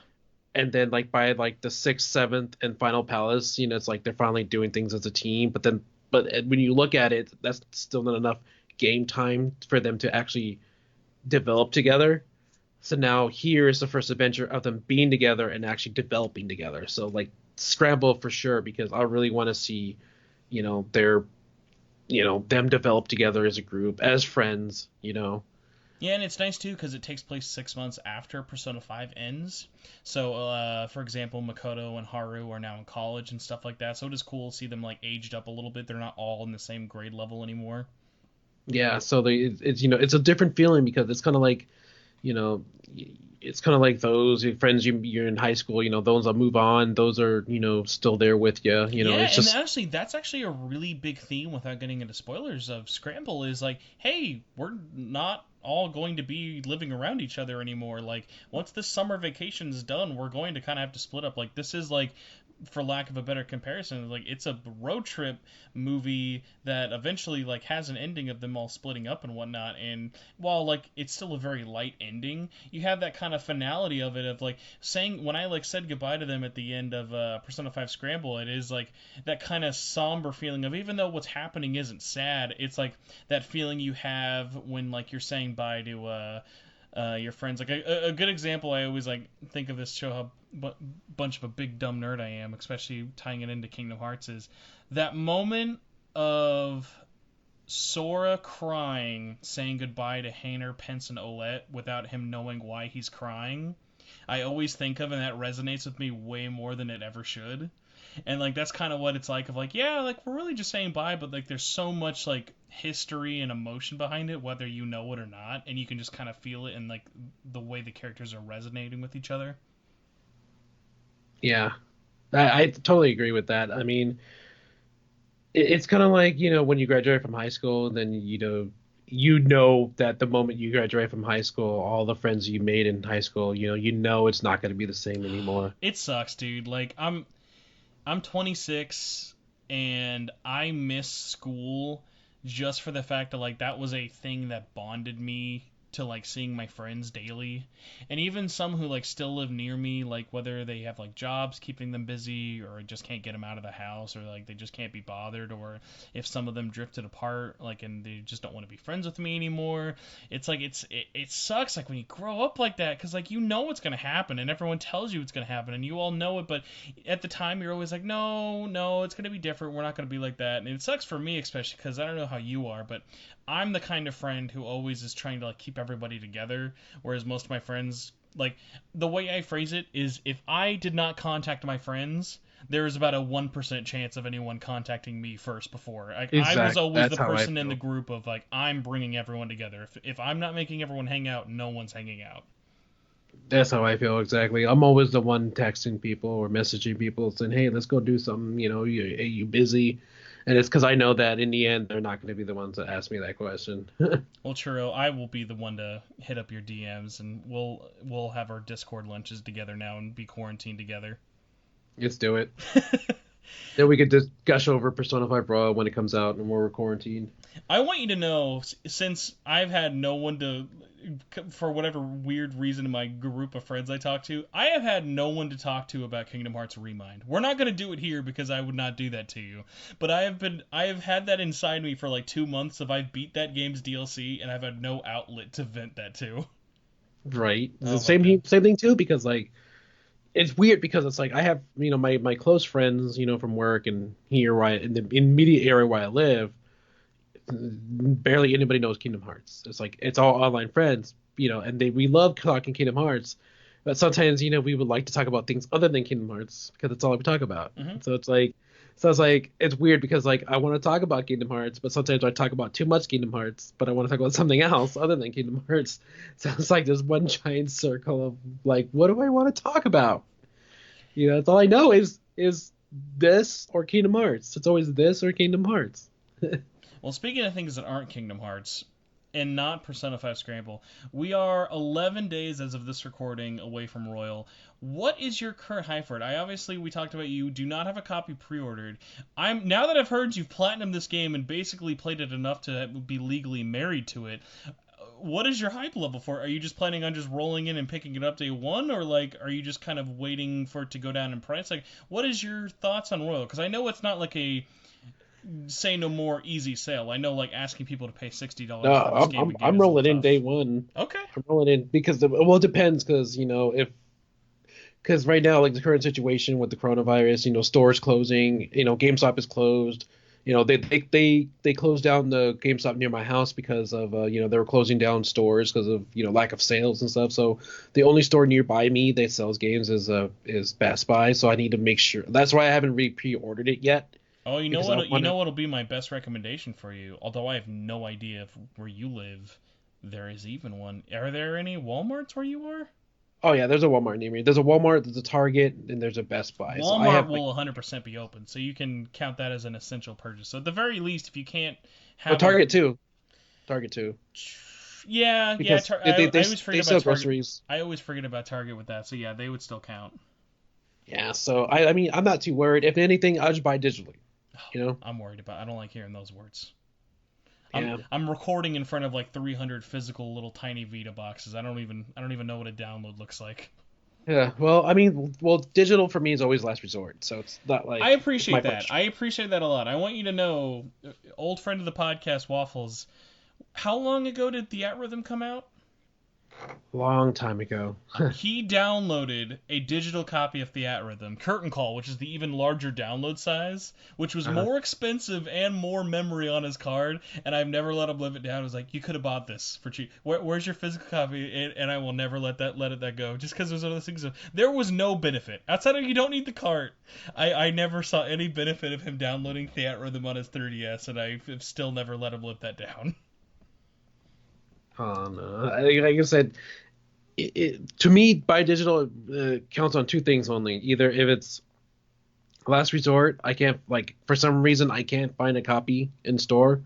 and then like by like the sixth, seventh, and final palace, it's like they're finally doing things as a team. But when you look at it, that's still not enough game time for them to actually develop together. So now here is the first adventure of them being together and actually developing together. So like Scramble for sure because I really want to see, their them develop together as a group, as friends. Yeah, and it's nice too because it takes place 6 months after Persona 5 ends. So, for example, Makoto and Haru are now in college and stuff like that. So it is cool to see them like aged up a little bit. They're not all in the same grade level anymore. Yeah, so it's a different feeling because it's kind of like you know, it's kind of like those friends you're in high school, those that move on, those are, still there with you. Yeah, It's and just, honestly, that's actually a really big theme without getting into spoilers of Scramble is like, hey, we're not all going to be living around each other anymore. Like, once this summer vacation is done, we're going to kind of have to split up. Like, this is like, for lack of a better comparison, like it's a road trip movie that eventually like has an ending of them all splitting up and whatnot. And while like it's still a very light ending, you have that kind of finality of it of like saying when I like said goodbye to them at the end of Persona 5 Scramble, it is like that kind of somber feeling of even though what's happening isn't sad, it's like that feeling you have when like you're saying bye to your friends. Like a good example, I always like think of this show how bunch of a big dumb nerd I am, especially tying it into Kingdom Hearts, is that moment of Sora crying, saying goodbye to Hainer, Pence, and Olette without him knowing why he's crying. I always think of, and that resonates with me way more than it ever should. And like that's kind of what it's like of like yeah like we're really just saying bye but like there's so much like history and emotion behind it whether you know it or not and you can just kind of feel it in like the way the characters are resonating with each other. yeah, I totally agree with that. I mean, it's kind of like, when you graduate from high school, then, that the moment you graduate from high school, all the friends you made in high school, it's not going to be the same anymore. It sucks, dude. Like I'm 26. and I miss school just for the fact that like that was a thing that bonded me to like seeing my friends daily. And even some who like still live near me, like whether they have like jobs keeping them busy or just can't get them out of the house, or like they just can't be bothered, or if some of them drifted apart like and they just don't want to be friends with me anymore. It's like it sucks like when you grow up like that, because like you know what's going to happen and everyone tells you it's going to happen and you all know it, but at the time you're always like, no, it's going to be different, we're not going to be like that. And it sucks for me especially because I don't know how you are, but I'm the kind of friend who always is trying to like keep everybody together, whereas most of my friends, like, the way I phrase it is, if I did not contact my friends, there is about a 1% chance of anyone contacting me first before. I was Exactly. always That's the how I person in the feel. group of like, I'm bringing everyone together. If I'm not making everyone hang out, no one's hanging out. That's how I feel exactly. I'm always the one texting people or messaging people saying, "Hey, let's go do something." Are you busy? And it's because I know that in the end they're not going to be the ones that ask me that question. Well, Churro, I will be the one to hit up your DMs, and we'll have our Discord lunches together now and be quarantined together. Let's do it. Then we could just gush over Persona 5 Raw when it comes out and we're quarantined. I want you to know, since I've had no one to, for whatever weird reason in my group of friends I talk to, I have had no one to talk to about Kingdom Hearts Remind. We're not going to do it here because I would not do that to you. But I have had that inside me for like 2 months of I've beat that game's DLC and I've had no outlet to vent that to. Right. It's the Oh my god. same thing too because like it's weird because it's like I have my close friends from work and here where in the immediate area where I live, barely anybody knows Kingdom Hearts. It's like it's all online friends, and we love talking Kingdom Hearts, but sometimes we would like to talk about things other than Kingdom Hearts because it's all we talk about. Hmm. So it's like it's weird because like I want to talk about Kingdom Hearts, but sometimes I talk about too much Kingdom Hearts, but I want to talk about something else other than Kingdom Hearts. So it's like this one giant circle of like, what do I want to talk about? That's all I know is this or Kingdom Hearts. It's always this or Kingdom Hearts. Well, speaking of things that aren't Kingdom Hearts and not Persona 5 Scramble, we are 11 days as of this recording away from Royal. What is your current hype for it? We talked about you do not have a copy pre-ordered. I'm now that I've heard you've platinumed this game and basically played it enough to be legally married to it. What is your hype level for it? Are you just planning on just rolling in and picking it up day one, or like are you just kind of waiting for it to go down in price? Like, what is your thoughts on Royal? Because I know it's not like a say no more easy sale. I know like asking people to pay No, $60 for this I'm game I'm again I'm is a little rolling in day tough. one. Okay. I'm rolling in because well, it depends if because right now like the current situation with the coronavirus, stores closing, GameStop is closed. They closed down the GameStop near my house because of they were closing down stores because of lack of sales and stuff. So the only store nearby me that sells games is Best Buy. So I need to make sure. That's why I haven't pre-ordered it yet Oh, because I you want to. know what'll be my best recommendation for you. Although I have no idea if where you live there is even one. Are there any Walmarts where you are? Oh yeah, there's a Walmart near me. There's a Walmart, there's a Target, and there's a Best Buy. So I Walmart have like will 100% be open, so you can count that as an essential purchase. So at the very least, if you can't oh have a Target too, Target too, yeah, because I always they forget about sell Target. groceries. I always forget about Target with that. So yeah, they would still count. Yeah, so I mean I'm not too worried. If anything, I'll just buy digitally. You know? I'm worried about. I don't like hearing those words. Yeah, I'm recording in front of like 300 physical little tiny Vita boxes. I don't even know what a download looks like. yeah. Well, I mean, well, digital for me is always last resort. So it's not I like it's my appreciate that. first I choice. appreciate that a lot. I want you to know, old friend of the podcast, Waffles. How long ago did the Rhythm come out? Long time ago. He downloaded a digital copy of the Rhythm, Curtain Call, which is the even larger download size, which was uh, more expensive and more memory on his card, and I've never let him live it down. I was like, you could have bought this for cheap. Where's your physical copy? And I will never let it that go, just because it was one of those things. There was no benefit outside of you don't need the cart. I never saw any benefit of him downloading the Rhythm on his 3DS, and I've still never let him live that down. no. Like I said, to me, buy digital counts on two things only. Either if it's last resort, I can't like for some reason I can't find a copy in store,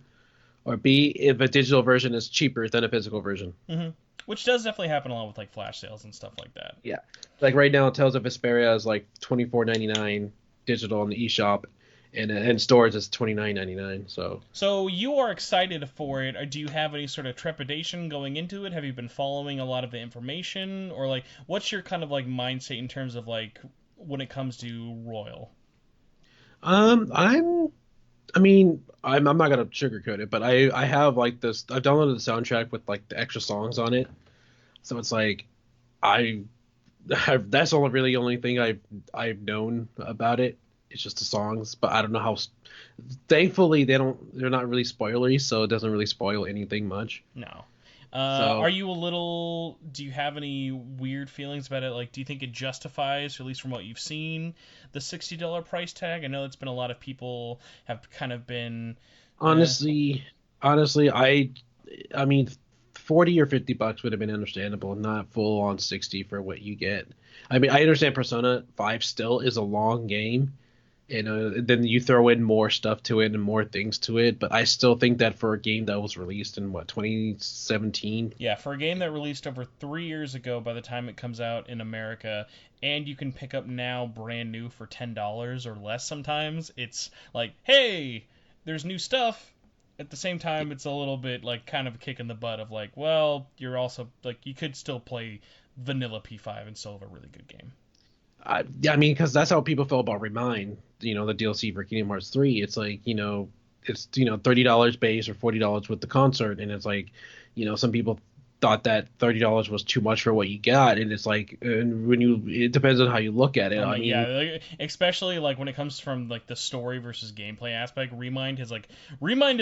or B, if a digital version is cheaper than a physical version. Hmm. Which does definitely happen a lot with like flash sales and stuff like that. Yeah. Like right now, Tales of Vesperia is like 24.99 digital on the eShop, and in stores it's $29.99. So So you are excited for it. Or do you have any sort of trepidation going into it? Have you been following a lot of the information, or like, what's your kind of like mindset in terms of like when it comes to Royal? I'm I mean, I'm not gonna sugarcoat it, but I have like this. I've downloaded the soundtrack with like the extra songs on it, so it's like I, that's only really the only thing I've known about it. It's just the songs, but I don't know how. Thankfully, they're not really spoilery, so it doesn't really spoil anything much. No. Are So you a little? Do you have any weird feelings about it? Like, do you think it justifies, or at least from what you've seen, the $60 price tag? I know it's been a lot of people have kind of been. Eh. honestly, honestly, I mean, 40 or $50 would have been understandable, not full on 60 for what you get. I mean, I understand Persona 5 still is a long game, and then you throw in more stuff to it and more things to it, but I still think that for a game that was released in what, 2017. Yeah, for a game that released over 3 years ago, by the time it comes out in America, and you can pick up now brand new for $10 or less sometimes, it's like, hey, there's new stuff. At the same time, it's a little bit like kind of a kick in the butt of like, well, you're also like you could still play vanilla P5 and still have a really good game. Yeah, I mean, because that's how people feel about Remind, the DLC for Kingdom Hearts 3. It's like, it's, $30 base or $40 with the concert. And it's like, some people thought that $30 was too much for what you got. And it's like, and it depends on how you look at it. I'm I like, yeah, mean, like, especially like when it comes from like the story versus gameplay aspect. Remind is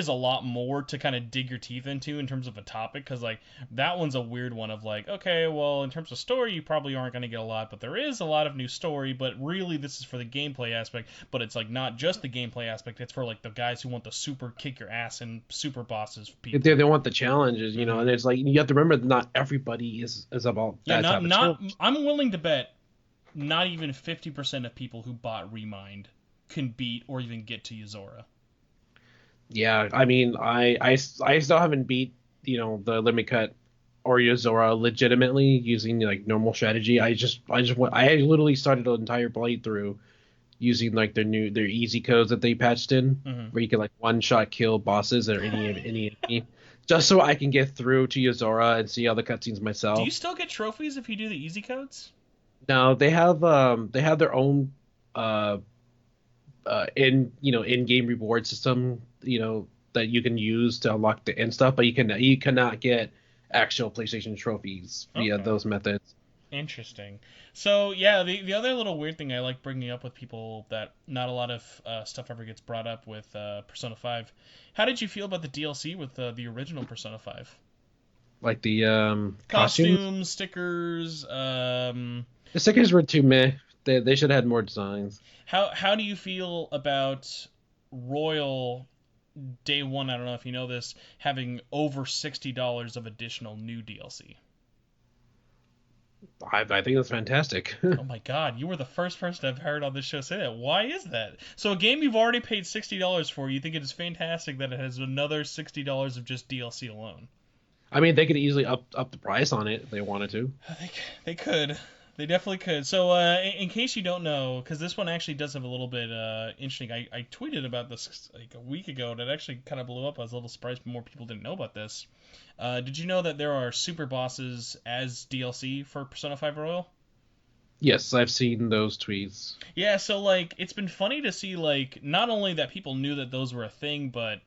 a lot more to kind of dig your teeth into in terms of a topic because like that one's a weird one of like, okay, well in terms of story you probably aren't going to get a lot, but there is a lot of new story. But really this is for the gameplay aspect. But it's like not just the gameplay aspect. It's for like the guys who want the super kick your ass and super bosses if people. they want the challenges, Hmm. and it's like, you have to remember that not everybody is about Yeah, that not type of not. challenge. I'm willing to bet not even 50% of people who bought Remind can beat or even get to Yuzora. Yeah, I mean, I still haven't beat, the limit cut or Yozora legitimately using like normal strategy. I literally started an entire playthrough using like their easy codes that they patched in, Hmm. where you can like one shot kill bosses or any enemy, just so I can get through to Yozora and see all the cutscenes Do you myself. still get trophies if you do the easy codes? Now they have their own uh in-game reward system, that you can use to unlock the end stuff, but you cannot get actual PlayStation trophies via Okay. those methods. Interesting. So yeah, the other little weird thing I like bringing up with people that not a lot of stuff ever gets brought up with Persona 5. How did you feel about the DLC with the original Persona 5? Like the costumes, Costumes, stickers. the stickers were too meh. They should have had more designs. How do you feel about Royal day one? I don't know if you know this, having over $60 of additional new DLC. I think that's fantastic. Oh my God, you were the first person I've heard on this show say that. Why is that? So a game you've already paid $60 for, you think it is fantastic that it has another $60 of just DLC alone? I mean, they could easily up the price on it if they wanted to. I think they could. They definitely could. So, in case you don't know, because this one actually does have a little bit interesting. I tweeted about this like a week ago, and it actually kind of blew up. I was a little surprised more people didn't know about this. Did you know that there are super bosses as DLC for Persona 5 Royal? Yes, I've seen those tweets. Yeah, so like it's been funny to see like not only that people knew that those were a thing, but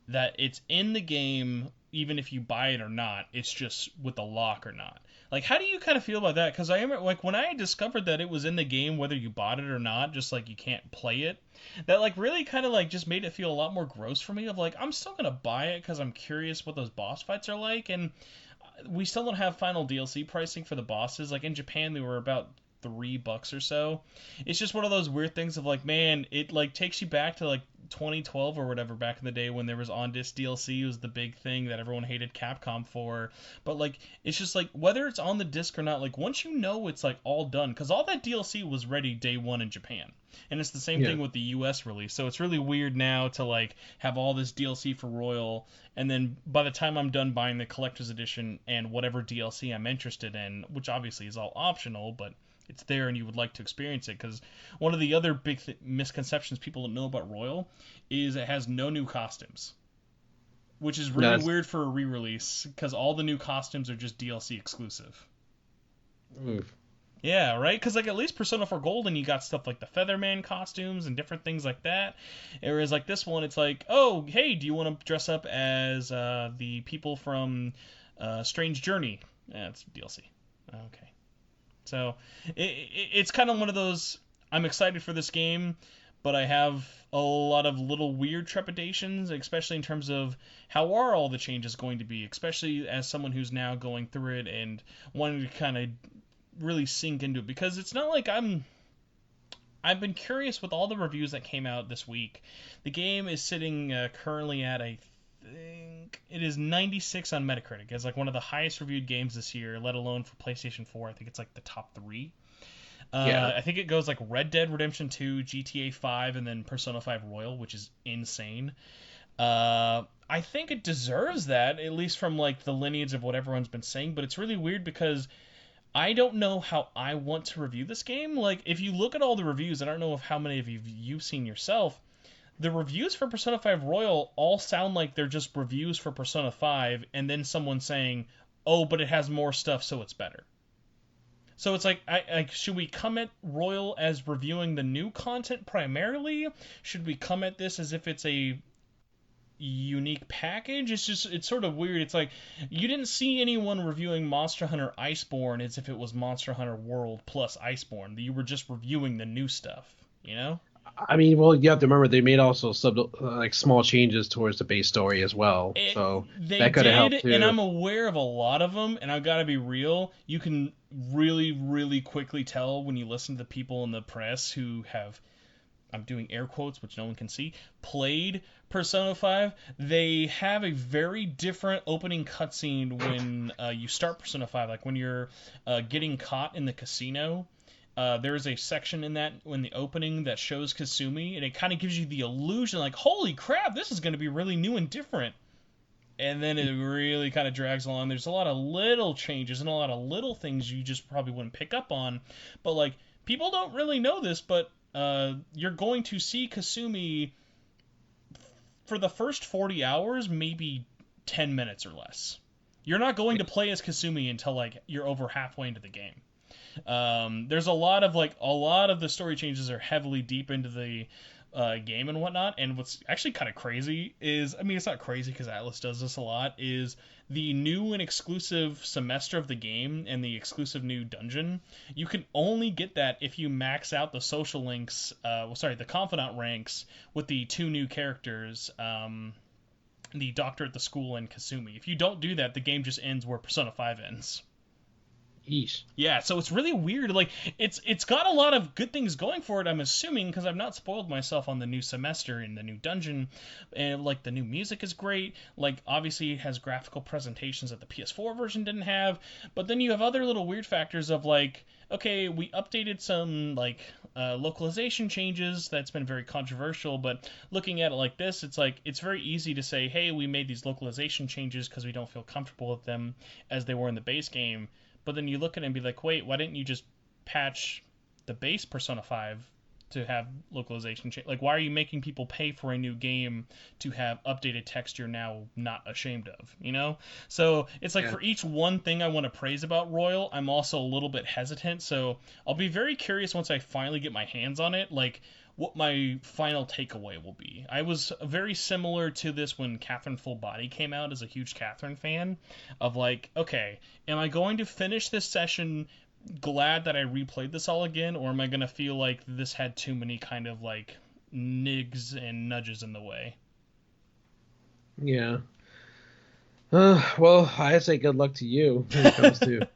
that it's in the game even if you buy it or not. It's just with the lock or not. Like, how do you kind of feel about that? Because I remember, like, when I discovered that it was in the game whether you bought it or not, just like you can't play it, that like really kind of like just made it feel a lot more gross for me. Of like, I'm still gonna buy it because I'm curious what those boss fights are like, and we still don't have final DLC pricing for the bosses. Like in Japan, they were about $3 or so. It's just one of those weird things of like, man, it like takes you back to like 2012 or whatever back in the day when there was on disc DLC was the big thing that everyone hated Capcom for. But like, it's just like whether it's on the disc or not, like once you know it's like all done, because all that DLC was ready day one in Japan. And it's the same Yeah. thing with the US release. So it's really weird now to like have all this DLC for Royal and then by the time I'm done buying the collector's edition and whatever DLC I'm interested in, which obviously is all optional, but it's there and you would like to experience it. Because one of the other big misconceptions people don't know about Royal is it has no new costumes, which is really That's weird for a re-release because all the new costumes are just DLC exclusive. oof. Yeah, right? Because, like, at least Persona 4 Golden, you got stuff like the Featherman costumes and different things like that. Whereas, like, this one, it's like, oh, hey, do you want to dress up as the people from Strange Journey? Yeah, it's DLC. Okay. So, it's kind of one of those, I'm excited for this game, but I have a lot of little weird trepidations, especially in terms of how are all the changes going to be, especially as someone who's now going through it and wanting to kind of really sink into it, because it's not like I've been curious with all the reviews that came out this week. The game is sitting currently at, I think it is 96 on Metacritic. It's like one of the highest reviewed games this year, let alone for PlayStation 4. I think it's like the top 3. Yeah. I think it goes like Red Dead Redemption 2, GTA 5, and then Persona 5 Royal, which is insane. I think it deserves that, at least from like the lineage of what everyone's been saying, but it's really weird because I don't know how I want to review this game. Like, if you look at all the reviews, I don't know if how many of you've seen yourself, the reviews for Persona 5 Royal all sound like they're just reviews for Persona 5, and then someone saying, oh, but it has more stuff, so it's better. So it's like, should we come at Royal as reviewing the new content primarily? Should we come at this as if it's a unique package? It's sort of weird. It's like you didn't see anyone reviewing Monster Hunter Iceborne as if it was Monster Hunter World plus Iceborne. You were just reviewing the new stuff, you know? I mean, well, you have to remember they made also like small changes towards the base story as well, It, so they that could have did, helped and too. I'm aware of a lot of them, and I've got to be real. You can really, really quickly tell when you listen to the people in the press who have, I'm doing air quotes, which no one can see, played Persona 5. They have a very different opening cutscene when you start Persona 5. Like when you're getting caught in the casino, there is a section in that when the opening that shows Kasumi, and it kind of gives you the illusion, like, holy crap, this is going to be really new and different. And then it really kind of drags along. There's a lot of little changes and a lot of little things you just probably wouldn't pick up on. But, like, people don't really know this, but you're going to see Kasumi for the first 40 hours, maybe 10 minutes or less. You're not going to play as Kasumi until, like, you're over halfway into the game. There's a lot of the story changes are heavily deep into the game and whatnot. And what's actually kind of crazy is, I mean, it's not crazy because Atlas does this a lot, is the new and exclusive semester of the game and the exclusive new dungeon. You can only get that if you max out the social links, the confidant ranks with the two new characters, the doctor at the school and Kasumi. If you don't do that, the game just ends where Persona 5 ends. Yeesh. Yeah, so it's really weird. Like, it's got a lot of good things going for it, I'm assuming, because I've not spoiled myself on the new semester and the new dungeon. And, like, the new music is great. Like, obviously it has graphical presentations that the PS4 version didn't have. But then you have other little weird factors of, like, okay, we updated some, like, localization changes that's been very controversial, but looking at it like this, it's like, it's very easy to say, hey, we made these localization changes because we don't feel comfortable with them as they were in the base game. But then you look at it and be like, wait, why didn't you just patch the base Persona 5 to have localization change? Like, why are you making people pay for a new game to have updated text you're now not ashamed of, you know? So it's like Yeah. for each one thing I want to praise about Royal, I'm also a little bit hesitant. So I'll be very curious once I finally get my hands on it, like, what my final takeaway will be. I was very similar to this when Catherine Full Body came out as a huge Catherine fan, of like, okay, am I going to finish this session glad that I replayed this all again, or am I going to feel like this had too many kind of like nigs and nudges in the way? Yeah. Well, I say good luck to you when it comes to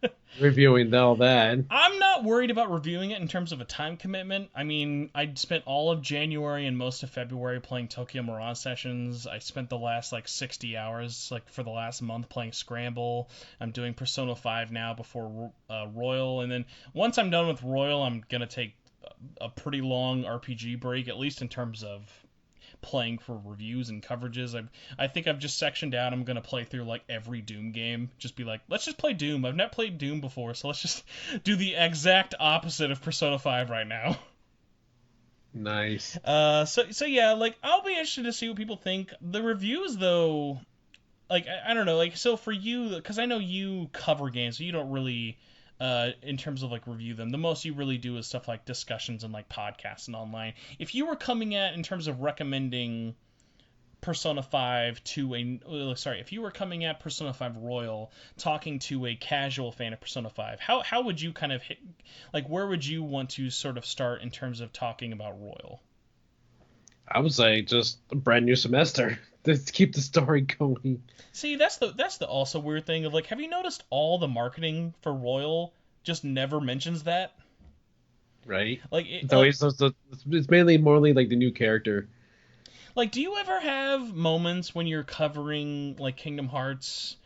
reviewing all that. I'm not worried about reviewing it in terms of a time commitment. I mean, I spent all of January and most of February playing Tokyo Mirage Sessions. I spent the last like 60 hours, like for the last month, playing Scramble. I'm doing Persona 5 now before Royal, and then once I'm done with Royal, I'm gonna take a pretty long RPG break, at least in terms of playing for reviews and coverages. I think I've just sectioned out. I'm gonna play through like every Doom game. Just be like, let's just play Doom. I've not played Doom before, so let's just do the exact opposite of Persona 5 right now. Nice. So yeah, like I'll be interested to see what people think. The reviews though, like I don't know, like so for you, because I know you cover games, so you don't really, in terms of like review them. The most you really do is stuff like discussions and like podcasts and online. If you were coming at in terms of recommending Persona 5 to sorry, if you were coming at Persona 5 Royal, talking to a casual fan of Persona 5, how would you kind of hit, like where would you want to sort of start in terms of talking about Royal? I would say just a brand new semester to keep the story going, See, that's the also weird thing of like, have you noticed all the marketing for Royal just never mentions that? right? Like, It's always it's mainly morely like the new character. like, do you ever have moments when you're covering like Kingdom Hearts,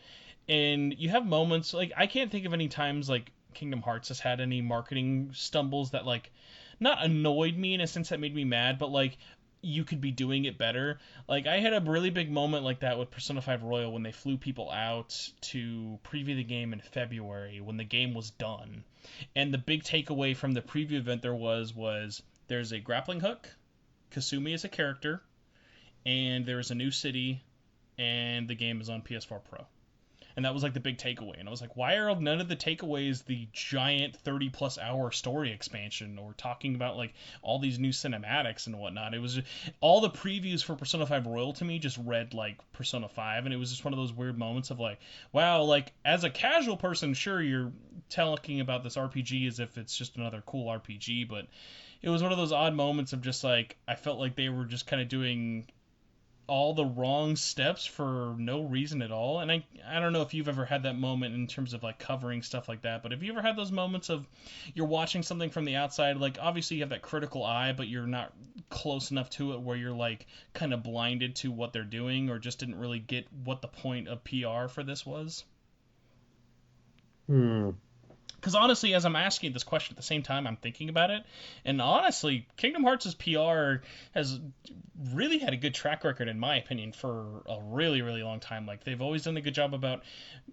and you have moments like I can't think of any times like Kingdom Hearts has had any marketing stumbles that like not annoyed me in a sense that made me mad, but like you could be doing it better. Like I had a really big moment like that with Persona 5 Royal when they flew people out to preview the game in February when the game was done. And the big takeaway from the preview event was there's a grappling hook, Kasumi is a character, and there is a new city, and the game is on PS4 Pro. And that was like the big takeaway. And I was like, why are none of the takeaways the giant 30 plus hour story expansion or talking about like all these new cinematics and whatnot? It was just, all the previews for Persona 5 Royal to me just read like Persona 5, and it was just one of those weird moments of like, wow, like as a casual person, sure you're talking about this RPG as if it's just another cool RPG, but it was one of those odd moments of just like I felt like they were just kind of doing all the wrong steps for no reason at all. And I don't know if you've ever had that moment in terms of like covering stuff like that, but have you ever had those moments of you're watching something from the outside, like obviously you have that critical eye, but you're not close enough to it where you're like kind of blinded to what they're doing or just didn't really get what the point of PR for this was? Hmm. Because honestly, as I'm asking this question at the same time, I'm thinking about it. And honestly, Kingdom Hearts' PR has really had a good track record, in my opinion, for a really, really long time. Like, they've always done a good job about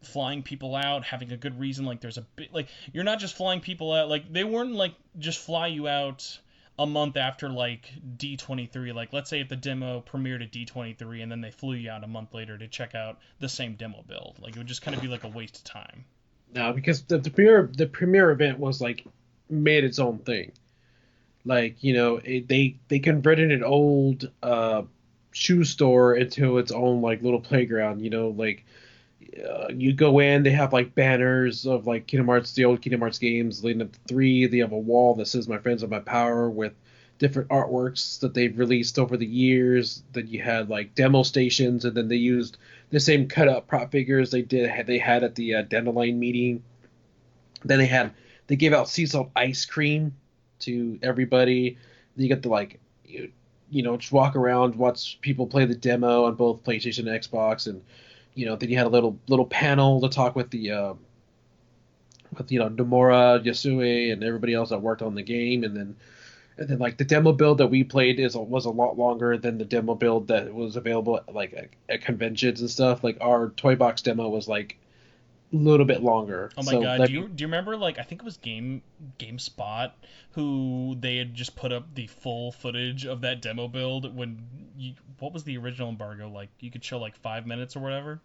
flying people out, having a good reason. Like, there's a bit, like, you're not just flying people out. Like, they weren't, like, just fly you out a month after, like, D23. Like, let's say if the demo premiered at D23 and then they flew you out a month later to check out the same demo build. Like, it would just kind of be like a waste of time. No, because the premiere event was like made its own thing. Like they converted an old shoe store into its own like little playground. Like you go in, they have like banners of like Kingdom Hearts, the old Kingdom Hearts games leading up to three. They have a wall that says "My friends are my power" with different artworks that they've released over the years. Then you had like demo stations, and then they used the same cut up prop figures they had at the Dandelion meeting. Then they gave out sea salt ice cream to everybody. Then you got to like just walk around, watch people play the demo on both PlayStation and Xbox, and then you had a little panel to talk with Nomura, Yasue, and everybody else that worked on the game, and then like the demo build that we played was a lot longer than the demo build that was available at conventions and stuff. Like our toy box demo was like a little bit longer. Oh my So god, that do you remember like I think it was GameSpot who they had just put up the full footage of that demo build when what was the original embargo, like you could show like 5 minutes or whatever?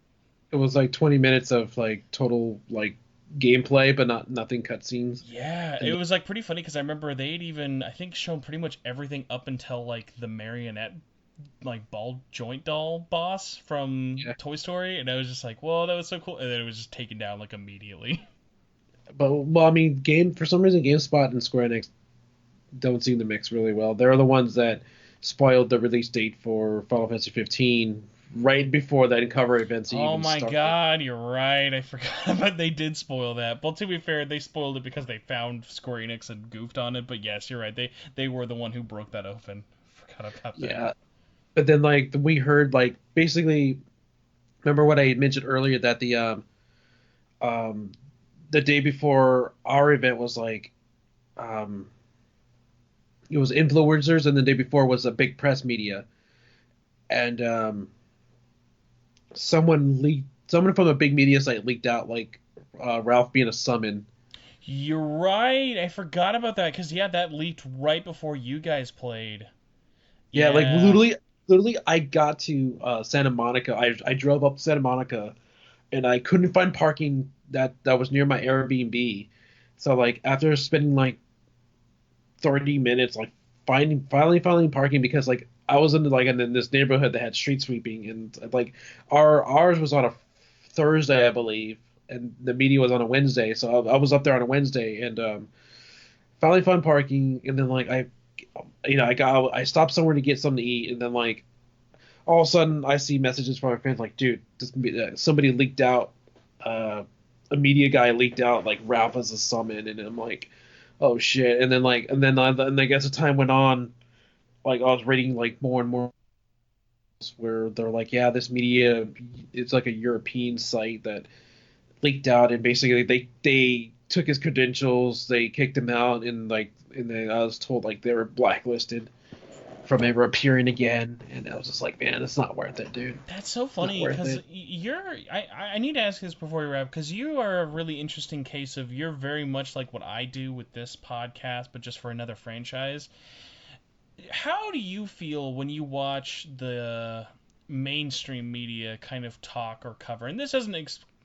it was like 20 minutes of like total like gameplay, but nothing cutscenes. Yeah, it And was like pretty funny because I remember they'd even I think shown pretty much everything up until like the marionette like ball joint doll boss from yeah, Toy Story, and I was just like, whoa, that was so cool, and then it was just taken down like immediately. but well, I mean, game for some reason GameSpot and Square Enix don't seem to mix really well. They're the ones that spoiled the release date for Final Fantasy 15 right before that cover events Oh even my started. god, you're right. I forgot, but they did spoil that. Well, to be fair, they spoiled it because they found Square Enix and goofed on it. But yes, you're right. They were the one who broke that open. Forgot about that. Yeah, but then like we heard like basically remember what I had mentioned earlier that um the day before our event was like um it was influencers and the day before was a big press media. and someone from a big media site leaked out like Ralph being a summon. You're right. I forgot about that because yeah, that leaked right before you guys played. Yeah, like Yeah. literally, I got to Santa Monica. I drove up to Santa Monica and I couldn't find parking that was near my Airbnb. So like after spending like 30 minutes like finally parking because like I was in this neighborhood that had street sweeping and like ours was on a Thursday I believe and the meeting was on a Wednesday. So I was up there on a Wednesday and finally found parking and then like I stopped somewhere to get something to eat and then like all of a sudden I see messages from my friends like, dude, somebody leaked out, uh, a media guy leaked out like Ralph as a summon, and I'm like, oh shit. And I guess as time went on, like I was reading like more and more where they're like, yeah, this media, it's like a European site that leaked out, and basically they took his credentials, they kicked him out, and then I was told like they were blacklisted from ever appearing again, and I was just like, man, it's not worth it, dude. That's so It's not funny worth because it. you're. I need to ask this before we wrap because you are a really interesting case of you're very much like what I do with this podcast, but just for another franchise. How do you feel when you watch the mainstream media kind of talk or cover? And this doesn't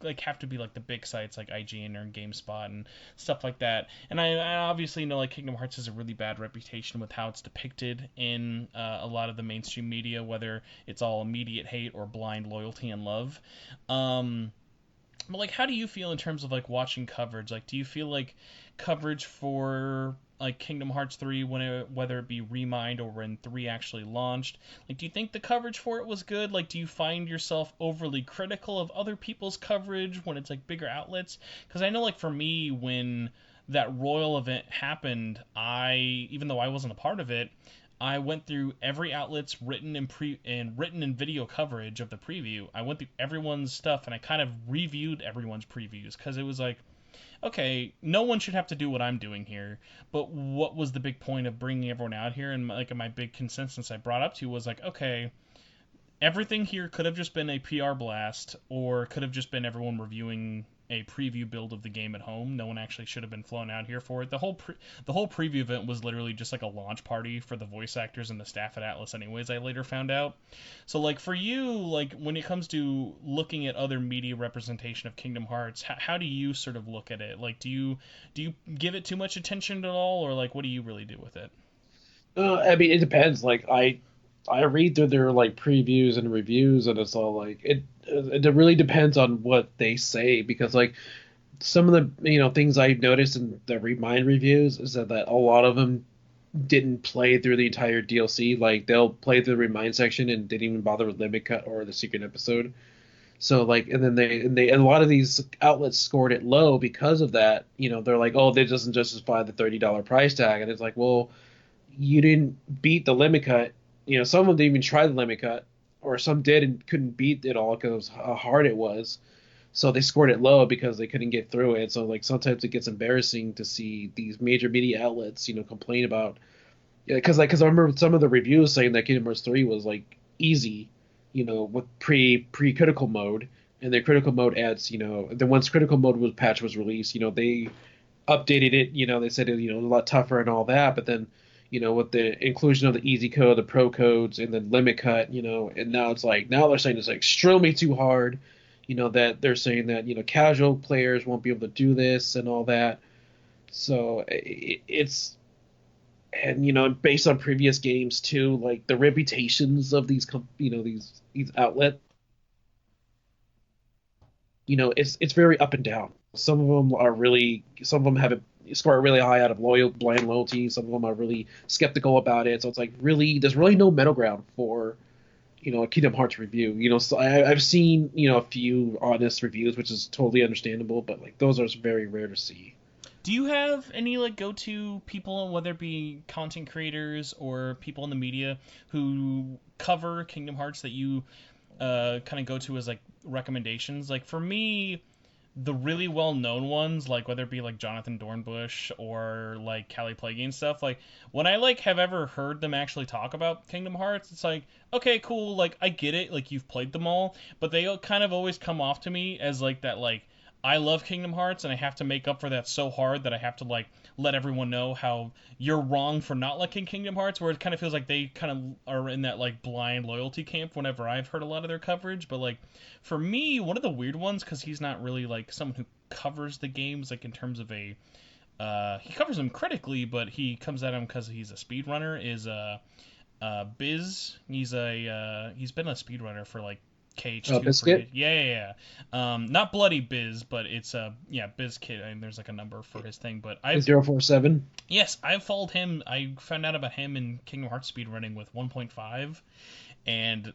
like have to be like the big sites like IGN or GameSpot and stuff like that. And I obviously know like Kingdom Hearts has a really bad reputation with how it's depicted in a lot of the mainstream media, whether it's all immediate hate or blind loyalty and love. Um, but like, how do you feel in terms of like watching coverage? Like, do you feel like coverage for like Kingdom Hearts 3 whether it be Remind or when 3 actually launched, like do you think the coverage for it was good? Like do you find yourself overly critical of other people's coverage when it's like bigger outlets? Cuz I know like for me when that Royal event happened, I even though I wasn't a part of it, I went through every outlet's written and video coverage of the preview. I went through everyone's stuff and I kind of reviewed everyone's previews because it was like, okay, no one should have to do what I'm doing here. But what was the big point of bringing everyone out here? And like my big consensus I brought up to was like, okay, everything here could have just been a PR blast, or could have just been everyone reviewing a preview build of the game at home. No one actually should have been flown out here for it. The whole preview event was literally just like a launch party for the voice actors and the staff at Atlas. Anyways, I later found out. So like for you, like when it comes to looking at other media representation of Kingdom Hearts, how do you sort of look at it? Like do you give it too much attention at all, or like what do you really do with it? I mean, it depends. Like I read through their like previews and reviews, and it's all like it really depends on what they say because like some of the things I noticed in the Remind reviews is that a lot of them didn't play through the entire DLC. Like they'll play through the Remind section and didn't even bother with Limit Cut or the secret episode. So like, and then and a lot of these outlets scored it low because of that. They're like, oh, that doesn't justify the $30 price tag, and it's like, well, you didn't beat the limit cut. Some of them didn't even try the limit cut, or some did and couldn't beat it all because of how hard it was. So they scored it low because they couldn't get through it. So like sometimes it gets embarrassing to see these major media outlets, complain about. Yeah, because I remember some of the reviews saying that Kingdom Hearts 3 was like easy, with pre critical mode, and the critical mode adds, then once critical mode was patch was released, they updated it. They said it, a lot tougher and all that. But then, with the inclusion of the easy code, the pro codes, and then limit cut, and now it's like now they're saying it's like extremely too hard. That they're saying that casual players won't be able to do this and all that. So it's and based on previous games too, like the reputations of these outlets, it's very up and down. Some of them have it score really high out of blind loyalty. Some of them are really skeptical about it. So it's like really, there's really no middle ground for a Kingdom Hearts review. So I've seen a few honest reviews, which is totally understandable, but like those are very rare to see. Do you have any like go-to people, whether it be content creators or people in the media who cover Kingdom Hearts that you kind of go to as like recommendations? Like for me, the really well known ones, like whether it be like Jonathan Dornbush or like Callie Plagey and stuff, like when I like have ever heard them actually talk about Kingdom Hearts, it's like, okay, cool, like I get it, like you've played them all, but they kind of always come off to me as like that, like I love Kingdom Hearts and I have to make up for that so hard that I have to like let everyone know how you're wrong for not liking Kingdom Hearts, where it kind of feels like they kind of are in that like blind loyalty camp whenever I've heard a lot of their coverage. But like for me, one of the weird ones, because he's not really like someone who covers the games like in terms of a he covers them critically, but he comes at them because he's a speedrunner. Is Biz. He's been a speedrunner for like KH2 for Biscuit. not Bloody Biz, but it's yeah, Biz Kid. I mean, there's like a number for his thing, but I've 047. yes, I've followed him. I found out about him in Kingdom Hearts speedrunning with 1.5, and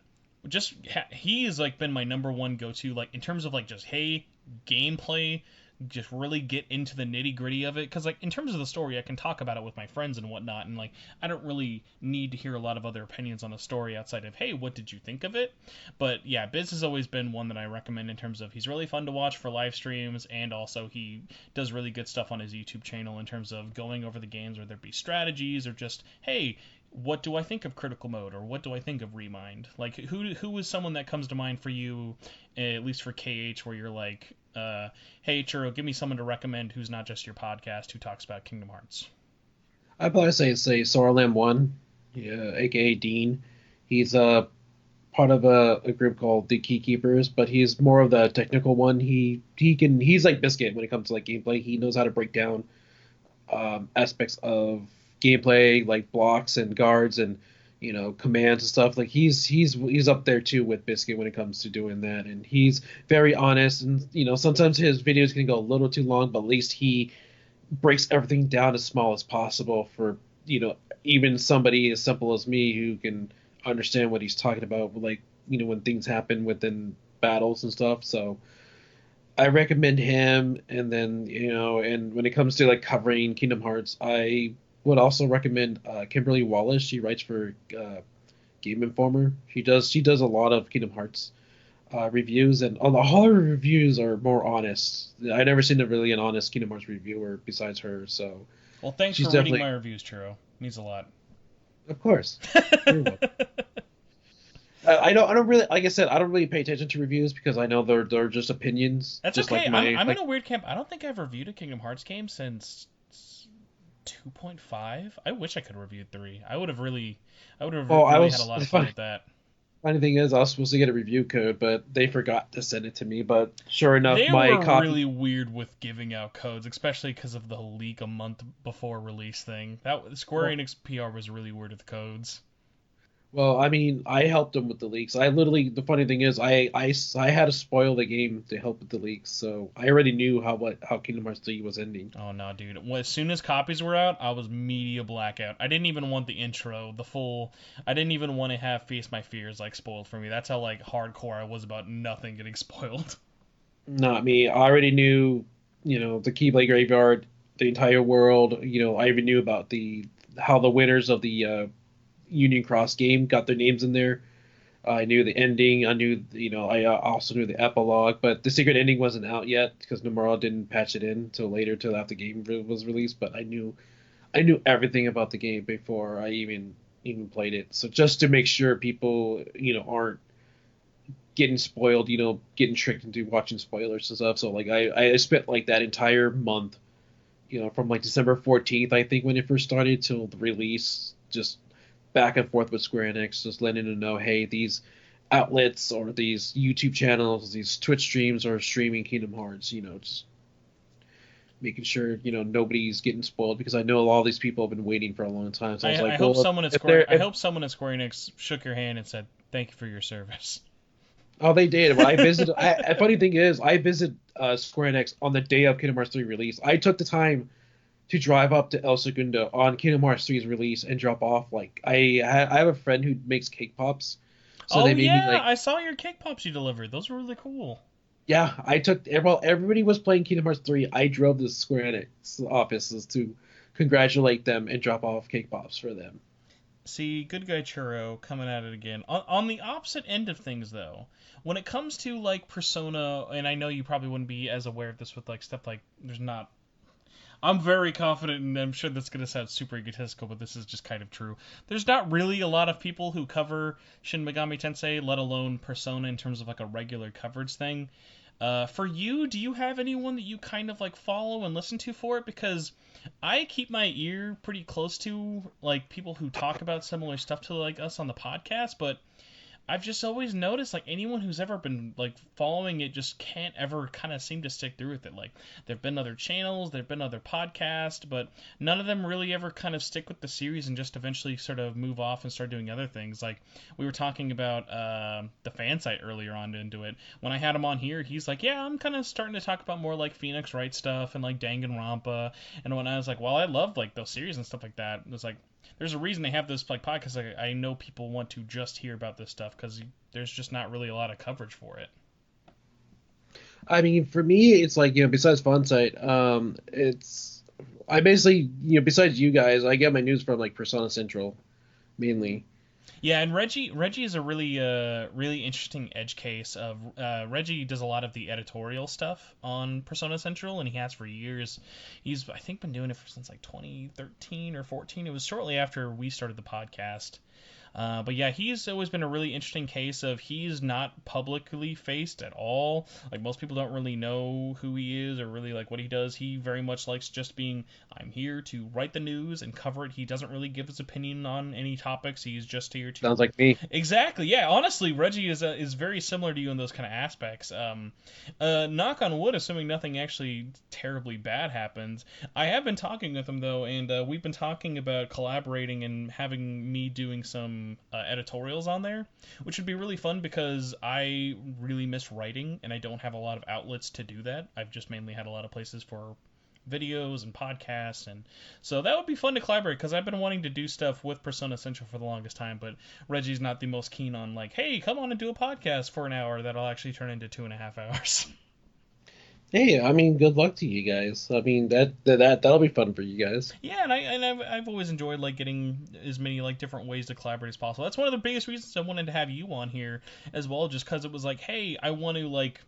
just he has like been my number one go-to, like in terms of like just hey, gameplay, just really get into the nitty gritty of it, because like in terms of the story I can talk about it with my friends and whatnot, and like I don't really need to hear a lot of other opinions on the story outside of hey, what did you think of it. But yeah, Biz has always been one that I recommend in terms of he's really fun to watch for live streams, and also he does really good stuff on his YouTube channel in terms of going over the games, whether it be strategies or just hey, what do I think of Critical Mode, or what do I think of Remind? Like, who is someone that comes to mind for you, at least for KH, where you're like, hey, Churro, give me someone to recommend who's not just your podcast who talks about Kingdom Hearts. I'd probably say Soralam One, yeah, aka Dean. He's part of a group called the Key Keepers, but he's more of the technical one. He's like Biscuit when it comes to like gameplay. He knows how to break down aspects of gameplay, like blocks and guards and commands and stuff. Like he's up there too with Biscuit when it comes to doing that, and he's very honest. And sometimes his videos can go a little too long, but at least he breaks everything down as small as possible for even somebody as simple as me who can understand what he's talking about. Like when things happen within battles and stuff. So I recommend him, and then and when it comes to like covering Kingdom Hearts, I would also recommend Kimberly Wallace. She writes for Game Informer. She does a lot of Kingdom Hearts reviews, and all her reviews are more honest. I never seen really an honest Kingdom Hearts reviewer besides her. So Well, thanks she's for reading definitely, my reviews, Churro. Means a lot. of course. You're welcome. I don't really, like I said, I don't really pay attention to reviews because I know they're just opinions, That's just okay. like I'm in a weird camp. I don't think I've reviewed a Kingdom Hearts game since 2.5. I wish I could have reviewed 3. I would have Oh, I really had a was lot the of fun with that. funny thing is I was supposed to get a review code, but they forgot to send it to me. But sure enough, They my were copy. really weird with giving out codes, especially because of the leak a month before release thing. That Square Well, Enix PR was really weird with codes. well, I mean, I helped them with the leaks. I literally, the funny thing is, I had to spoil the game to help with the leaks, so I already knew how Kingdom Hearts 3 was ending. Oh no, dude! As soon as copies were out, I was media blackout. I didn't even want the intro, the full. I didn't even want to have Face My Fears like spoiled for me. That's how like hardcore I was about nothing getting spoiled. Not me. I already knew, the Keyblade Graveyard, the entire world. I even knew about the how the winners of the Union Cross game got their names in there. I knew the ending. I knew, I also knew the epilogue, but the secret ending wasn't out yet because Nomura didn't patch it in till later, till after the game was released. But I knew everything about the game before I even played it. So just to make sure people, aren't getting spoiled, getting tricked into watching spoilers and stuff. So like I spent like that entire month, from like December 14th, I think when it first started till the release, just back and forth with Square Enix, just letting them know, hey, these outlets or these YouTube channels, these Twitch streams are streaming Kingdom Hearts, just making sure, nobody's getting spoiled because I know all these people have been waiting for a long time. So I was I like, hope well, someone at if they're, Square. I if, hope someone at Square Enix shook your hand and said thank you for your service. oh, they did. Well, funny thing is, I visited Square Enix on the day of Kingdom Hearts 3 release. I took the time to drive up to El Segundo on Kingdom Hearts 3's release and drop off. Like I have a friend who makes cake pops, so Oh they made me yeah, like, I saw your cake pops you delivered. Those were really cool. yeah. I took while everybody was playing Kingdom Hearts 3, I drove to Square Enix offices to congratulate them and drop off cake pops for them. See, good guy Churro coming at it again. On the opposite end of things, though, when it comes to like Persona, and I know you probably wouldn't be as aware of this with like stuff like there's not. I'm very confident, and I'm sure that's gonna sound super egotistical, but this is just kind of true. There's not really a lot of people who cover Shin Megami Tensei, let alone Persona, in terms of like a regular coverage thing. For you, do you have anyone that you kind of like follow and listen to for it? Because I keep my ear pretty close to like people who talk about similar stuff to like us on the podcast, but I've just always noticed like anyone who's ever been like following it just can't ever kind of seem to stick through with it. Like there've been other channels, there've been other podcasts, but none of them really ever kind of stick with the series and just eventually sort of move off and start doing other things. Like we were talking about the fan site earlier on into it. When I had him on here, he's like, "Yeah, I'm kind of starting to talk about more like Phoenix Wright stuff and like Danganronpa." And when I was like, "Well, I love like those series and stuff like that," it was like there's a reason they have this like podcast. Like, I know people want to just hear about this stuff because there's just not really a lot of coverage for it. I mean, for me, it's like, besides Fonsite, it's I basically, besides you guys, I get my news from like Persona Central mainly. Yeah, and Reggie is a really interesting edge case of Reggie does a lot of the editorial stuff on Persona Central, and he has for years. He's I think been doing it since like 2013 or 14. It was shortly after we started the podcast. But yeah, he's always been a really interesting case of he's not publicly faced at all. Like most people don't really know who he is or really like what he does. He very much likes just being, I'm here to write the news and cover it. He doesn't really give his opinion on any topics. He's just here Sounds to like me. exactly. Yeah, honestly, Reggie is very similar to you in those kind of aspects. Knock on wood, assuming nothing actually terribly bad happens. I have been talking with him though, and we've been talking about collaborating and having me doing some editorials on there, which would be really fun because I really miss writing and I don't have a lot of outlets to do that. I've just mainly had a lot of places for videos and podcasts, and so that would be fun to collaborate because I've been wanting to do stuff with Persona Central for the longest time, but Reggie's not the most keen on like, hey, come on and do a podcast for an hour that'll actually turn into 2.5 hours. Hey, I mean, good luck to you guys. I mean, that'll be fun for you guys. Yeah, and I've always enjoyed like getting as many like different ways to collaborate as possible. That's one of the biggest reasons I wanted to have you on here as well, just because it was like, hey, I want to like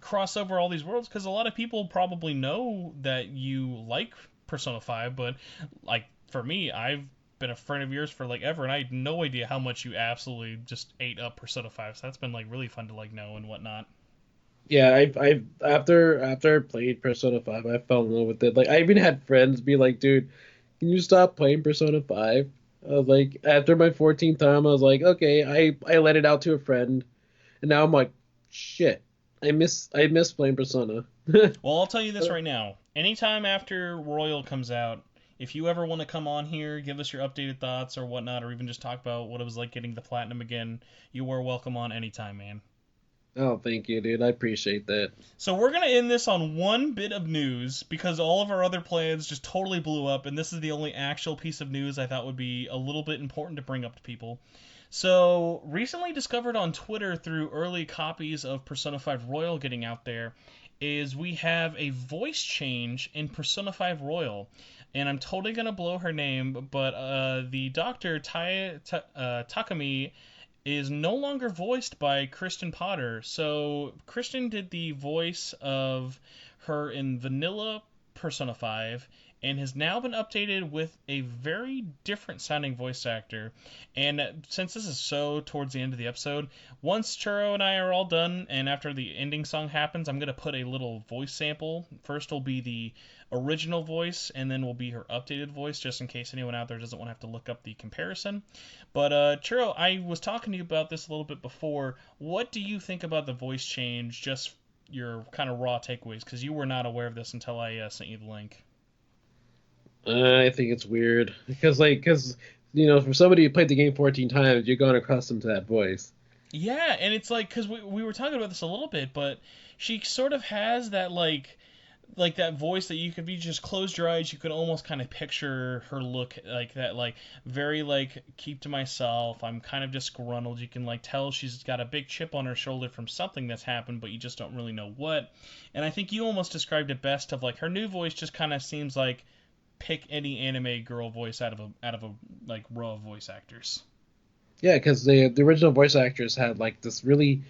cross over all these worlds because a lot of people probably know that you like Persona 5, but like for me, I've been a friend of yours for like ever, and I had no idea how much you absolutely just ate up Persona 5. So that's been like really fun to like know and whatnot. Yeah, I've after I played Persona 5, I fell in love with it. Like, I even had friends be like, "Dude, can you stop playing Persona 5?" Like, after my 14th time, I was like, "Okay." I let it out to a friend, and now I'm like, "Shit, I miss playing Persona." Well, I'll tell you this right now. Anytime after Royal comes out, if you ever want to come on here, give us your updated thoughts or whatnot, or even just talk about what it was like getting the platinum again, you are welcome on anytime, man. Oh, thank you, dude. I appreciate that. So we're gonna end this on one bit of news because all of our other plans just totally blew up, and this is the only actual piece of news I thought would be a little bit important to bring up to people. So recently discovered on Twitter through early copies of Persona 5 Royal getting out there is we have a voice change in Persona 5 Royal. And I'm totally gonna blow her name, but the Doctor Takami is no longer voiced by Kristen Potter. So Kristen did the voice of her in Vanilla Persona 5 and has now been updated with a very different sounding voice actor. And since this is so towards the end of the episode, once Churro and I are all done and after the ending song happens, I'm going to put a little voice sample. First will be the original voice and then will be her updated voice just in case anyone out there doesn't want to have to look up the comparison. But Churro, I was talking to you about this a little bit before. What do you think about the voice change? Just your kind of raw takeaways, because you were not aware of this until I sent you the link. I think it's weird because for somebody who played the game 14 times, you're going accustomed to that voice. Yeah, and it's like because we were talking about this a little bit, but she sort of has that like that voice that you could be just closed your eyes, you could almost kind of picture her look like that, like very like keep to myself. I'm kind of disgruntled. You can like tell she's got a big chip on her shoulder from something that's happened, but you just don't really know what. And I think you almost described it best of like her new voice just kind of seems like pick any anime girl voice out of a like row of voice actors. Yeah, because the original voice actress had like this really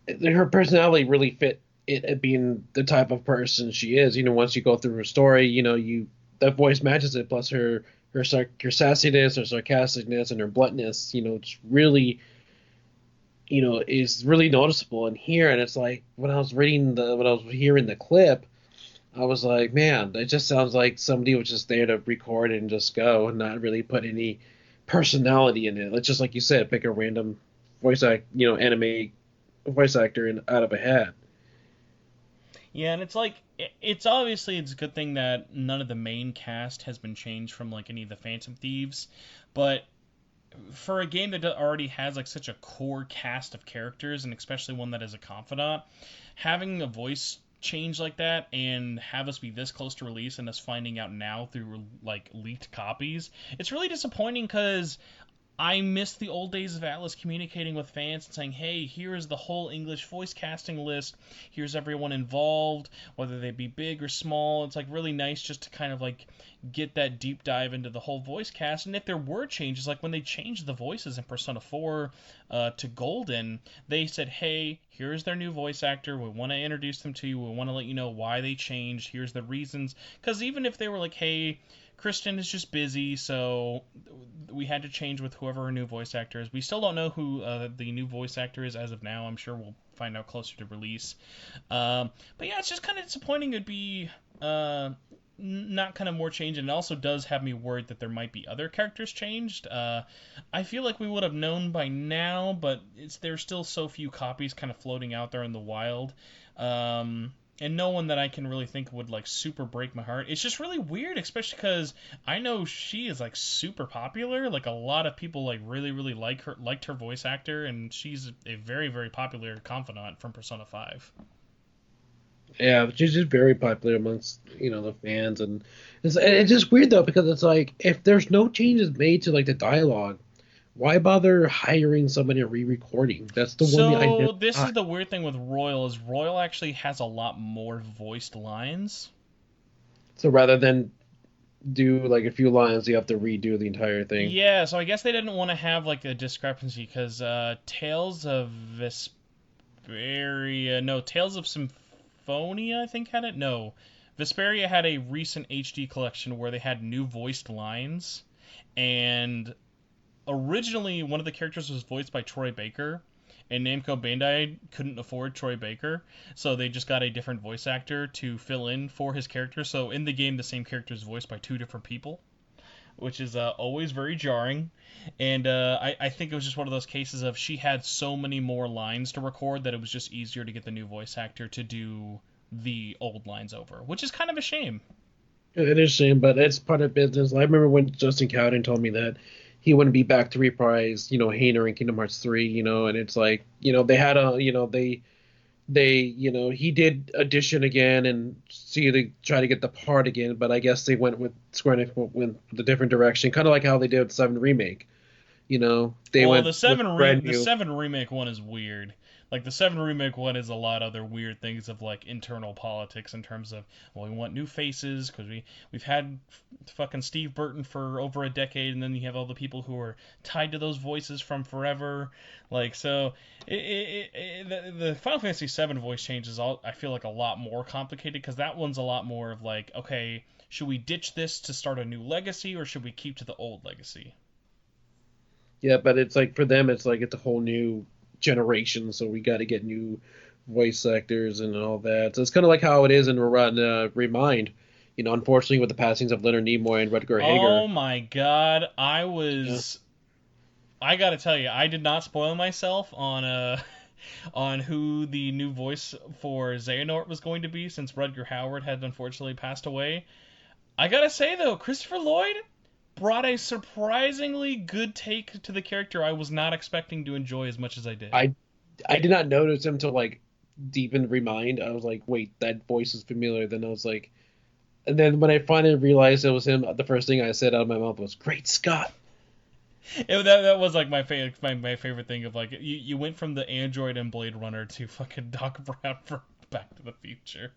her personality really fit it at being the type of person she is. Once you go through her story, that voice matches it. Plus her sassiness, her sarcasticness, and her bluntness. It's really is really noticeable in here. And it's like when I was hearing the clip, I was like, man, it just sounds like somebody was just there to record and just go and not really put any personality in it. It's just like you said, pick a random anime voice actor out of a hat. Yeah, and it's like it's obviously it's a good thing that none of the main cast has been changed from like any of the Phantom Thieves, but for a game that already has like such a core cast of characters, and especially one that is a confidant, having a voice change like that and have us be this close to release and us finding out now through like leaked copies, it's really disappointing because I miss the old days of Atlas communicating with fans and saying, hey, here is the whole English voice casting list. Here's everyone involved, whether they be big or small. It's like really nice just to kind of like get that deep dive into the whole voice cast. And if there were changes, like when they changed the voices in Persona 4 to Golden, they said, hey, here's their new voice actor. We want to introduce them to you. We want to let you know why they changed. Here's the reasons. Because even if they were like, hey, Kristen is just busy, so we had to change with whoever our new voice actor is. We still don't know who the new voice actor is as of now. I'm sure we'll find out closer to release. But yeah, it's just kind of disappointing. It'd be not kind of more change, and it also does have me worried that there might be other characters changed. I feel like we would have known by now, but there's still so few copies kind of floating out there in the wild. And no one that I can really think would like super break my heart. It's just really weird, especially because I know she is like super popular. Like a lot of people like really liked her voice actor, and she's a very very popular confidant from Persona 5. Yeah, she's just very popular amongst the fans, and it's just weird though because it's like if there's no changes made to like the dialogue, why bother hiring somebody and re-recording? That's the one thing I never So this is got. the weird thing with Royal is Royal actually has a lot more voiced lines. So rather than do like a few lines, you have to redo the entire thing. Yeah, so I guess they didn't want to have like a discrepancy because Tales of Vesperia, no, Tales of Symphonia, I think had it. No, Vesperia had a recent HD collection where they had new voiced lines, and originally one of the characters was voiced by Troy Baker, and Namco Bandai couldn't afford Troy Baker, so they just got a different voice actor to fill in for his character. So in the game, the same character is voiced by two different people, which is always very jarring. And I think it was just one of those cases of she had so many more lines to record that it was just easier to get the new voice actor to do the old lines over, which is kind of a shame. It is a shame, but it's part of business. I remember when Justin Cowden told me that he wouldn't be back to reprise, Hayner in Kingdom Hearts 3, and it's like, they had he did audition again and see to try to get the part again, but I guess they went with Square Enix went the different direction, kind of like how they did with 7 remake. They Well, went with brand the new. 7 remake one is weird. Like the 7 remake one is a lot of other weird things of like internal politics in terms of well we want new faces because we've had fucking Steve Burton for over a decade, and then you have all the people who are tied to those voices from forever. Like so the Final Fantasy 7 voice change is all I feel like a lot more complicated because that one's a lot more of like okay, should we ditch this to start a new legacy or should we keep to the old legacy? Yeah, but it's like for them, it's like it's a whole new generation, so we got to get new voice actors and all that. So it's kind of like how it is in Remind. Unfortunately, with the passings of Leonard Nimoy and Rutger Oh Hauer. my god, Yeah, I gotta tell you, I did not spoil myself on on who the new voice for Xehanort was going to be since Rutger Hauer had unfortunately passed away. I gotta say though, Christopher Lloyd brought a surprisingly good take to the character I was not expecting to enjoy as much as I did. I I did not notice him till like deep in Remind. I was like, wait, that voice is familiar. Then I was like, and then when I finally realized it was him, the first thing I said out of my mouth was, "Great Scott!" That was like my favorite thing of like you went from the android and Blade Runner to fucking Doc Brown for Back to the Future.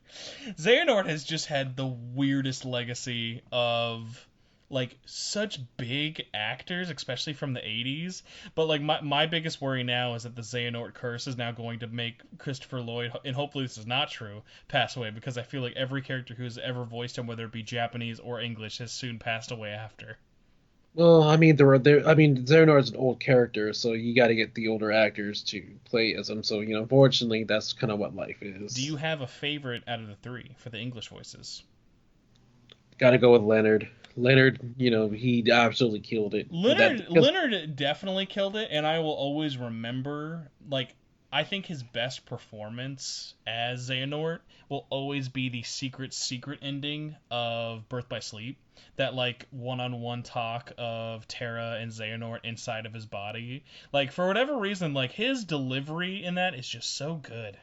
Xehanort has just had the weirdest legacy of like such big actors, especially from the 80s. But like my biggest worry now is that the Xehanort curse is now going to make Christopher Lloyd, and hopefully this is not true, pass away, because I feel like every character who's ever voiced him, whether it be Japanese or English, has soon passed away after. Well, I mean, there. I mean, Xehanort's an old character, so you got to get the older actors to play as him. So, unfortunately, that's kind of what life Do is. you have a favorite out of the three for the English voices? Got to go with Leonard. Leonard, he absolutely killed it. That because Leonard definitely killed it, and I will always remember, like, I think his best performance as Xehanort will always be the secret ending of Birth by Sleep. That like one-on-one talk of Terra and Xehanort inside of his body. Like for whatever reason, like his delivery in that is just so good.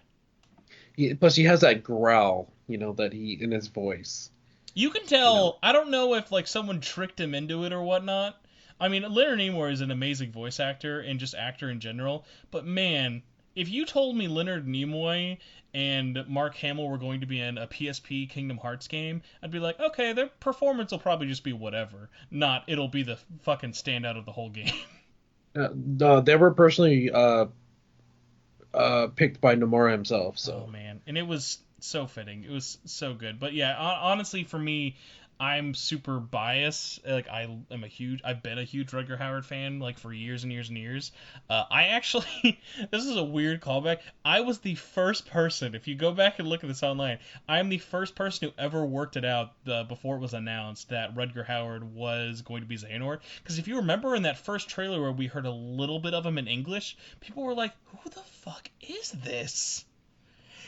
plus he has that growl, that he in his voice. You can You know, tell. I don't know if like someone tricked him into it or whatnot. I mean, Leonard Nimoy is an amazing voice actor and just actor in general. But man, if you told me Leonard Nimoy and Mark Hamill were going to be in a PSP Kingdom Hearts game, I'd be like, okay, their performance will probably just be whatever. Not it'll be the fucking standout of the whole game. they were personally picked by Nomura himself. Oh So man, and it was so fitting. It was so good. But yeah, honestly, for me, I'm super biased. Like I've been a huge Rutger Hauer fan like for years and years and years. I actually, this is a weird callback. I was the first person. If you go back and look at this online, I am the first person who ever worked it out before it was announced that Rutger Hauer was going to be Xehanort. Because if you remember in that first trailer where we heard a little bit of him in English, people were like, "Who the fuck is this?"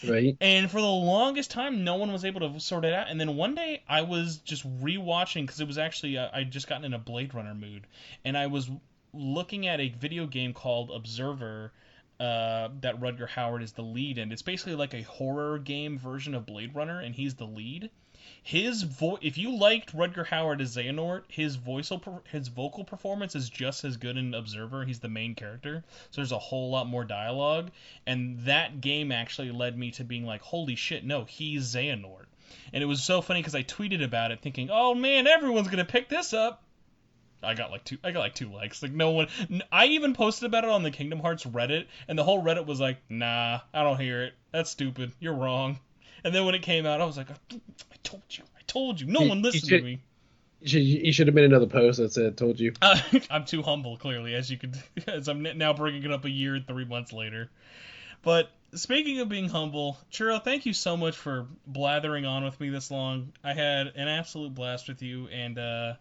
right. And for the longest time, no one was able to sort it out. And then one day, I was just rewatching because it was actually I'd just gotten in a Blade Runner mood, and I was looking at a video game called Observer. That Rutger Hauer is the lead in. It's basically like a horror game version of Blade Runner, and he's the lead. If you liked Rutger Hauer as Xehanort, his vocal performance is just as good in Observer. He's the main character, so there's a whole lot more dialogue, and that game actually led me to being like, holy shit, no, he's Xehanort. And it was so funny because I tweeted about it thinking, oh man, everyone's gonna pick this up. I got like two likes. Like no one. I even posted about it on the Kingdom Hearts Reddit, and the whole Reddit was like, "Nah, I don't hear it. That's stupid. You're wrong." And then when it came out, I was like, "I told you. I told you. No You, one you listened to should me." you should have made another post that said "told you." I'm too humble, clearly, as you could, as I'm now bringing it up a year and 3 months later. But speaking of being humble, Churro, thank you so much for blathering on with me this long. I had an absolute blast with you, and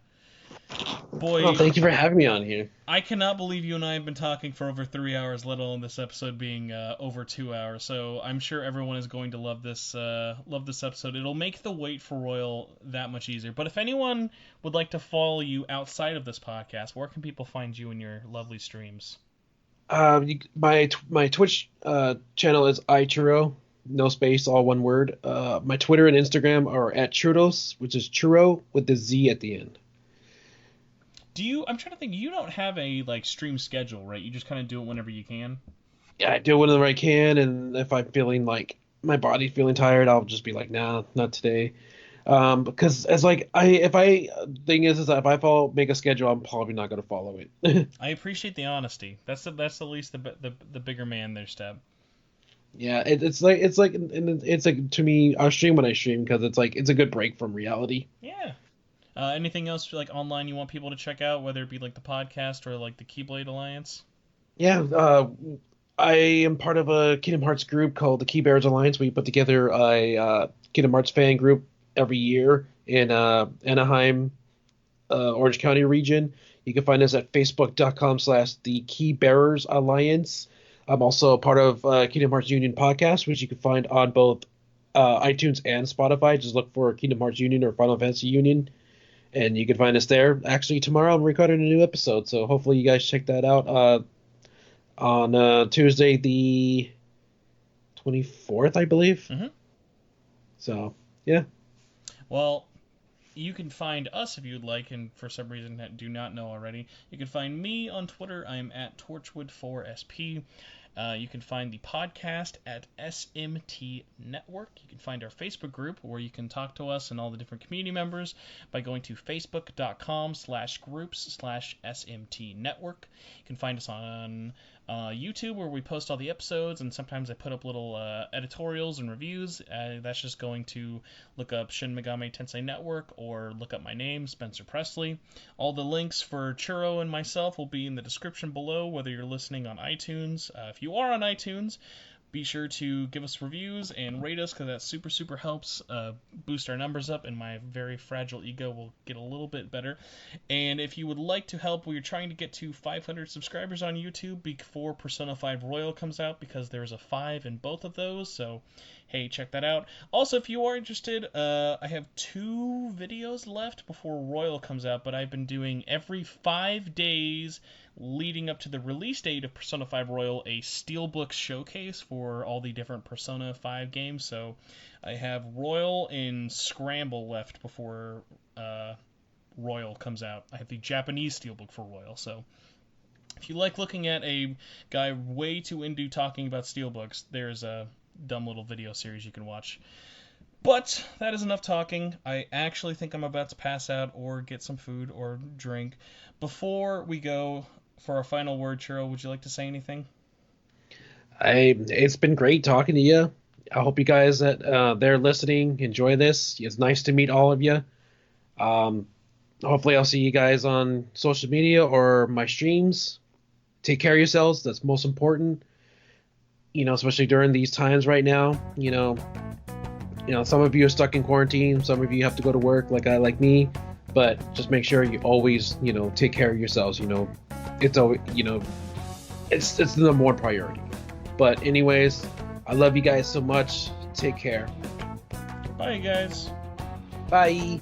Oh, boy, thank you for having me on here. I cannot believe you and I have been talking for over 3 hours, let alone this episode being over 2 hours. So I'm sure everyone is going to love this episode. It'll make the wait for Royal that much easier. But if anyone would like to follow you outside of this podcast, where can people find you in your lovely streams? My Twitch channel is iChurro, no space, all one word. My Twitter and Instagram are at Churros, which is churro with the Z at the end. I'm trying to think. You don't have a like stream schedule, right? You just kind of do it whenever you can. Yeah, I do it whenever I can, and if I'm feeling like my body's feeling tired, I'll just be like, nah, not today. Because as like I if I thing is that if I follow make a schedule, I'm probably not gonna follow it. I appreciate the honesty. That's the least the bigger man there, Step. Yeah, it's like to me, I stream when I stream because it's like it's a good break from reality. Yeah. Anything else like online you want people to check out, whether it be like the podcast or like the Keyblade Alliance? Yeah, I am part of a Kingdom Hearts group called the Key Bears Alliance. We put together a Kingdom Hearts fan group every year in Anaheim, Orange County region. You can find us at facebook.com/slash the Key Bearers Alliance. I'm also a part of Kingdom Hearts Union podcast, which you can find on both iTunes and Spotify. Just look for Kingdom Hearts Union or Final Fantasy Union, and you can find us there. Actually, tomorrow I'm recording a new episode, so hopefully you guys check that out on Tuesday the 24th, I believe. Mm-hmm. So, yeah. Well, you can find us if you'd like, and for some reason do not know already. You can find me on Twitter. I am at Torchwood4SP. You can find the podcast at SMT Network. You can find our Facebook group where you can talk to us and all the different community members by going to facebook.com/groups/SMT Network. You can find us on YouTube where we post all the episodes, and sometimes I put up little editorials and reviews. That's just going to look up Shin Megami Tensei Network or look up my name, Spencer Presley. All the links for Churro and myself will be in the description below, whether you're listening on iTunes. If you are on iTunes, be sure to give us reviews and rate us, because that super helps boost our numbers up, and my very fragile ego will get a little bit better. And if you would like to help, we're trying to get to 500 subscribers on YouTube before Persona 5 Royal comes out, because there's a 5 in both of those, so hey, check that out. Also, if you are interested, I have 2 videos left before Royal comes out, but I've been doing every 5 days leading up to the release date of Persona 5 Royal a Steelbook showcase for all the different Persona 5 games. So I have Royal and Scramble left before Royal comes out. I have the Japanese Steelbook for Royal. So if you like looking at a guy way too into talking about Steelbooks, there's a dumb little video series you can watch. But that is enough talking. I actually think I'm about to pass out or get some food or drink. Before we go for our final word, Churro, would you like to say anything? It's been great talking to you. I hope you guys that they're listening enjoy this. It's nice to meet all of you. Hopefully I'll see you guys on social media or my streams. Take care of yourselves. That's most important. Especially during these times right now. Some of you are stuck in quarantine. Some of you have to go to work, like me. But just make sure you always, take care of yourselves. It's always, it's the number one priority. But anyways, I love you guys so much. Take care. Bye, guys. Bye.